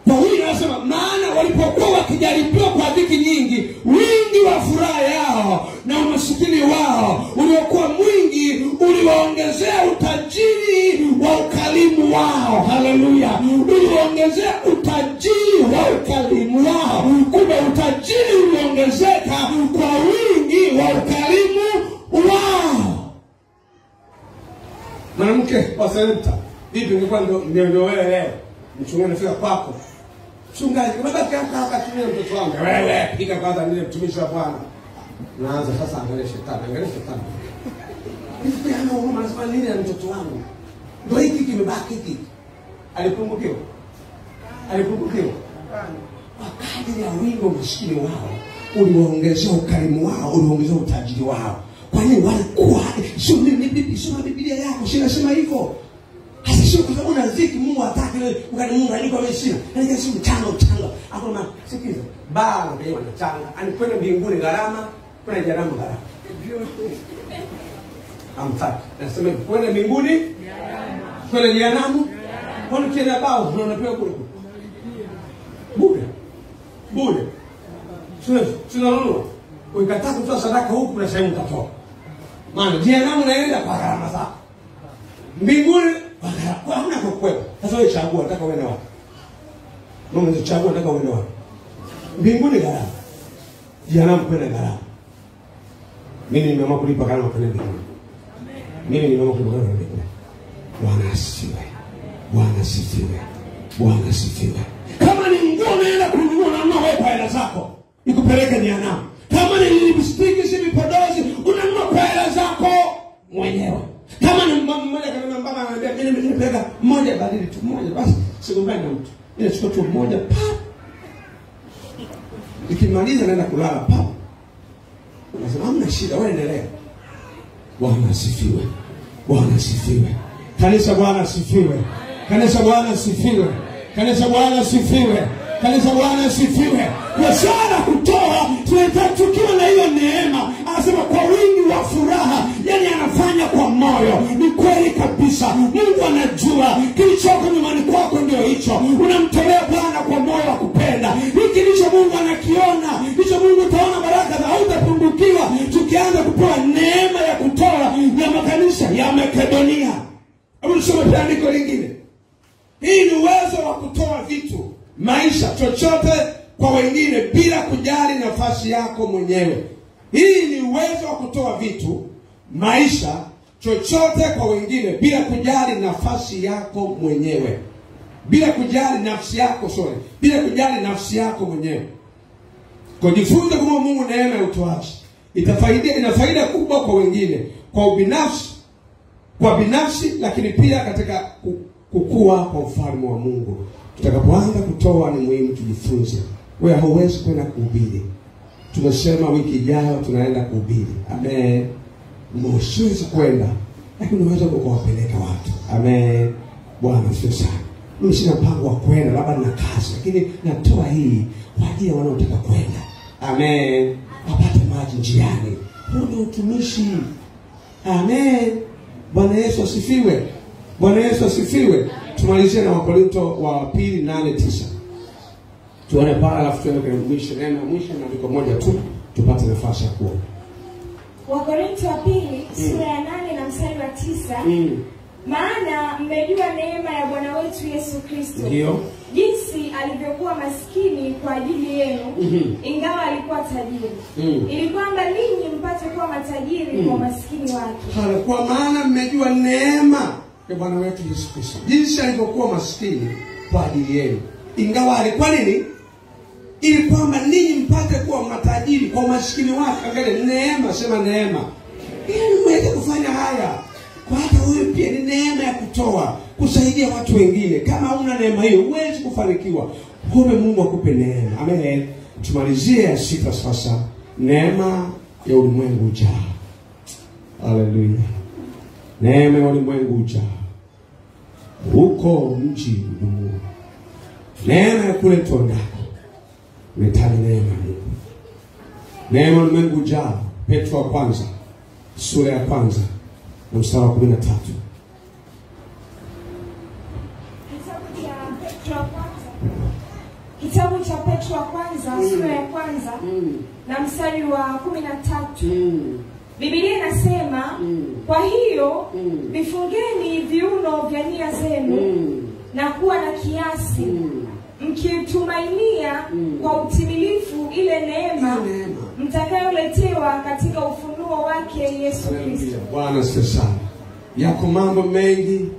Kwa hiyo anasema maana walipokuwa wakijaribiwa kwa dhiki nyingi, wingi wa furaha yao na umasikini wao uliokuwa mwingi uliwaongezea utajiri wa ukarimu wao. Haleluya. Uliwaongezea utajiri wa ukarimu wao. Kumbe utajiri uliongezeka kwa wingi wa ukarimu wao. Mwanamke wa Sarepta, vipi ungekuwa ndio wewe leo? Mchungaji anafika kwako. Mchungaji, umebaki hapa tumia mtoto wangu. Wewe pika kwanza nile mtumishi wa Bwana. Naanza sasa angalia shetani. Hivi ana huruma anasema nini na mtoto wangu? Ndio hiki kimebaki hiki. Alipungukiwa. Wakati ya wingi maskini wao, uliwaongezea ukarimu wao, uliwaongezea utajiri wao. Kwa nini walikuwa sio Biblia yako sinasema hivyo? Hasa sio kwa sababu na dhiki Mungu hataki wewe ukani Mungu aliko wewe sio. Ndio si mchanga. Hapo na sikiza. Baa ndio wanachanga. Anikwenda mbinguni gharama, kwenda jehanamu gharama. Amtaki. Nasema kwenda mbinguni gharama. Kwenda jehanamu? Kwani kile bao unapewa kule. Bure. Sio. Ukikataa kutoa sadaka huku na sehemu utatoa. Maana jehanamu naenda kwa gharama zako. Mbinguni hamna kwa kweli. Sasa wewe chagua unataka uende wapi? Mungu anachagua unataka uende wapi? Mbinguni gharama. Jehanamu kwenda gharama. Mimi nimeamua kulipa gharama kwenda mbinguni. Mimi nimeamua kulipa gharama mbinguni. Bwana asifiwe. Kama ni nguo unaenda kununua na wewe kwa hela zako, ikupeleke jehanamu. Kama ni lipstick si vipodozi, unanunua kwa hela zako mwenyewe. Kama ni mmoja kama mbaba ananiambia mimi nimepeleka mmoja badili tu mmoja basi sigombani na mtu. Ile chukua tu mmoja pa. Nikimaliza naenda kulala pa. Unasema hamna shida wewe endelea. Bwana asifiwe. Bwana asifiwe. Kanisa Bwana asifiwe. Kanisa Bwana asifiwe. Kanisa Bwana asifiwe. Kanisa Bwana asifiwe. Biashara kutoa, tunatakiwa na hiyo neema. Anasema kwa wingi wa furaha, yani anafanya kwa moyo. Ni kweli kabisa. Mungu anajua kilichoko nyumbani kwako ndio hicho. Unamtolea Bwana kwa moyo wa kupenda. Hiki ndicho Mungu anakiona. Hicho Mungu utaona baraka na hautapungukiwa tukianza kupewa neema ya kutoa ya makanisa ya Makedonia. Hebu tusome pia andiko lingine. Hii ni uwezo wa kutoa vitu, maisha, chochote kwa wengine bila kujali nafasi yako mwenyewe. Hii ni uwezo wa kutoa vitu, maisha, chochote kwa wengine bila kujali nafasi yako mwenyewe. Bila kujali nafsi yako, bila kujali nafsi yako mwenyewe. Kujifunza kwa Mungu neema ya utoaji. Ina faida kubwa kwa wengine, kwa binafsi, lakini pia katika kukua kwa ufalme wa Mungu. Tutakapoanza kutoa ni muhimu tujifunze. Wewe hauwezi kwenda kuhubiri. Tumesema wiki ijayo tunaenda kuhubiri. Amen. Msiwezi kwenda, lakini unaweza kuwapeleka watu. Amen. Bwana asifiwe sana. Mimi sina mpango wa kwenda, labda nina kazi, lakini natoa hii kwa ajili ya wanaotaka kwenda. Amen. Wapate maji njiani. Huu ndio utumishi. Amen. Bwana Yesu asifiwe. Bwana Yesu asifiwe. Tumalizie na Wakorinto wa pili 8:9. Tuone pale alafu tuende kwa mwisho. Neno mwisho na ndiko moja tu tupate nafasi ya kuomba. Wakorinto wa pili sura ya 8 na mstari wa 9. Maana mmejua neema ya Bwana wetu Yesu Kristo. Ndio. Jinsi alivyokuwa maskini kwa ajili yenu, ingawa alikuwa tajiri. Ili kwamba ninyi mpate kuwa matajiri kwa maskini wake. Kwa maana mmejua neema ya Bwana wetu Yesu Kristo. Jinsi alivyokuwa maskini kwa ajili yenu, ingawa alikuwa nini? Ili kwamba ninyi mpate kuwa matajiri kwa maskini wake. Angalia neema, sema neema. Ili mweze kufanya haya. Kwa hata huyu pia ni neema ya kutoa, kusaidia watu wengine. Kama una neema hiyo, huwezi kufanikiwa. Kumbe Mungu akupe neema. Amen. Tumalizie ya 6 sasa. Neema ya ulimwengu ujao. Haleluya. Neema ya ulimwengu ujao. Huko mji Mungu. Neema ya kule tondako. Unahitaji neema ya Mungu. Neema ya ulimwengu ujao. Petro wa kwanza sura ya kwanza mstari wa 13. Kitabu cha Petro wa kwanza sura ya kwanza na mstari wa 13. Biblia inasema, kwa hiyo vifungeni viuno vya nia zenu na kuwa na kiasi, mkitumainia kwa utimilifu ile neema mtakayoletewa katika ufunuo wake Yesu Kristo. Bwana sasa. Yako mambo mengi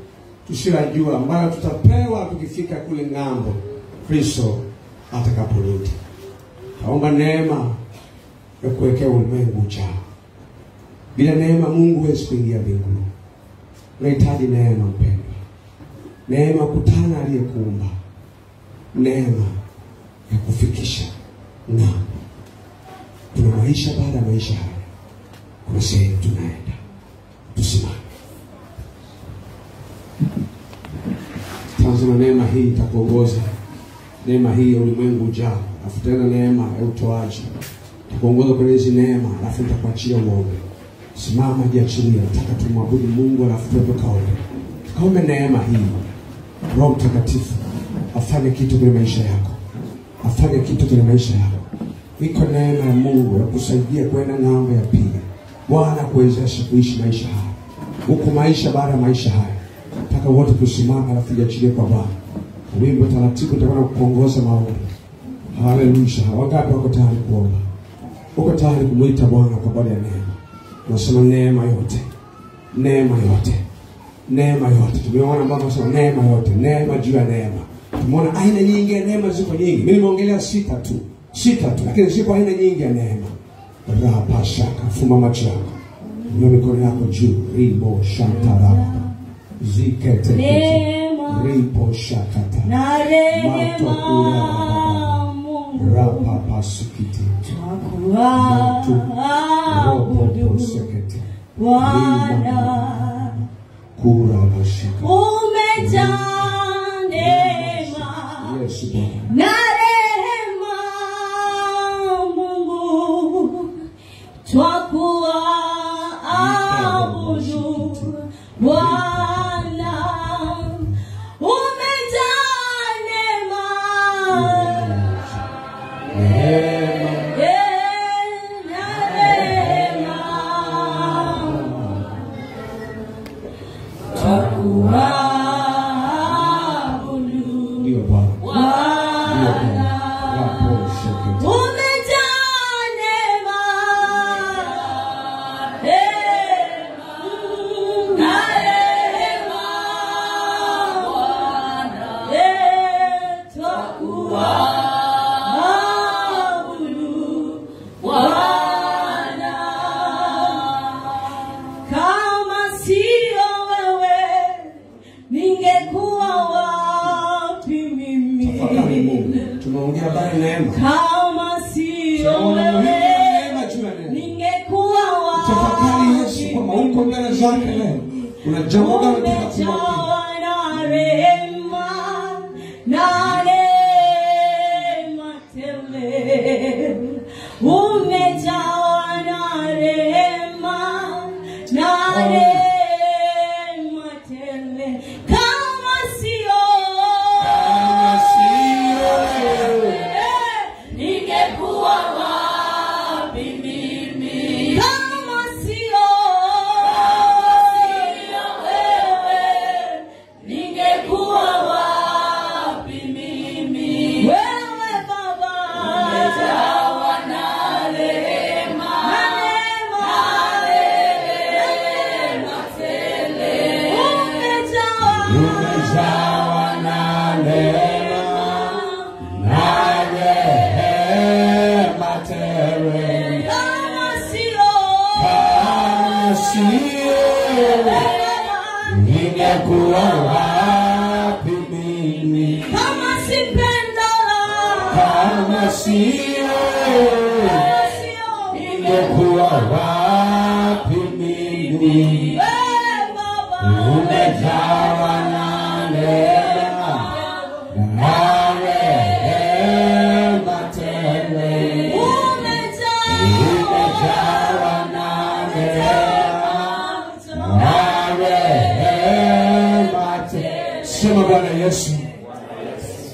tusiyojua ambayo tutapewa tukifika kule ng'ambo Kristo atakaporudi. Naomba neema ya kuwekea ulimwengu ujao. Bila neema Mungu hawezi kuingia mbinguni. Unahitaji neema mpendwa. Neema kutana aliyekuumba. Neema ya kufikisha ng'ambo. Kuna maisha baada ya maisha haya. Kuna sehemu tunaenda. Tusimame. Tazama neema hii itakuongoza. Neema hii ya ulimwengu ujao. Alafu tena neema ya utoaji. Itakuongoza kwenye hizi neema. Alafu itakuachia uombe. Simama jiachilie. Nataka tumwabudu Mungu alafu tukaombe. Tukaombe neema hii. Roho Mtakatifu afanye kitu kwenye maisha yako. Afanye kitu kwenye maisha yako. Iko neema ya Mungu ya kusaidia kwenda ng'ambo ya pili. Bwana kuwezesha kuishi maisha haya. Huko maisha baada ya maisha haya. Nataka wote tusimame alafu jiachilie kwa Bwana. Wimbo taratibu utakwenda kuongoza maombi. Haleluya. Wangapi wako tayari kuomba? Uko tayari kumuita Bwana kwa habari ya neema? Nasema neema yote. Neema yote. Neema yote. Tumeona Bwana anasema neema yote. Neema juu ya neema. Tumeona aina nyingi ya neema ziko nyingi. Mimi nimeongelea 6 tu. 6 tu. Lakini ziko aina nyingi ya neema. Raha pashaka. Fumba macho yako. Nyosha mikono yako juu. Ribo shantara. Zikete. Neema. Ribo shakata. Na rehema. Rapa pasukiti. Abudu Bwana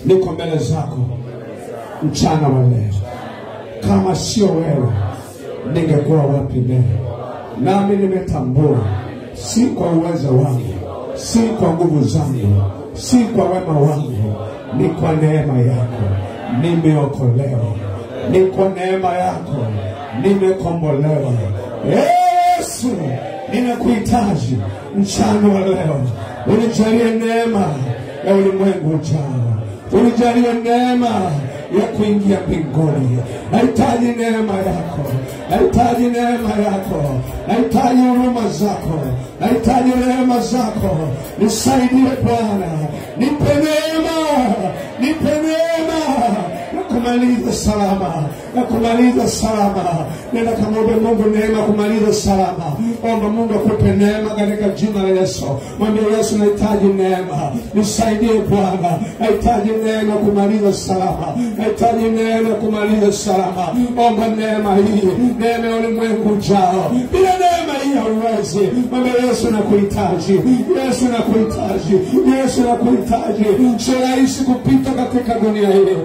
Niko mbele zako mchana wa leo. Kama sio wewe ningekuwa wapi leo? Nami nimetambua si kwa uwezo wangu, si kwa nguvu zangu, si kwa wema wangu, ni kwa neema yako nimeokolewa, ni kwa neema yako nimekombolewa. Yesu, ninakuhitaji mchana wa leo. Unijalie neema ya ulimwengu ujao, unijalie neema ya kuingia mbinguni. Nahitaji neema yako, nahitaji neema yako, nahitaji huruma zako, nahitaji neema zako. Nisaidie Bwana, nipe neema, nipe neema na kumaliza salama, na kumaliza salama. Nenda kamwombe Mungu neema kumaliza salama. Omba Mungu akupe neema katika jina la Yesu. Mwambie Yesu, nahitaji neema, nisaidie Bwana, nahitaji neema kumaliza salama, nahitaji neema kumaliza salama. Omba neema hii, neema ya ulimwengu ujao. Bila neema hii hauwezi. Mwambie Yesu, nakuhitaji, Yesu nakuhitaji, Yesu nakuhitaji. Sio rahisi kupita katika dunia hii.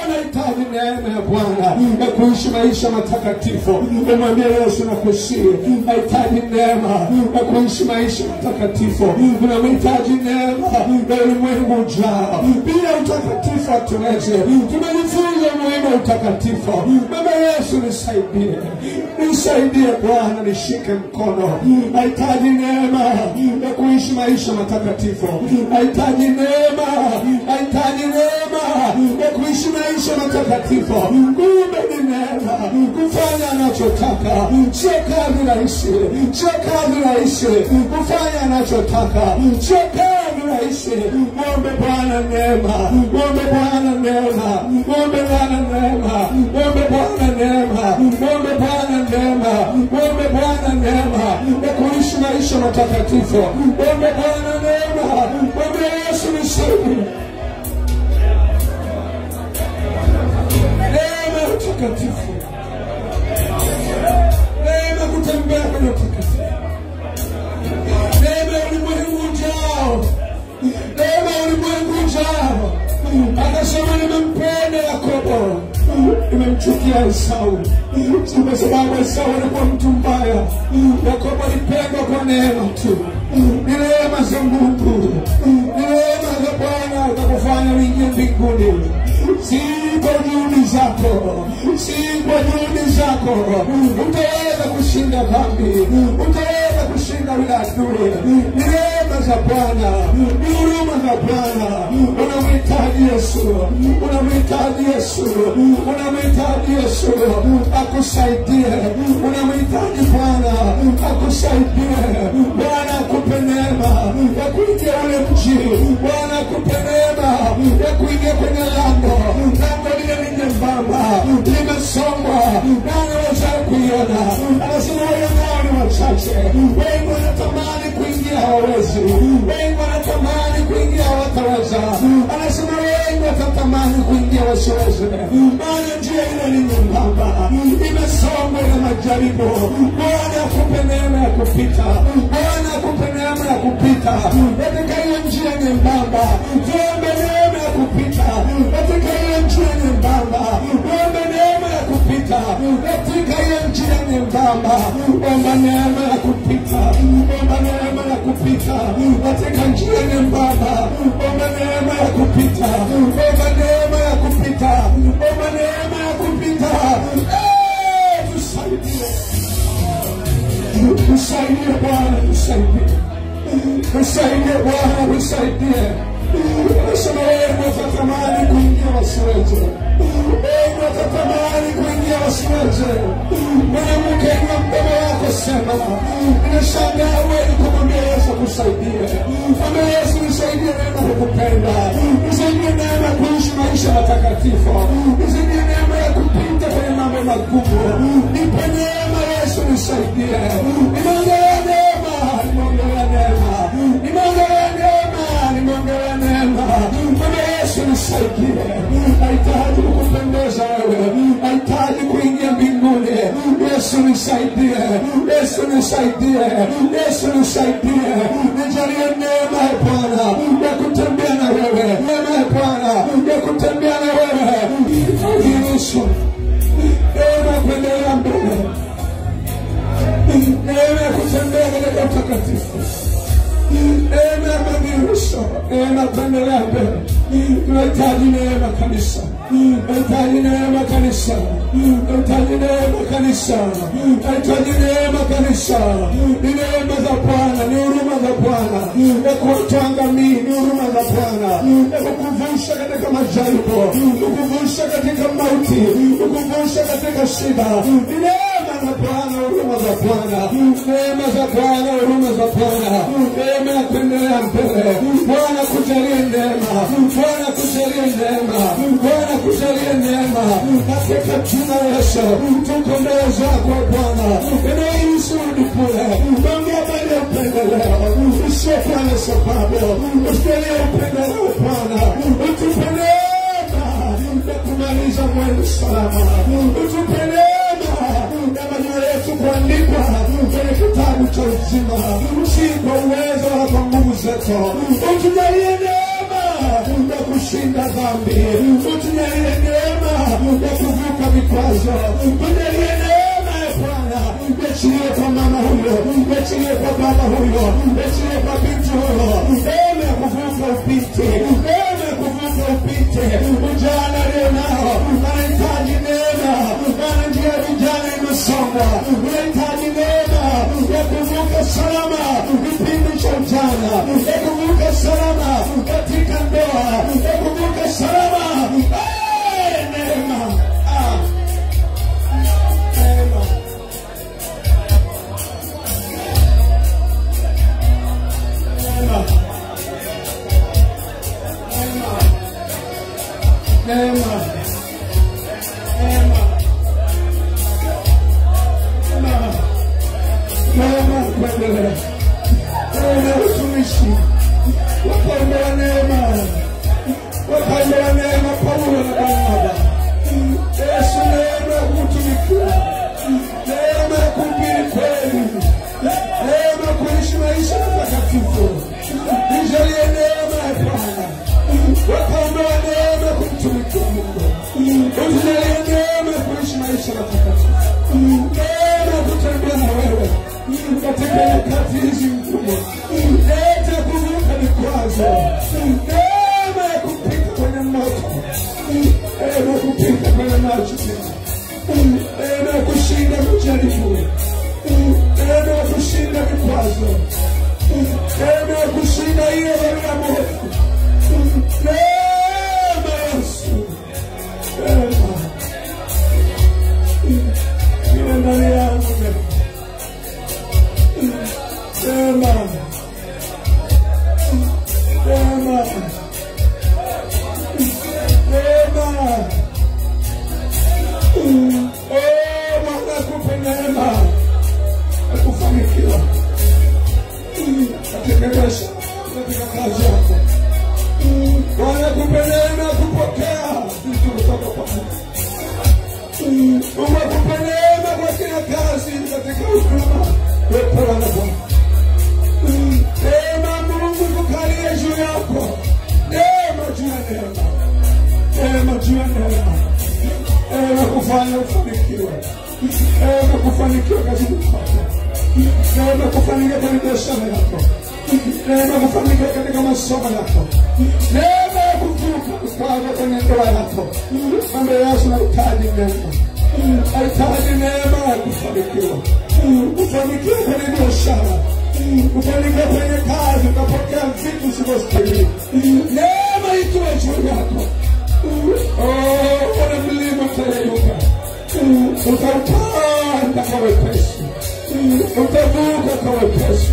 Nahitaji neema ya Bwana ya kuishi maisha matakatifu. Mwambie Yesu, nakusihi, nahitaji neema ya kuishi maisha matakatifu. Tunahitaji neema ya ulimwengu ujao. Bila utakatifu hatuwezi. Tumejifunza umuhimu wa utakatifu. Mwambie Yesu, nisaidie, nisaidie Bwana, nishike mkono. Nahitaji neema ya kuishi maisha matakatifu. Nahitaji neema, nahitaji neema ya kuishi maisha matakatifu. Kumbe ni neema kufanya anachotaka. Sio kazi rahisi, sio kazi rahisi kufanya anachotaka, sio kazi rahisi. Muombe Bwana neema, muombe Bwana neema, muombe Bwana neema, muombe Bwana neema, muombe Bwana neema, muombe Bwana neema ya kuishi maisha matakatifu. Muombe Bwana neema, muombe Yesu, nisaidie neema utakatifu, neema kutembea kwenye utakatifu. imemchukia Esau. Kwa sababu Esau alikuwa mtu mbaya. Yakobo alipendwa kwa neema tu. Ni neema za Mungu. Ni neema za Bwana utakufanya uingie mbinguni. Si kwa juhudi zako. Si kwa juhudi zako. Utaweza kushinda dhambi. Utaweza kushinda adui. Ni neema za Bwana. Ni huruma za Bwana. Unamhitaji Yesu. Unamhitaji Yesu. Unamhitaji Yesu akusaidie. Unamhitaji Bwana akusaidie. Bwana akupe neema ya kuingia ule mji. Bwana akupe neema ya kuingia kwenye lango. Lango lile ni nyembamba, limesongwa, nani waweza kuiona? Anasema wao ni wachache. Wengi wanatamani kuingia hawawezi. Wengi wanatamani kuingia hawataweza. Anasema wengi watatamani kuingia wasiweze. Maana njia ile ni nyembamba, imesongwa na majaribu. Bwana akupe neema ya kupita. Bwana akupe neema ya kupita katika hiyo njia nyembamba. Tuombe neema ya kupita katika hiyo njia nyembamba. Tuombe neema ya kupita katika hiyo njia nyembamba. Omba neema ya kupita. Omba neema ya kupita katika njia nyembamba. Omba neema ya kupita. Omba neema ya kupita. Omba neema ya kupita. Tusaidie. Tusaidie Bwana, tusaidie. Tusaidie Bwana, tusaidie. Anasema wengi watatamani kuingia wasiweze. Wengi watatamani kuingia wasiweze. Mwanamke inua mdomo wako sema, ninashangaa wewe kumwambia Yesu kusaidie. Mwambie Yesu nisaidie neema kukupenda. Nisaidie neema ya kuishi maisha matakatifu. Nisaidie neema ya kupita kwenye mambo magumu. Nipe neema Yesu nisaidie. Nimeongelea neema, nimeongelea neema. Nimeongelea neema, nimeongelea neema. Mwambie Yesu nisaidie. Nahitaji kukupendeza wewe. Nahitaji kuingia mbinguni. Yesu nisaidie. Yesu nisaidie. Yesu nisaidie. Nijalie neema ya Bwana ya kutembea na wewe. Neema ya Bwana ya kutembea na wewe. Yesu. Neema kuendelea mbele. Neema ya kutembea katika utakatifu. Neema ya madirisho. Neema kuendelea mbele. Tunahitaji neema kanisa. Tunahitaji neema kanisa. Tunahitaji neema kanisa. Tunahitaji neema kanisa. Ni neema za Bwana, ni huruma za Bwana. Ya kutuangamia, ni huruma za Bwana. Ya kukuvusha katika majaribu, kukuvusha katika mauti, kukuvusha katika shida. Ni neema za Bwana, huruma za Bwana. Neema za Bwana, huruma za Bwana. Neema ya kuendelea mbele. Bwana kujalie neema. Bwana kujalie neema. Bwana kujalie neema. Katika jina la Yesu, tuko mbele zako Bwana. Inaishi udipule. Mungu abali upendeleo. Usiokuwa na sababu. Usipelie upendeleo Bwana. Utupe neema ya kumaliza mwendo salama. Utupe neema ya majina yetu kuandikwa kwenye kitabu cha uzima. Si kwa uwezo wala kwa nguvu zetu. Utujalie neema ya kushinda dhambi. Utujalie neema ya kuvuka vikwazo. Utujalie neema ya Bwana. Yachilie kwa mama huyo. Yachilie kwa baba huyo. Yachilie kwa binti huyo. Neema ya kuvuka upite. Neema ya kuvuka upite. Ujana leo nao anahitaji neema. Maana njia vijana imesonga. Unahitaji neema ya kuvuka salama kipindi cha ujana. Ya kuvuka salama katika ndoa. Ya kuvuka salama. Neema. Neema. Neema. Neema. Neema kuendelea. Neema utumishi. Wakaondoa neema. Wakaondoa neema Paulo na Barnaba. Yesu neema ya kutumikia. Neema ya kuhubiri kweli. Neema ya kuishi maisha matakatifu. Nijalie neema ya Bwana. Wakaondoa neema kumtumikia Mungu. Nijalie neema shida hiyo katika moyo. Neema Yesu. Neema. Ile ndani yangu neema. Neema. Neema. Bwana akupe neema ya kufanikiwa katika biashara, katika kazi yako. Bwana akupe neema ya kupokea vitu kutoka kwa Mungu. Mungu akupe neema kwa kila kazi, katika huduma wepewa na Bwana. Neema Mungu kukalia juu yako. Neema juu ya neema. Neema juu ya neema. Neema kufanya ufanikiwe. Neema kufanikiwa katika kwako. Neema kufanikiwa katika biashara yako. Neema kufanikiwa katika masomo yako. Neema ya kuvuka kwenye ndoa yako. Mambo Yesu anahitaji neema. Anahitaji neema ya kufanikiwa. Kufanikiwa kwenye biashara. Kufanikiwa kwenye kazi, ukapokea vitu usivyostahili. Neema itoe juu yako. Wana mlima utayeyuka. Utaupanda kwa wepesi. Utavuka kwa wepesi.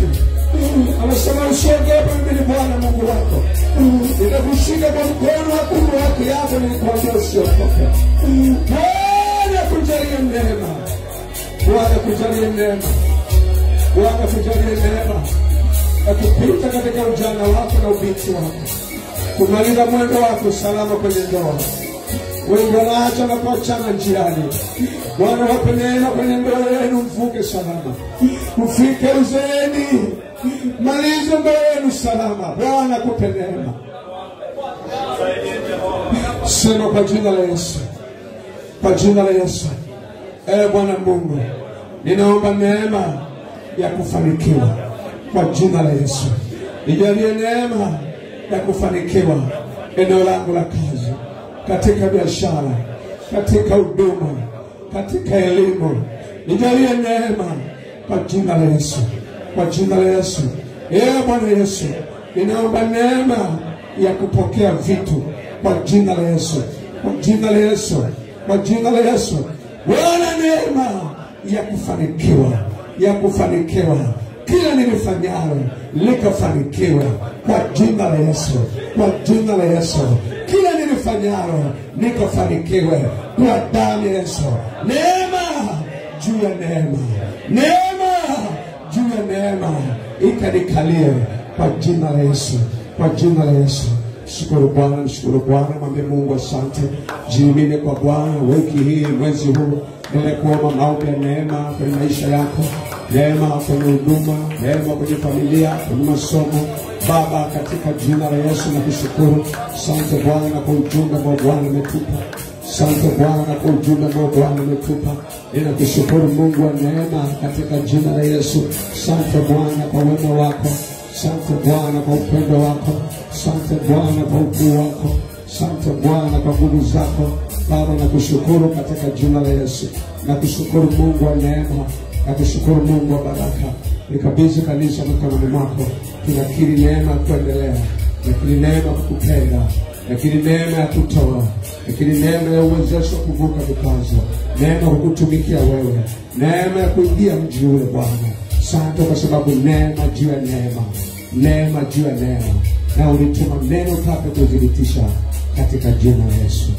Anasema usiogope, mimi ni Bwana Mungu wako. Nitakushika kwa mkono wa kuume wako yako, nilikwambia usiogope. Bwana kujalie neema. Bwana kujalie neema. Bwana kujalie neema. Akupita katika ujana wako na ubinti wako. Kumaliza mwendo wako salama kwenye ndoa. Wengi wanaacha na kuachana njiani. Bwana wape neema kwenye ndoa yenu, mvuke salama. Mfike uzeeni. Malize ndoa yenu salama. Bwana akupe neema. Sema kwa jina la Yesu. Kwa jina la Yesu. Bwana Mungu, ninaomba neema ya kufanikiwa. Kwa jina la Yesu. Nijalie neema ya kufanikiwa eneo langu la kazi, katika biashara, katika huduma, katika elimu. Nijalie neema kwa jina la Yesu. Kwa jina la Yesu. Bwana Yesu, ninaomba neema ya kupokea vitu kwa jina la Yesu. Kwa jina la Yesu. Kwa jina la Yesu. Bwana, neema ya kufanikiwa, ya kufanikiwa. Kila nilifanyalo likafanikiwa kwa jina la Yesu. Kwa jina la Yesu. Kila nilifanyalo likafanikiwa kwa damu ya Yesu. Neema juu ya neema. Neema juu ya neema ikanikalie kwa jina la Yesu. Kwa jina la Yesu. Shukuru Bwana, mshukuru Bwana, mwambie Mungu asante. Jiamini kwa Bwana. Wiki hii, mwezi huu, nimekuomba maombi ya neema kwenye maisha yako. Neema kwenye huduma, neema kwenye familia, kwenye masomo. Baba, katika jina la Yesu nakushukuru. Asante Bwana kwa ujumbe ambao Bwana umetupa. Asante Bwana kwa ujumbe ambao Bwana umetupa. Ninakushukuru Mungu wa neema katika jina la Yesu. Asante Bwana kwa wema wako. Asante Bwana kwa upendo wako. Asante Bwana kwa ukuu wako. Asante Bwana kwa nguvu zako. Baba, nakushukuru katika jina la Yesu. Nakushukuru Mungu wa neema. Nakushukuru Mungu wa baraka. Nikabidhi kanisa mikononi mwako. Tunakiri neema kuendelea. Nakiri neema kukupenda. Nakiri neema ya kutoa. Nakiri neema ya uwezesho kuvuka vikwazo. Neema kukutumikia wewe. Neema ya kuingia mji ule Bwana. Asante kwa sababu neema juu ya neema. Neema juu ya neema. Na ulituma neno take kudhibitisha katika jina la Yesu.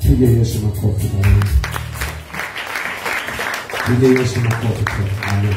Piga Yesu makofi. Piga Yesu makofi. Amen.